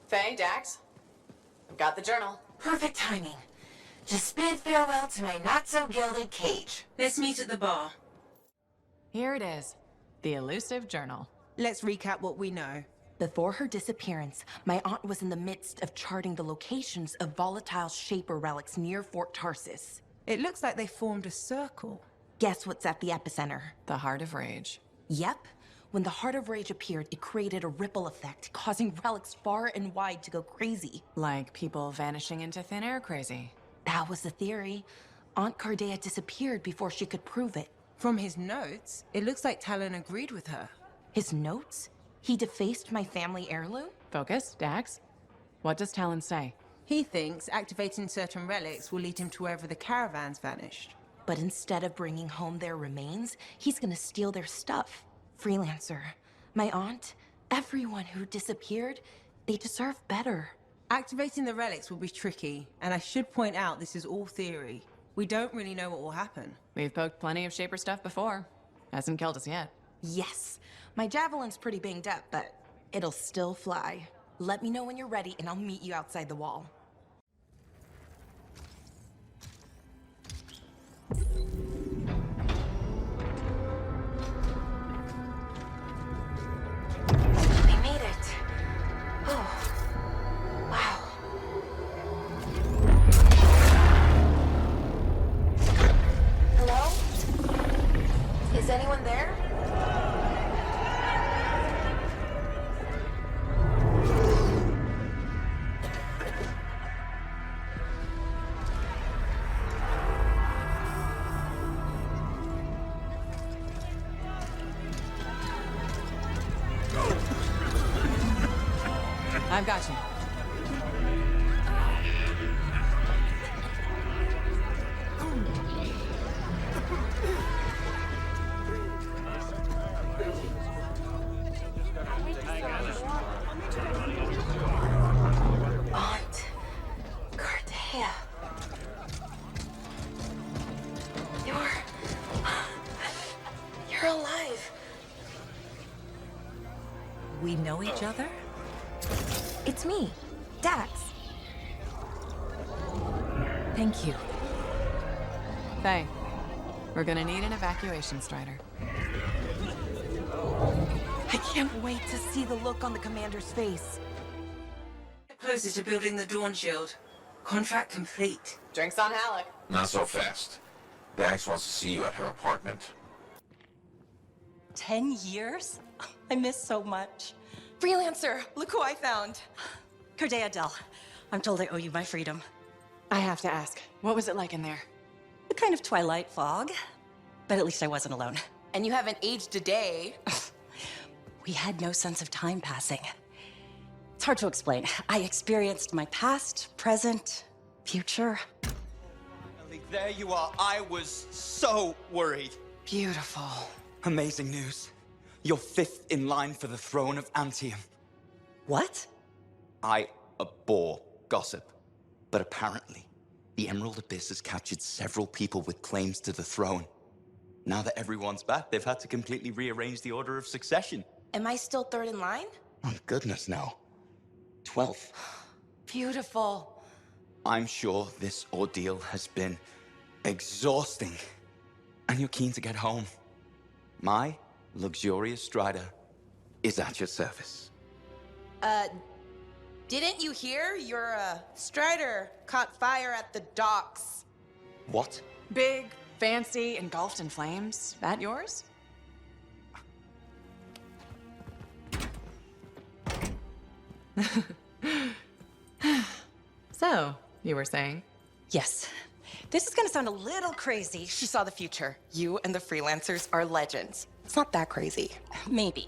Faye, Dax, I've got the journal. Perfect timing. Just bid farewell to my not-so-gilded cage. Let's meet at the bar. Here it is. The elusive journal. Let's recap what we know. Before her disappearance, my aunt was in the midst of charting the locations of volatile Shaper relics near Fort Tarsis. It looks like they formed a circle. Guess what's at the epicenter? The Heart of Rage. Yep. When the Heart of Rage appeared, it created a ripple effect, causing relics far and wide to go crazy. Like people vanishing into thin air crazy. That was the theory. Aunt Cardea disappeared before she could prove it. From his notes, it looks like Talon agreed with her. His notes? He defaced my family heirloom? Focus, Dax. What does Talon say? He thinks activating certain relics will lead him to wherever the caravans vanished. But instead of bringing home their remains, he's gonna steal their stuff. Freelancer, my aunt, everyone who disappeared, they deserve better. Activating the relics will be tricky, and I should point out this is all theory. We don't really know what will happen. We've poked plenty of Shaper stuff before. Hasn't killed us yet. Yes, my Javelin's pretty banged up, but it'll still fly. Let me know when you're ready, and I'll meet you outside the wall. We made it. Oh, wow. Hello? Is anyone there? I've got you. Aunt Cardea. You're alive. We know each other? It's me, Dax. Thank you. Faye, we're gonna need an evacuation strider. I can't wait to see the look on the commander's face. Closer to building the Dawn Shield. Contract complete. Drinks on Haluk. Not so fast. Dax wants to see you at her apartment. 10 years? I miss so much. Freelancer, look who I found. Cardea Dell, I'm told I owe you my freedom. I have to ask, what was it like in there? A kind of twilight fog, but at least I wasn't alone. And you haven't aged a day. We had no sense of time passing. It's hard to explain. I experienced my past, present, future. There you are. I was so worried. Beautiful. Amazing news. You're 5th in line for the throne of Antium. What? I abhor gossip, but apparently, the Emerald Abyss has captured several people with claims to the throne. Now that everyone's back, they've had to completely rearrange the order of succession. Am I still 3rd in line? Oh, goodness, no. 12th. Beautiful. I'm sure this ordeal has been exhausting, and you're keen to get home. My luxurious strider is at your service. Didn't you hear? Your, strider caught fire at the docks. What? Big, fancy, engulfed in flames. That yours? So, you were saying? Yes. This is gonna sound a little crazy. She saw the future. You and the Freelancers are legends. It's not that crazy. Maybe.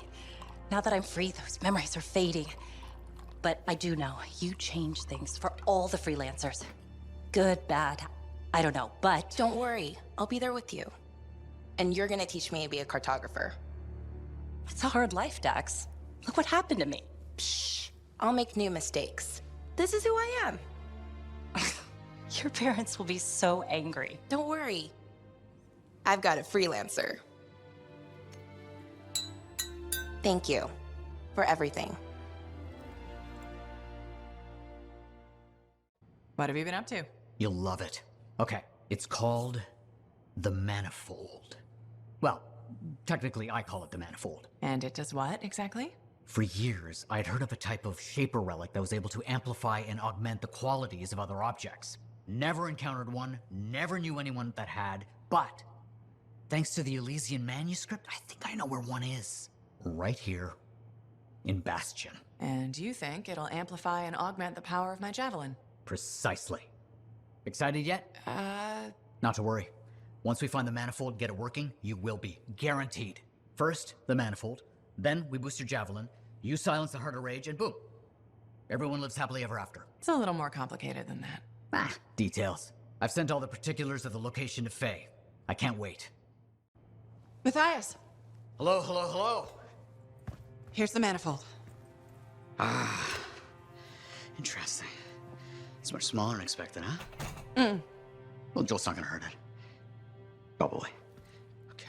Now that I'm free, those memories are fading. But I do know you changed things for all the Freelancers. Good, bad, I don't know, but... Don't worry, I'll be there with you. And you're gonna teach me to be a cartographer. It's a hard life, Dax. Look what happened to me. Shh, I'll make new mistakes. This is who I am. Your parents will be so angry. Don't worry. I've got a Freelancer. Thank you for everything. What have you been up to? You'll love it. Okay, it's called the Manifold. Well, technically I call it the Manifold. And it does what, exactly? For years, I'd heard of a type of Shaper relic that was able to amplify and augment the qualities of other objects. Never encountered one, never knew anyone that had, but thanks to the Elysian manuscript, I think I know where one is. Right here, in Bastion. And you think it'll amplify and augment the power of my Javelin? Precisely. Excited yet? Not to worry. Once we find the Manifold, get it working, you will be. Guaranteed. First, the Manifold. Then, we boost your Javelin. You silence the Heart of Rage, and boom. Everyone lives happily ever after. It's a little more complicated than that. Details. I've sent all the particulars of the location to Faye. I can't wait. Matthias! Hello, hello, hello! Here's the Manifold. Interesting. It's much smaller than expected, huh? Well, Joel's not gonna hurt it. Probably. Okay.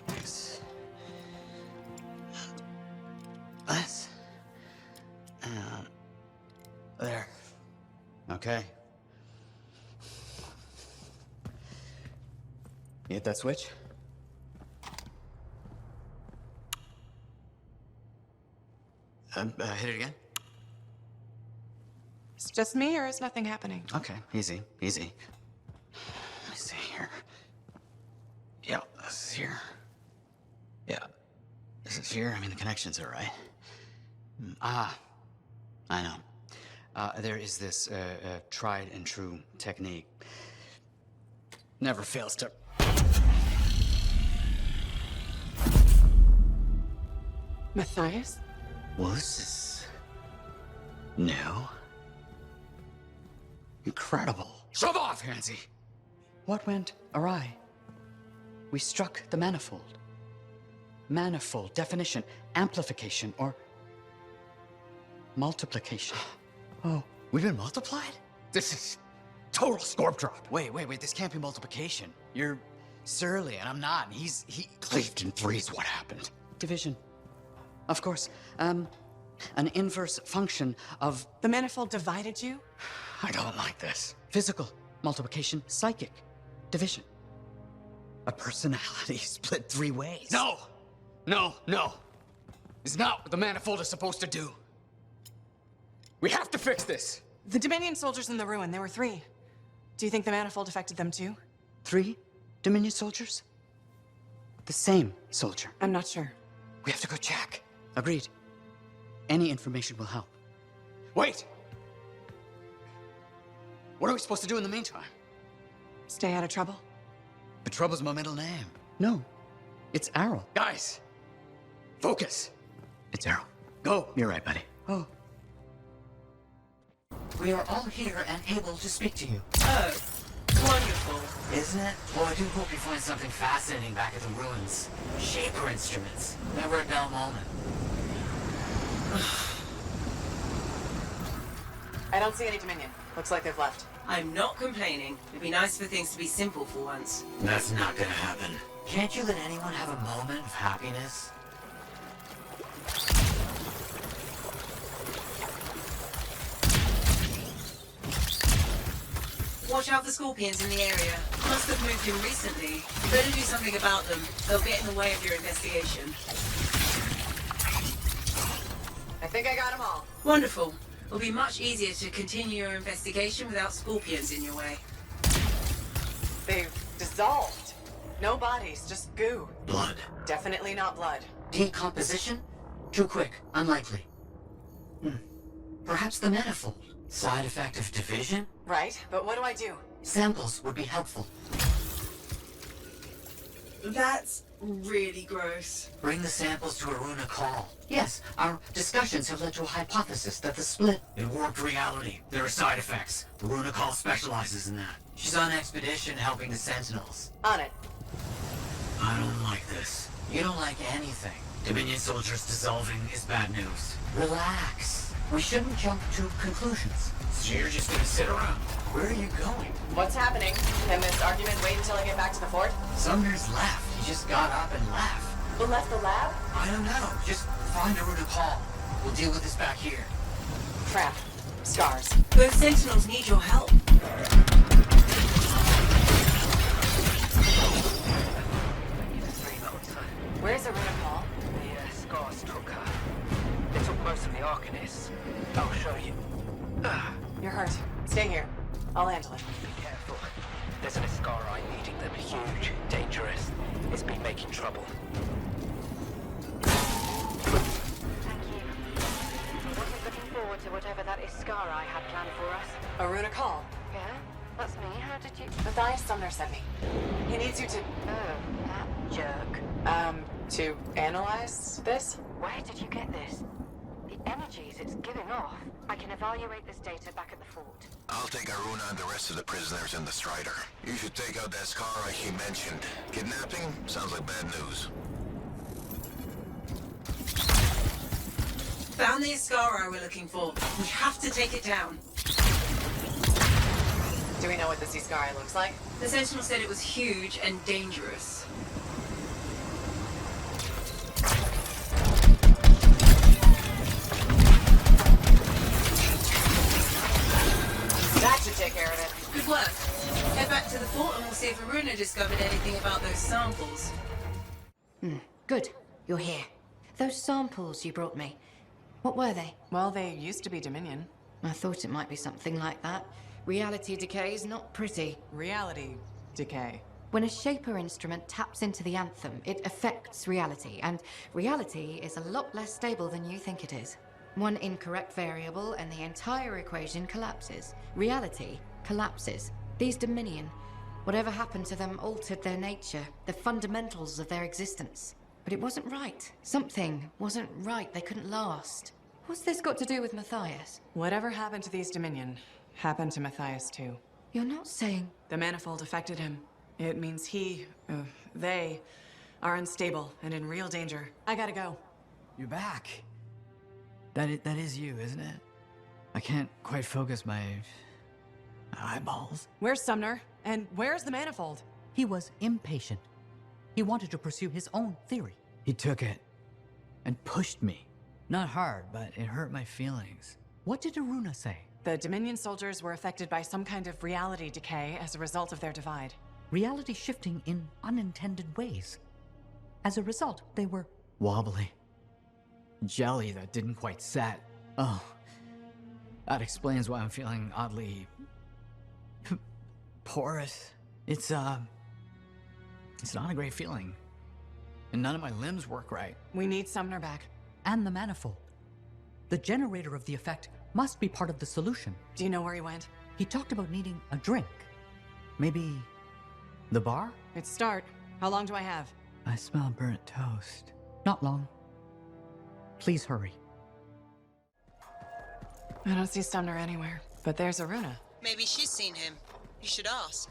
This. This. And there. Okay. You hit that switch? Hit it again? It's just me, or is nothing happening? Okay, easy, easy. Let me see here. Yeah, this is here. Yeah, this is here. I mean, the connections are right. I know. There is this tried and true technique. Never fails to... Matthias? Well, this is... new. Incredible. Shove off, Hansi! What went awry? We struck the Manifold. Manifold, definition, amplification, or multiplication. Oh, we've been multiplied? This is total scorp drop. Wait, this can't be multiplication. You're surly, and I'm not. He cleaved in threes. What happened? Division. Of course. An inverse function of... The Manifold divided you? I don't like this. Physical, multiplication, psychic, division. A personality split three ways. No! It's not what the Manifold is supposed to do. We have to fix this. The Dominion soldiers in the ruin, there were 3. Do you think the Manifold affected them too? 3 Dominion soldiers? The same soldier. I'm not sure. We have to go check. Agreed. Any information will help. Wait! What are we supposed to do in the meantime? Stay out of trouble? But trouble's my middle name. No, it's Arrow. Guys, focus. It's Arrow. Go. You're right, buddy. Oh. We are all here and able to speak to you. Oh, wonderful. Isn't it? Well, I do hope you find something fascinating back at the ruins. Shaper instruments. Never a dull moment. I don't see any Dominion. Looks like they've left. I'm not complaining. It'd be nice for things to be simple for once. That's not gonna happen. Can't you let anyone have a moment of happiness? Watch out for scorpions in the area. Must have moved in recently. You better do something about them. They'll get in the way of your investigation. I think I got them all. Wonderful. It'll be much easier to continue your investigation without scorpions in your way. They've dissolved. No bodies, just goo. Blood. Definitely not blood. Decomposition? Too quick. Unlikely. Perhaps the Manifold. Side effect of division? Right, but what do I do? Samples would be helpful. That's really gross. Bring the samples to Aruna Call. Yes, our discussions have led to a hypothesis that the split in warped reality. There are side effects. Aruna Call specializes in that. She's on expedition helping the Sentinels. On it. I don't like this. You don't like anything. Dominion soldiers dissolving is bad news. Relax. We shouldn't jump to conclusions. So you're just gonna sit around. Where are you going? What's happening? Can this argument wait until I get back to the fort? Sumner's left. He just got up and left. Who left the lab? I don't know. Just find Aruna Call. We'll deal with this back here. Crap. Scars. Those Sentinels need your help. Where's Aruna Call? The scars took her. They took most of the Arcanists. I'll show you. You're hurt. Stay here. I'll handle it. Be careful. There's an Ascarai leading them. Huge, dangerous. It's been making trouble. Thank you. I wasn't looking forward to whatever that Ascarai had planned for us. Aruna Call. Yeah? That's me. How did you... Matthias Sumner sent me. He needs you to... Oh, that jerk. To analyze this? Where did you get this? The energies it's giving off. I can evaluate this data back at the fort. I'll take Aruna and the rest of the prisoners in the Strider. You should take out that Skara he mentioned. Kidnapping? Sounds like bad news. Found the Ascarai we're looking for. We have to take it down. Do we know what this Ascarai looks like? The Sentinel said it was huge and dangerous. That should take care of it. Good work. Head back to the fort and we'll see if Aruna discovered anything about those samples. Good. You're here. Those samples you brought me, what were they? Well, they used to be Dominion. I thought it might be something like that. Reality decay is not pretty. Reality decay. When a Shaper instrument taps into the Anthem, it affects reality, and reality is a lot less stable than you think it is. One incorrect variable and the entire equation collapses. Reality collapses. These Dominion, whatever happened to them altered their nature, the fundamentals of their existence. But it wasn't right. Something wasn't right. They couldn't last. What's this got to do with Matthias? Whatever happened to these Dominion happened to Matthias too. You're not saying... The manifold affected him. It means they are unstable and in real danger. I gotta go. You're back. That is you, isn't it? I can't quite focus my eyeballs. Where's Sumner? And where's the manifold? He was impatient. He wanted to pursue his own theory. He took it and pushed me. Not hard, but it hurt my feelings. What did Aruna say? The Dominion soldiers were affected by some kind of reality decay as a result of their divide. Reality shifting in unintended ways. As a result, they were wobbly. Jelly that didn't quite set. Oh, that explains why I'm feeling oddly porous. It's not a great feeling. And none of my limbs work right. We need Sumner back. And the manifold. The generator of the effect must be part of the solution. Do you know where he went? He talked about needing a drink. Maybe the bar? It's start. How long do I have? I smell burnt toast. Not long. Please hurry. I don't see Sumner anywhere, but there's Aruna. Maybe she's seen him. You should ask.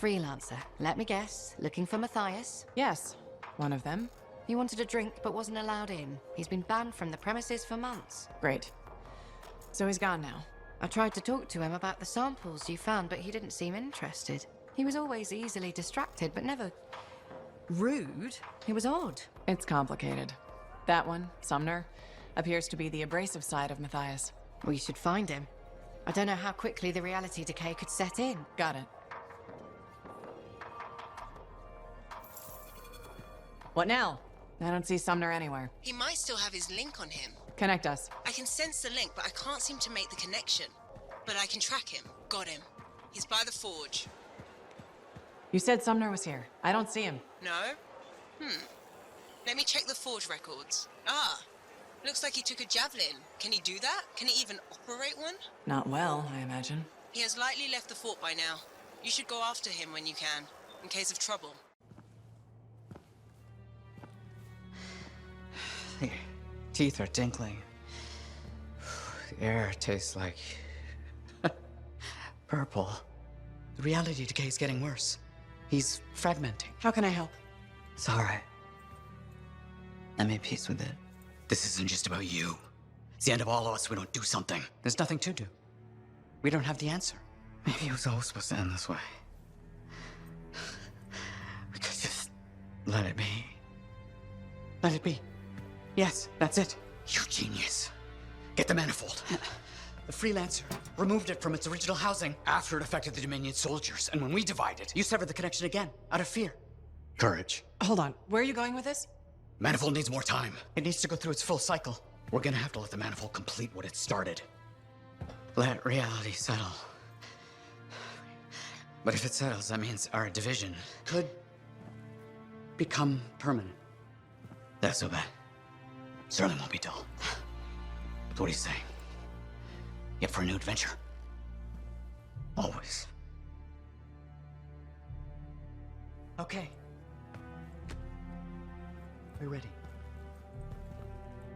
Freelancer. Let me guess. Looking for Matthias? Yes, one of them. He wanted a drink but wasn't allowed in. He's been banned from the premises for months. Great. So he's gone now. I tried to talk to him about the samples you found, but he didn't seem interested. He was always easily distracted, but never rude. It was odd. It's complicated. That one, Sumner, appears to be the abrasive side of Matthias. We should find him. I don't know how quickly the reality decay could set in. Got it. What now? I don't see Sumner anywhere. He might still have his link on him. Connect us. I can sense the link, but I can't seem to make the connection. But I can track him. Got him. He's by the forge. You said Sumner was here. I don't see him. No? Let me check the forge records. Looks like he took a Javelin. Can he do that? Can he even operate one? Not well, I imagine. He has likely left the fort by now. You should go after him when you can, in case of trouble. The teeth are tinkling. The air tastes like purple. The reality decay is getting worse. He's fragmenting. How can I help? It's all right. I made peace with it. This isn't just about you. It's the end of all of us if we don't do something. There's nothing to do. We don't have the answer. Maybe it was always supposed to end this way. We could just let it be. Let it be. Yes, that's it. You genius. Get the manifold. The Freelancer removed it from its original housing after it affected the Dominion soldiers. And when we divided, you severed the connection again, out of fear. Courage. Hold on. Where are you going with this? Manifold needs more time. It needs to go through its full cycle. We're gonna have to let the manifold complete what it started. Let reality settle. But if it settles, that means our division could become permanent. That's so bad. Certainly won't be dull. So what are you saying? You up for a new adventure? Always. Okay. We're ready.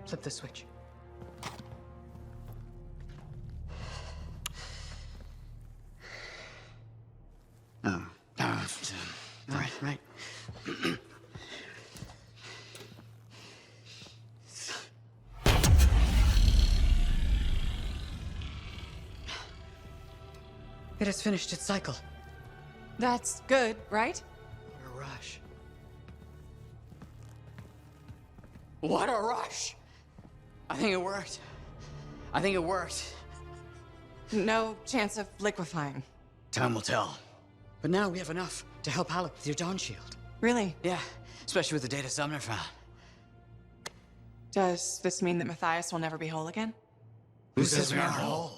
Flip the switch. Right. It has finished its cycle. That's good, right? What a rush. What a rush! I think it worked. No chance of liquefying. Time will tell. But now we have enough to help Haluk with your Dawn Shield. Really? Yeah, especially with the data Sumner found. Does this mean that Matthias will never be whole again? Who says we aren't whole?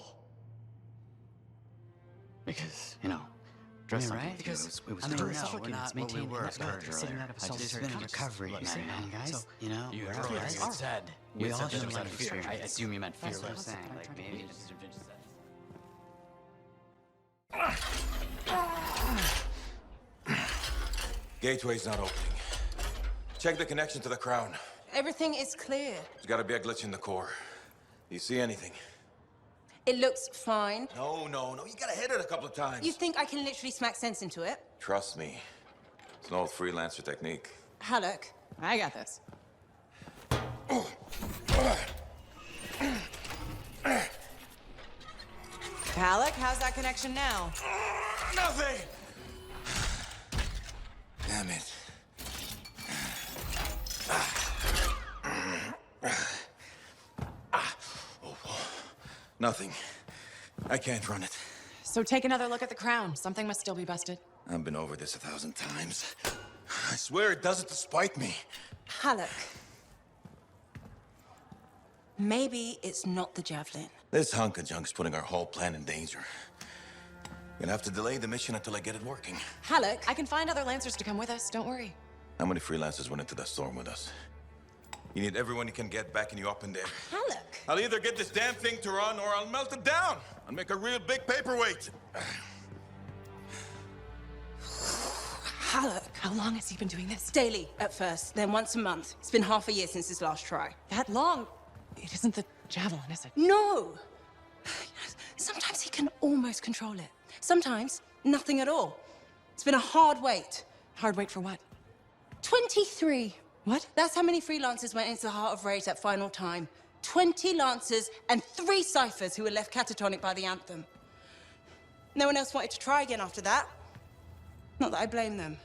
Because, dress right? Because it was we're not what we were sitting out of solitary recovery, guys. So, we're all right. We all should like fear. I assume you meant fear. That's what I'm saying. Like, maybe just Gateway's not opening. Check the connection to the crown. Everything is clear. There's gotta be a glitch in the core. Do you see anything? It looks fine. No. You gotta hit it a couple of times. You think I can literally smack sense into it? Trust me. It's an old Freelancer technique. Haluk, I got this. Haluk, how's that connection now? Nothing! Damn it. Nothing. I can't run it. So take another look at the crown. Something must still be busted. I've been over this 1,000 times. I swear it does it to spite me. Haluk. Maybe it's not the Javelin. This hunk of junk's putting our whole plan in danger. Gonna have to delay the mission until I get it working. Haluk, I can find other Lancers to come with us. Don't worry. How many Freelancers went into that storm with us? You need everyone you can get backing you up in there. Haluk! I'll either get this damn thing to run or I'll melt it down. I'll make a real big paperweight. Haluk, how long has he been doing this? Daily, at first, then once a month. It's been half a year since his last try. That long? It isn't the Javelin, is it? No! Sometimes he can almost control it. Sometimes, nothing at all. It's been a hard wait. Hard wait for what? 23. What? That's how many Freelancers went into the heart of rage that final time. 20 Lancers and 3 Cyphers who were left catatonic by the Anthem. No one else wanted to try again after that. Not that I blame them.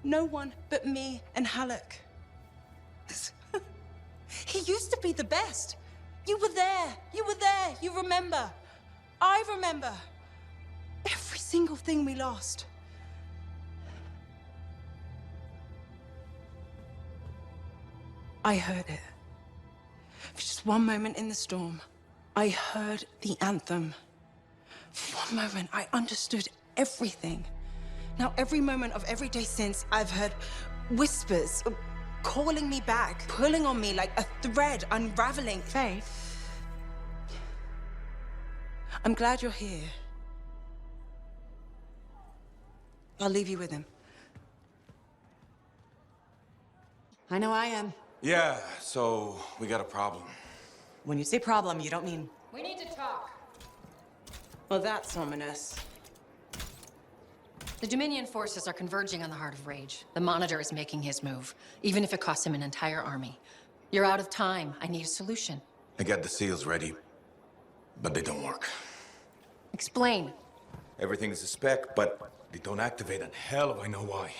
No one but me and Haluk. He used to be the best. You were there. You remember. I remember. Every single thing we lost. I heard it. For just one moment in the storm, I heard the Anthem. For one moment, I understood everything. Now, every moment of every day since, I've heard whispers, calling me back, pulling on me like a thread unraveling. Faye. I'm glad you're here. I'll leave you with him. I know I am. Yeah, so we got a problem. When you say problem, you don't mean... We need to talk. Well, that's ominous. The Dominion forces are converging on the Heart of Rage. The Monitor is making his move, even if it costs him an entire army. You're out of time. I need a solution. I got the seals ready, but they don't work. Explain. Everything is a spec, but they don't activate, and hell if I know why.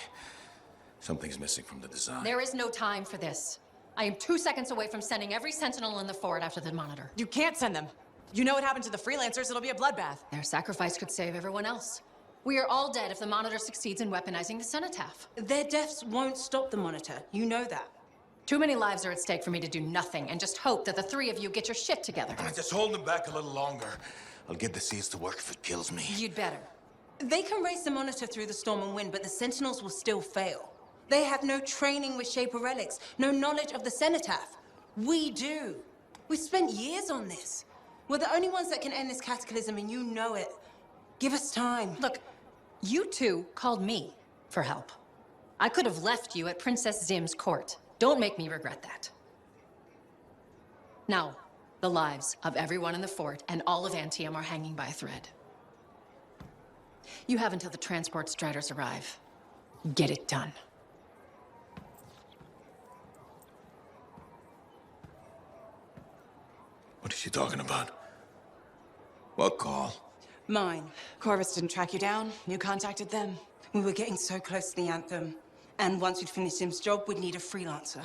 Something's missing from the design. There is no time for this. I am 2 seconds away from sending every Sentinel in the fort after the Monitor. You can't send them. You know what happened to the Freelancers, it'll be a bloodbath. Their sacrifice could save everyone else. We are all dead if the Monitor succeeds in weaponizing the Cenotaph. Their deaths won't stop the Monitor. You know that. Too many lives are at stake for me to do nothing and just hope that the three of you get your shit together. Just hold them back a little longer. I'll get the seals to work if it kills me. You'd better. They can race the Monitor through the storm and wind, but the Sentinels will still fail. They have no training with Shaper relics, no knowledge of the Cenotaph. We do. We've spent years on this. We're the only ones that can end this cataclysm, and you know it. Give us time. Look, you two called me for help. I could have left you at Princess Zim's court. Don't make me regret that. Now, the lives of everyone in the fort and all of Antium are hanging by a thread. You have until the transport striders arrive. Get it done. What is she talking about? What call? Mine. Corvus didn't track you down. You contacted them. We were getting so close to the Anthem. And once we'd finished Sim's job, we'd need a freelancer.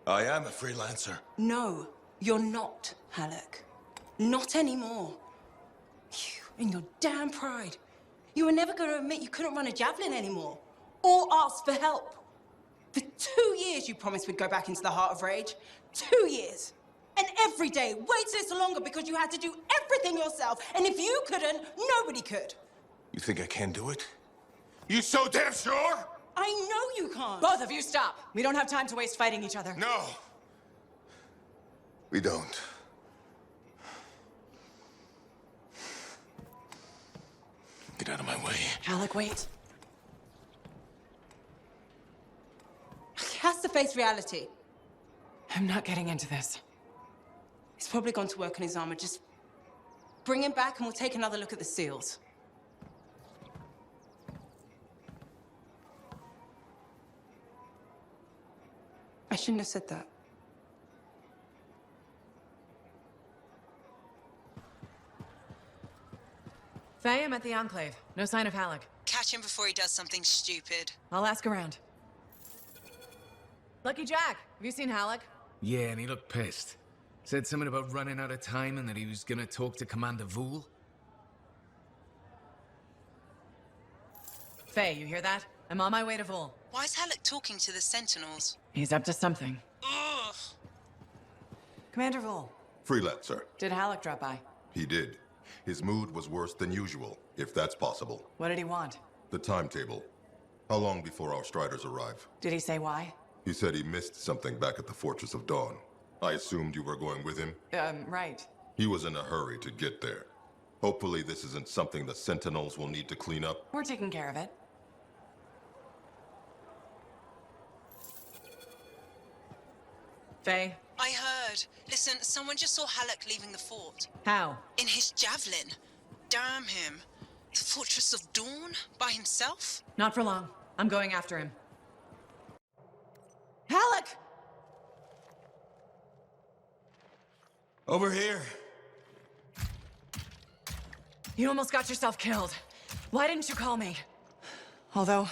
I am a freelancer. No, you're not, Haluk. Not anymore. You and your damn pride. You were never going to admit you couldn't run a Javelin anymore. Or ask for help. For 2 years you promised we'd go back into the Heart of Rage. 2 years. And every day, wait this longer because you had to do everything yourself. And if you couldn't, nobody could. You think I can do it? You so damn sure? I know you can't. Both of you stop. We don't have time to waste fighting each other. No. We don't. Get out of my way. Haluk, wait. He has to face reality. I'm not getting into this. He's probably gone to work on his armor. Just bring him back and we'll take another look at the seals. I shouldn't have said that. Faye, I'm at the Enclave. No sign of Haluk. Catch him before he does something stupid. I'll ask around. Lucky Jack, have you seen Haluk? Yeah, and he looked pissed. Said something about running out of time and that he was gonna talk to Commander Vool. Faye, you hear that? I'm on my way to Vool. Why is Haluk talking to the Sentinels? He's up to something. Ugh. Commander Vool. Freelancer. Did Haluk drop by? He did. His mood was worse than usual, if that's possible. What did he want? The timetable. How long before our striders arrive? Did he say why? He said he missed something back at the Fortress of Dawn. I assumed you were going with him? Right. He was in a hurry to get there. Hopefully this isn't something the Sentinels will need to clean up. We're taking care of it. Faye? I heard. Listen, someone just saw Haluk leaving the fort. How? In his Javelin. Damn him. The Fortress of Dawn? By himself? Not for long. I'm going after him. Haluk! Over here. You almost got yourself killed. Why didn't you call me? Although,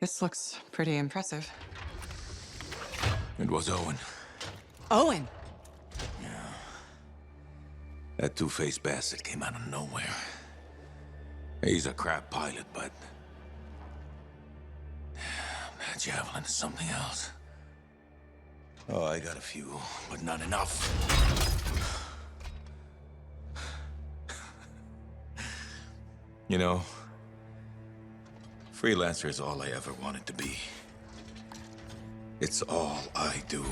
this looks pretty impressive. It was Owen. Owen? Yeah. That two-faced bastard came out of nowhere. He's a crap pilot, but... that Javelin is something else. Oh, I got a few, but not enough. You know, Freelancer is all I ever wanted to be. It's all I do.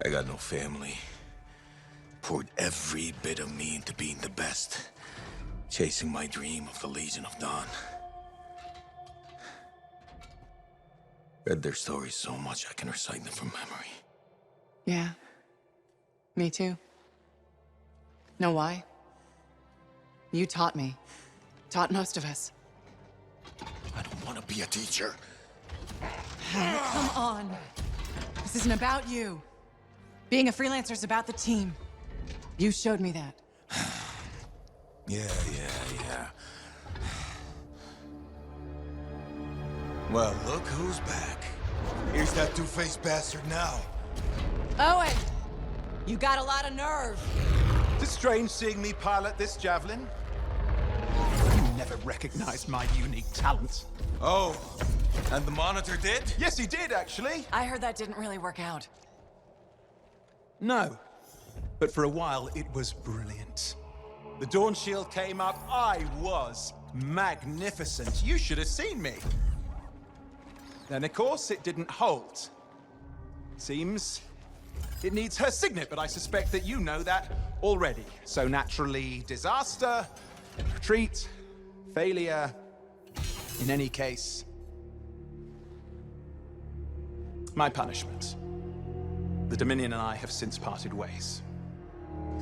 I got no family. Poured every bit of me into being the best. Chasing my dream of the Legion of Dawn. Read their stories so much I can recite them from memory. Yeah. Me too. Know why? You taught me. Taught most of us. I don't want to be a teacher. Come on. This isn't about you. Being a freelancer is about the team. You showed me that. Yeah. Well, look who's back. Here's that two-faced bastard now. Owen! You got a lot of nerve. It's strange seeing me pilot this Javelin. You never recognized my unique talent. Oh, and the Monitor did? Yes, he did, actually. I heard that didn't really work out. No. But for a while, it was brilliant. The Dawn Shield came up. I was magnificent. You should have seen me. Then, of course, it didn't hold. Seems it needs her signet, but I suspect that you know that already. So naturally, disaster, retreat, failure. In any case, my punishment. The Dominion and I have since parted ways.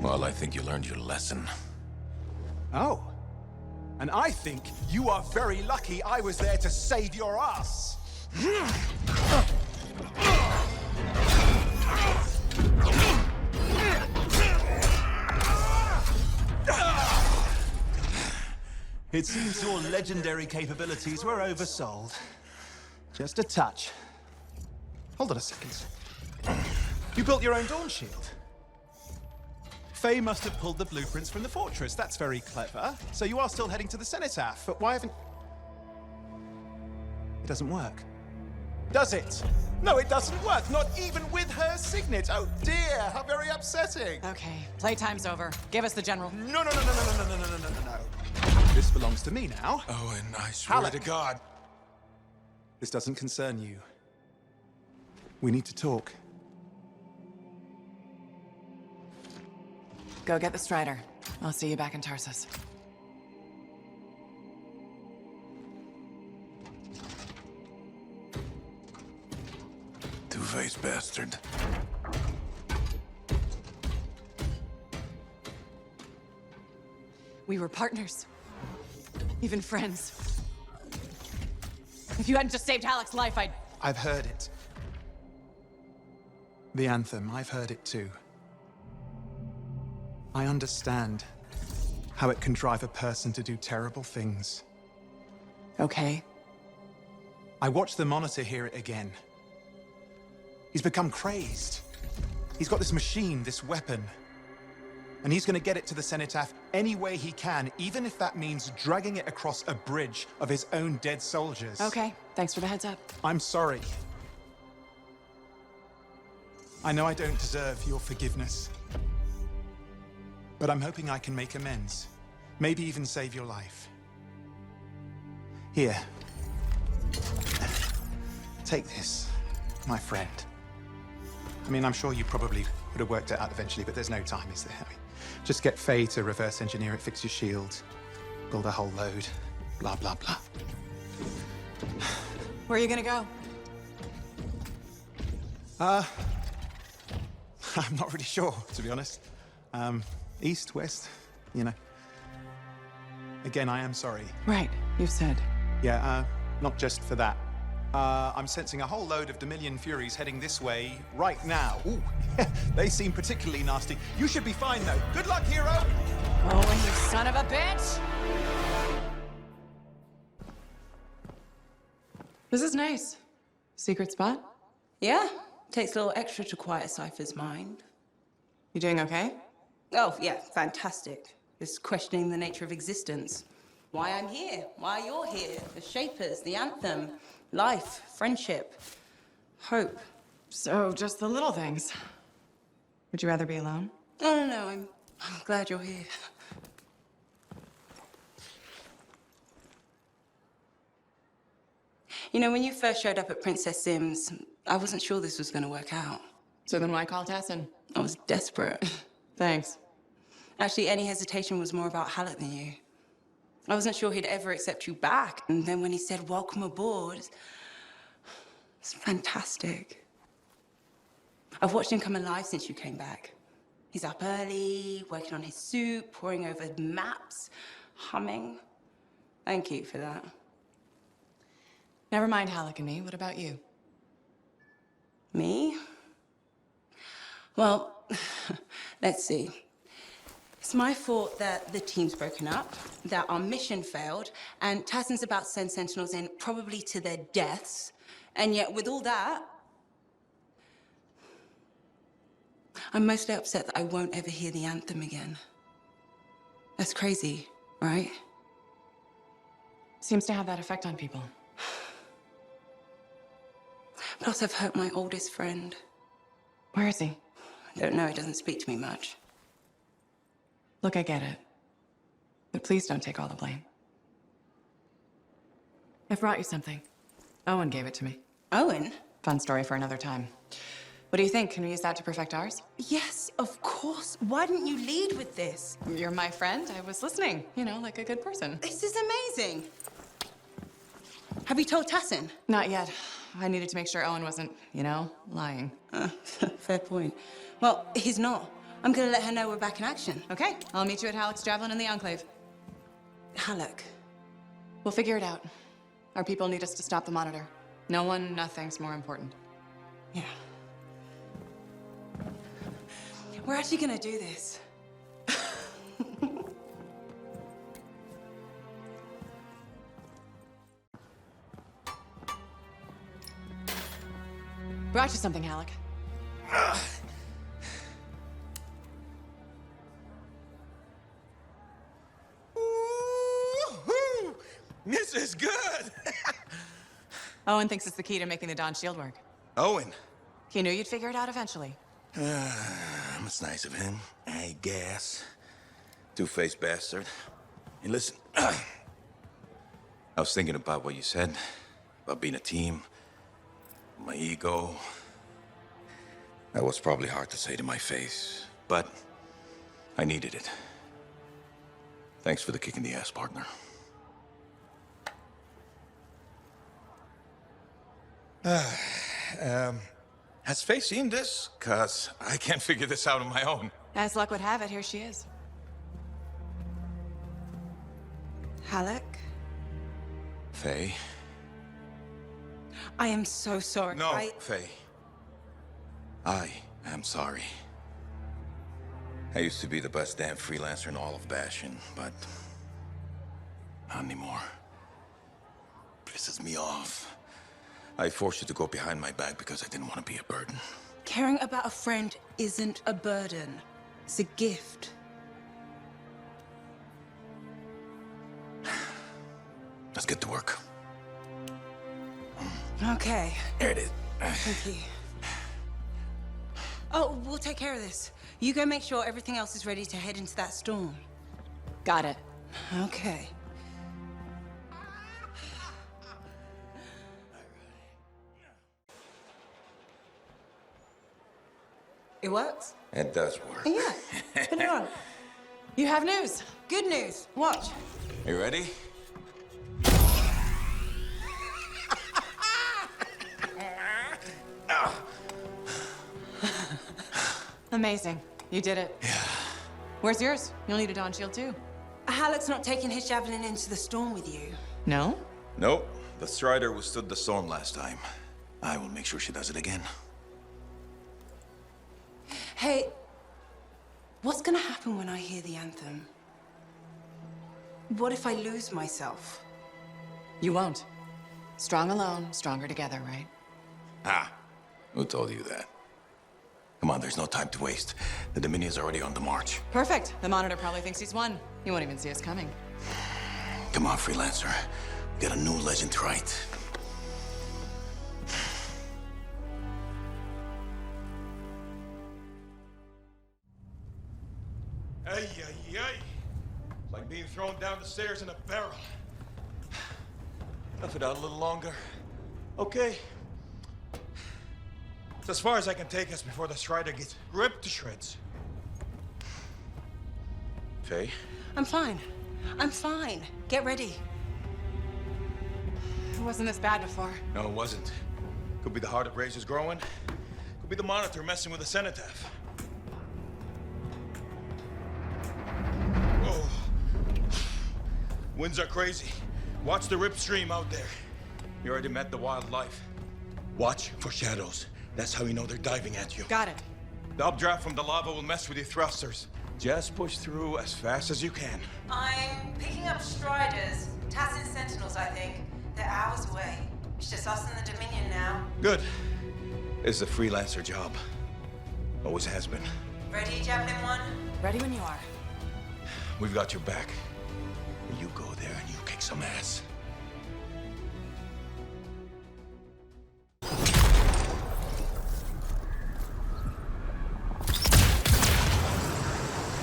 Well, I think you learned your lesson. Oh. And I think you are very lucky I was there to save your ass. It seems your legendary capabilities were oversold. Just a touch. Hold on a second. You built your own Dawn Shield. Faye must have pulled the blueprints from the fortress. That's very clever. So you are still heading to the Cenotaph, but why haven't... It doesn't work. Does it? No, it doesn't work. Not even with her signet. Oh dear, how very upsetting. Okay, playtime's over. Give us the general. No. This belongs to me now. Oh, and I swear Haluk. to God. This doesn't concern you. We need to talk. Go get the Strider. I'll see you back in Tarsis. Two-faced bastard. We were partners. Even friends. If you hadn't just saved Haluk's life, I've heard it. The Anthem, I've heard it too. I understand how it can drive a person to do terrible things. Okay. I watched the Monitor hear it again. He's become crazed. He's got this machine, this weapon. And he's gonna get it to the Cenotaph any way he can, even if that means dragging it across a bridge of his own dead soldiers. Okay, thanks for the heads up. I'm sorry. I know I don't deserve your forgiveness. But I'm hoping I can make amends. Maybe even save your life. Here. Take this, my friend. I mean, I'm sure you probably would have worked it out eventually, but there's no time, is there? I mean, just get Faye to reverse engineer it, fix your shield, build a whole load, blah, blah, blah. Where are you gonna go? I'm not really sure, to be honest. East, west, you know. Again, I am sorry. Right, you've said. Yeah, not just for that. I'm sensing a whole load of Dominion Furies heading this way right now. Ooh, they seem particularly nasty. You should be fine, though. Good luck, hero! Owen, you son of a bitch! This is nice. Secret spot? Yeah, takes a little extra to quiet Cypher's mind. You doing okay? Oh, yeah, fantastic. Just questioning the nature of existence. Why I'm here, why you're here, the Shapers, the Anthem, life, friendship, hope. So, just the little things. Would you rather be alone? No, I'm glad you're here. You know, when you first showed up at Princess Sim's, I wasn't sure this was gonna work out. So then why call Tassin? I was desperate. Thanks. Actually, any hesitation was more about Haluk than you. I wasn't sure he'd ever accept you back. And then when he said, welcome aboard, it's fantastic. I've watched him come alive since you came back. He's up early, working on his suit, poring over maps, humming. Thank you for that. Never mind Haluk and me. What about you? Me? Well, let's see. It's my fault that the team's broken up, that our mission failed, and Tassin's about to send Sentinels in, probably to their deaths. And yet, with all that, I'm mostly upset that I won't ever hear the anthem again. That's crazy, right? Seems to have that effect on people. Plus, I've hurt my oldest friend. Where is he? I don't know, he doesn't speak to me much. Look, I get it. But please don't take all the blame. I've brought you something. Owen gave it to me. Owen? Fun story for another time. What do you think? Can we use that to perfect ours? Yes, of course. Why didn't you lead with this? You're my friend. I was listening, you know, like a good person. This is amazing. Have you told Tassin? Not yet. I needed to make sure Owen wasn't, you know, lying. Fair point. Well, he's not. I'm gonna let her know we're back in action. Okay, I'll meet you at Haluk's Javelin in the Enclave. Haluk. We'll figure it out. Our people need us to stop the monitor. No one, nothing's more important. Yeah. We're actually gonna do this. Brought you something, Haluk. This is good! Owen thinks it's the key to making the Dawn shield work. Owen. He knew you'd figure it out eventually. That's nice of him, I guess. Two-faced bastard. Hey, listen. I was thinking about what you said, about being a team, my ego. That was probably hard to say to my face, but I needed it. Thanks for the kick in the ass, partner. Has Faye seen this? 'Cause I can't figure this out on my own. As luck would have it, here she is. Haluk? Faye? I am so sorry. No, Faye. I am sorry. I used to be the best damn freelancer in all of Bastion, but not anymore. Pisses me off. I forced you to go behind my back because I didn't want to be a burden. Caring about a friend isn't a burden. It's a gift. Let's get to work. Okay. There it is. Thank you. Oh, we'll take care of this. You go make sure everything else is ready to head into that storm. Got it. Okay. It works? It does work. Yeah. Put it on. You have news. Good news. Watch. You ready? Amazing. You did it. Yeah. Where's yours? You'll need a Dawn shield too. Haluk's not taking his Javelin into the storm with you. No? Nope. The Strider withstood the storm last time. I will make sure she does it again. Hey, what's gonna happen when I hear the anthem? What if I lose myself? You won't. Strong alone, stronger together, right? Ah, who told you that? Come on, there's no time to waste. The Dominion's already on the march. Perfect. The Monitor probably thinks he's won. He won't even see us coming. Come on, Freelancer. We got a new legend to write. Ay, ay, ay. It's like being thrown down the stairs in a barrel. Tough it out a little longer. Okay. It's as far as I can take us before the Strider gets ripped to shreds. Faye? I'm fine. I'm fine. Get ready. It wasn't this bad before. No, it wasn't. Could be the heart of Razor's growing. Could be the monitor messing with the Cenotaph. Whoa. Winds are crazy. Watch the rip stream out there. You already met the wildlife. Watch for shadows. That's how you know they're diving at you. Got it. The updraft from the lava will mess with your thrusters. Just push through as fast as you can. I'm picking up Striders. Tarsis Sentinels, I think. They're hours away. It's just us and the Dominion now. Good. It's a Freelancer job. Always has been. Ready, Javelin 1? Ready when you are. We've got your back. You go there and you kick some ass.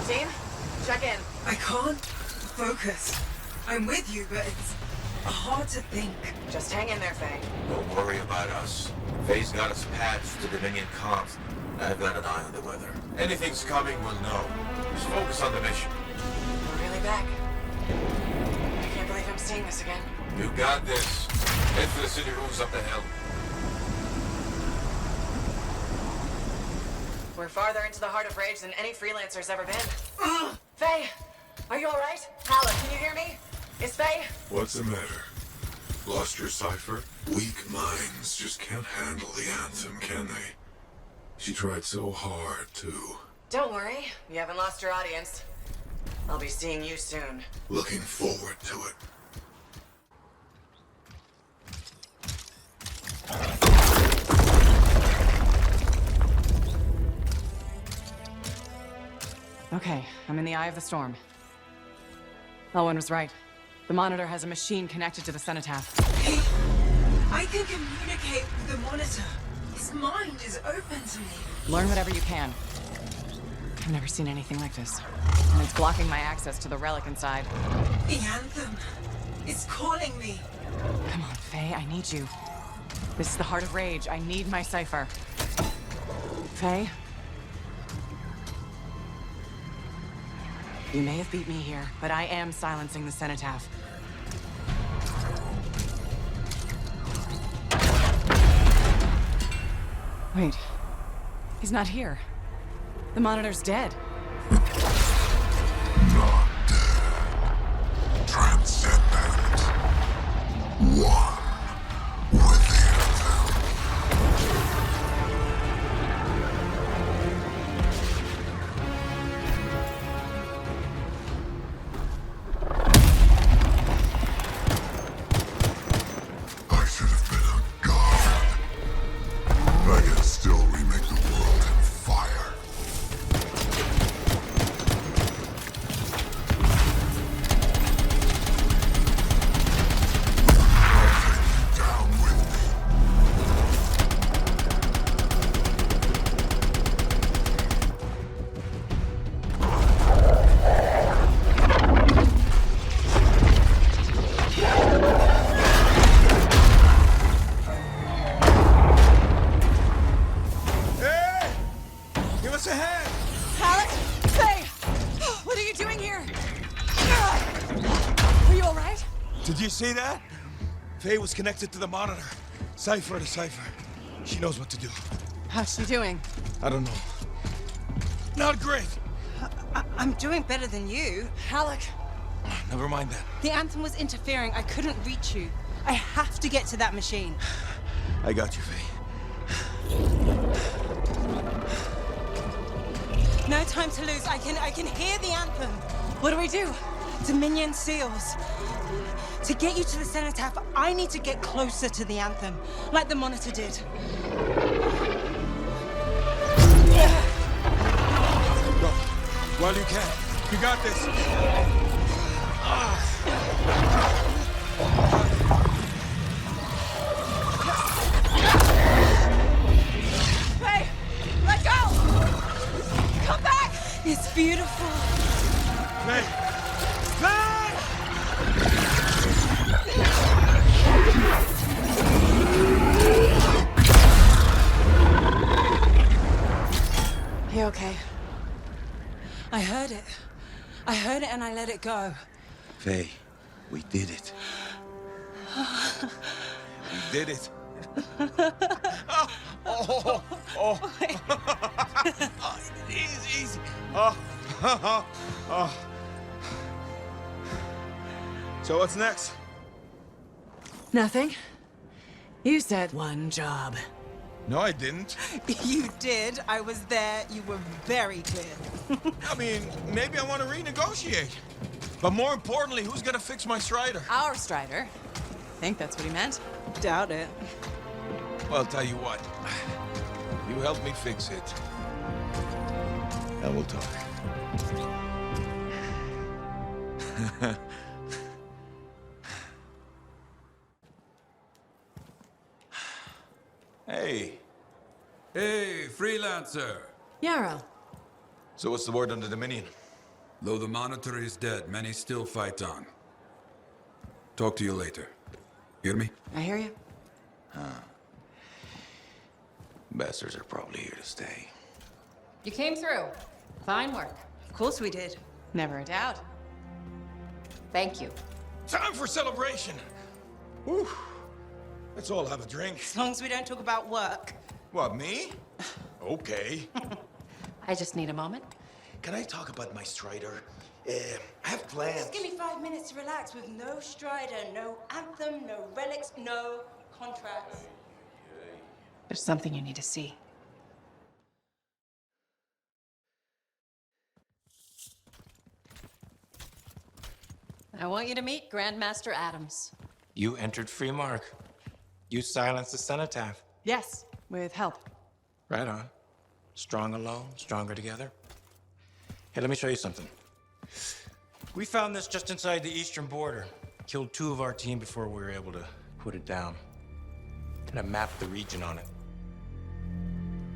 Team, check in. I can't focus. I'm with you, but it's hard to think. Just hang in there, Faye. Don't worry about us. Faye's got us patched to Dominion comms. I've got an eye on the weather. Anything's coming, we'll know. Just focus on the mission. We're really back. I can't believe I'm seeing this again. You got this. Head for the city rooms up the hill. We're farther into the heart of rage than any Freelancer's ever been. Faye, are you all right? Haluk, can you hear me? Is Faye? What's the matter? Lost your Cypher? Weak minds just can't handle the Anthem, can they? She tried so hard, too. Don't worry, you haven't lost your audience. I'll be seeing you soon. Looking forward to it. Okay, I'm in the eye of the storm. Owen was right. The monitor has a machine connected to the Cenotaph. Hey, I can communicate with the monitor. His mind is open to me. Learn whatever you can. I've never seen anything like this. And it's blocking my access to the relic inside. The Anthem is calling me. Come on, Faye, I need you. This is the heart of rage. I need my Cypher. Faye? You may have beat me here, but I am silencing the Cenotaph. Wait. He's not here. The monitor's dead. Not dead. Transcendent. One within them. I should have been a god. I can still remake the world in fire. Down with me. Hey! Give us a hand! Haluk! Faye! What are you doing here? Are you all right? Did you see that? Faye was connected to the monitor. Cypher to Cypher. She knows what to do. How's she doing? I don't know. Not great. I'm doing better than you. Haluk! Never mind that. The Anthem was interfering. I couldn't reach you. I have to get to that machine. I got you, Faye. No time to lose. I can hear the Anthem. What do we do? Dominion seals. To get you to the Cenotaph, I need to get closer to the Anthem, like the monitor did. Go. While you can. You got this. Faye! Let go! Come back! It's beautiful. Faye! Faye! You okay? I heard it. I heard it and I let it go. Faye, we did it. We did it. Easy. So what's next? Nothing. You said one job. No, I didn't. You did. I was there. You were very clear. I mean, maybe I want to renegotiate. But more importantly, who's gonna fix my Strider? Our Strider. I think that's what he meant. Doubt it. Well, I'll tell you what. You help me fix it. And we'll talk. Hey. Hey, Freelancer. Yarrow. So what's the word on the Dominion? Though the Monitor is dead, many still fight on. Talk to you later. Hear me? I hear you. Bastards are probably here to stay. You came through. Fine work. Of course we did. Never a doubt. Thank you. Time for celebration! Whew. Let's all have a drink. As long as we don't talk about work. What, me? Okay. I just need a moment. Can I talk about my Strider? I have plans. Just give me 5 minutes to relax with no Strider, no Anthem, no relics, no contracts. There's something you need to see. I want you to meet Grandmaster Adams. You entered Freemark. You silenced the Cenotaph. Yes, with help. Right on. Strong alone, stronger together. Hey, let me show you something. We found this just inside the eastern border. Killed 2 of our team before we were able to put it down. And I mapped the region on it.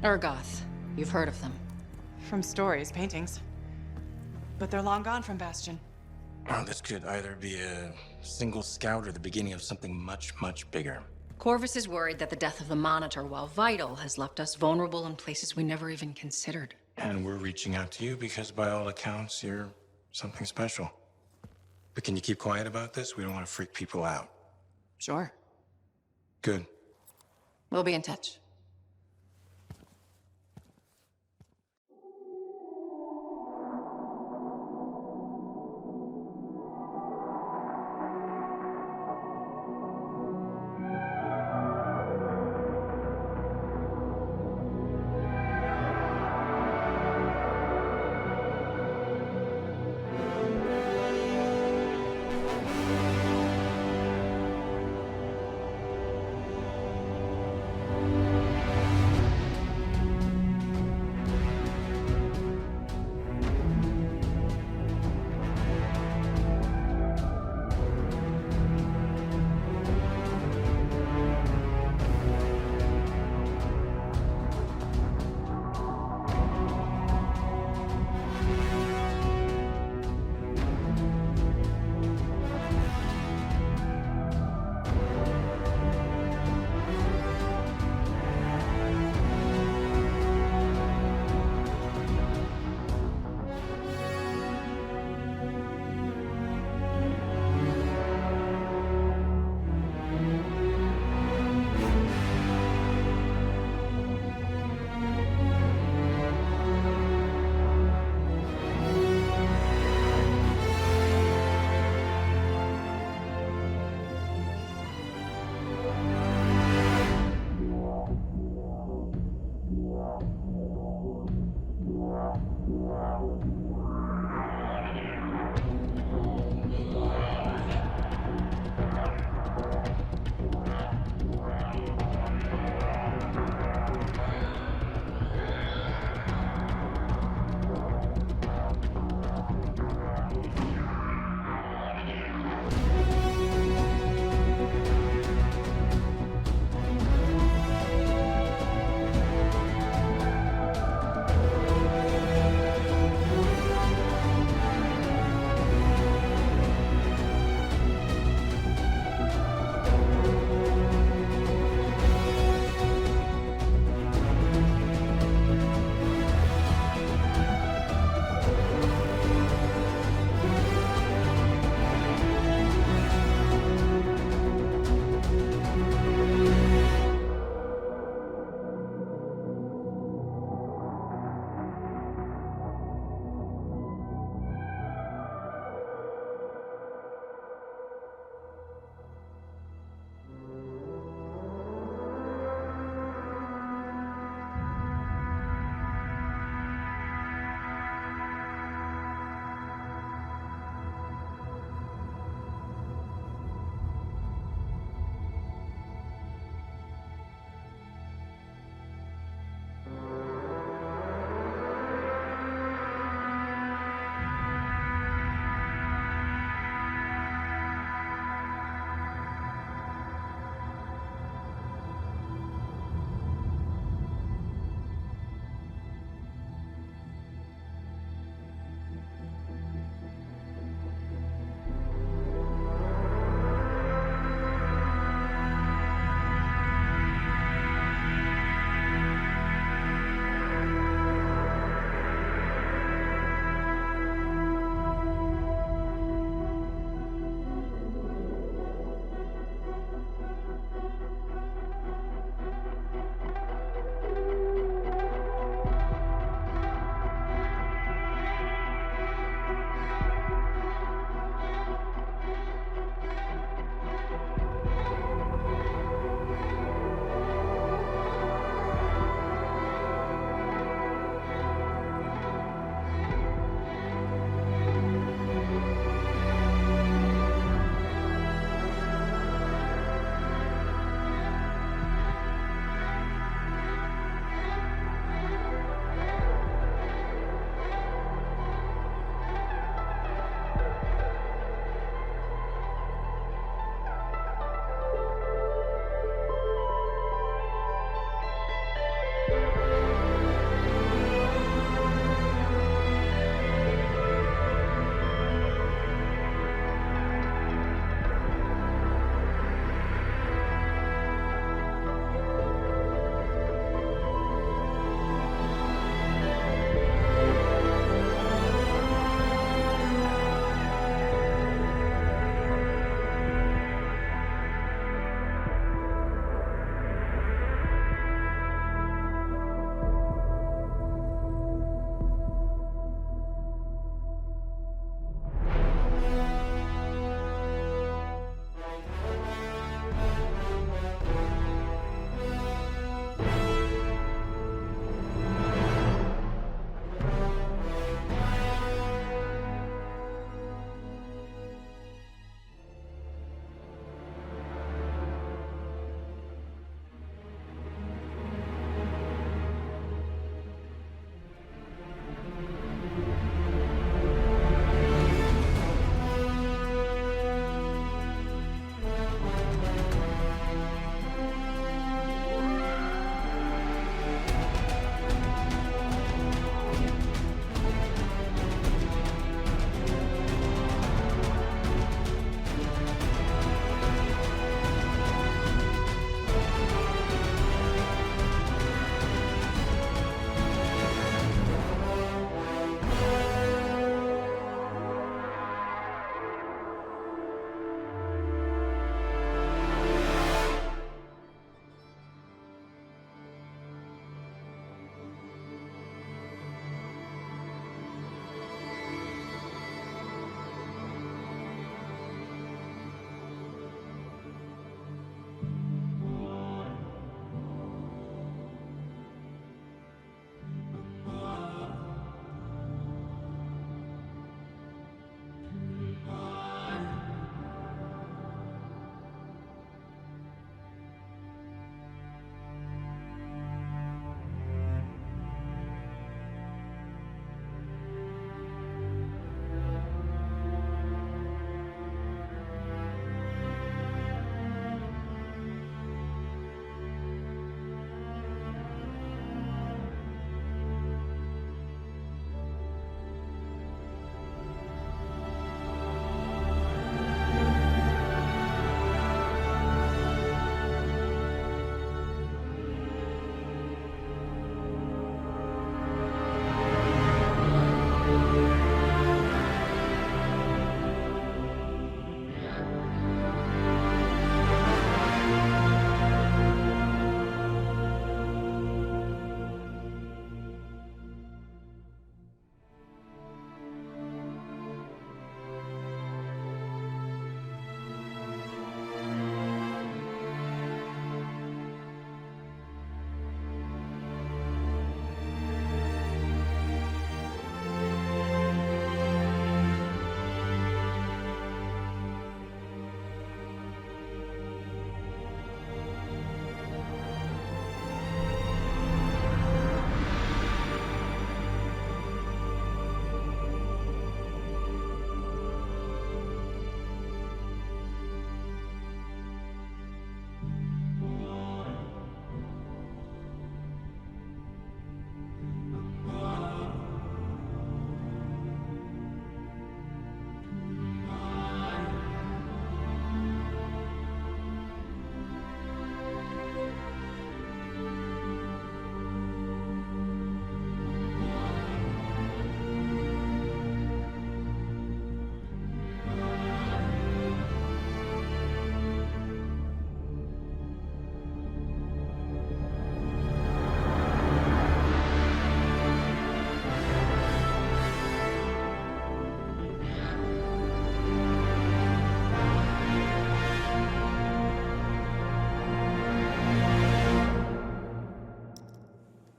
Urgoth. You've heard of them. From stories, paintings. But they're long gone from Bastion. Well, this could either be a single scout or the beginning of something much, much bigger. Corvus is worried that the death of the Monitor, while vital, has left us vulnerable in places we never even considered. And we're reaching out to you because by all accounts, you're something special. But can you keep quiet about this? We don't want to freak people out. Sure. Good. We'll be in touch.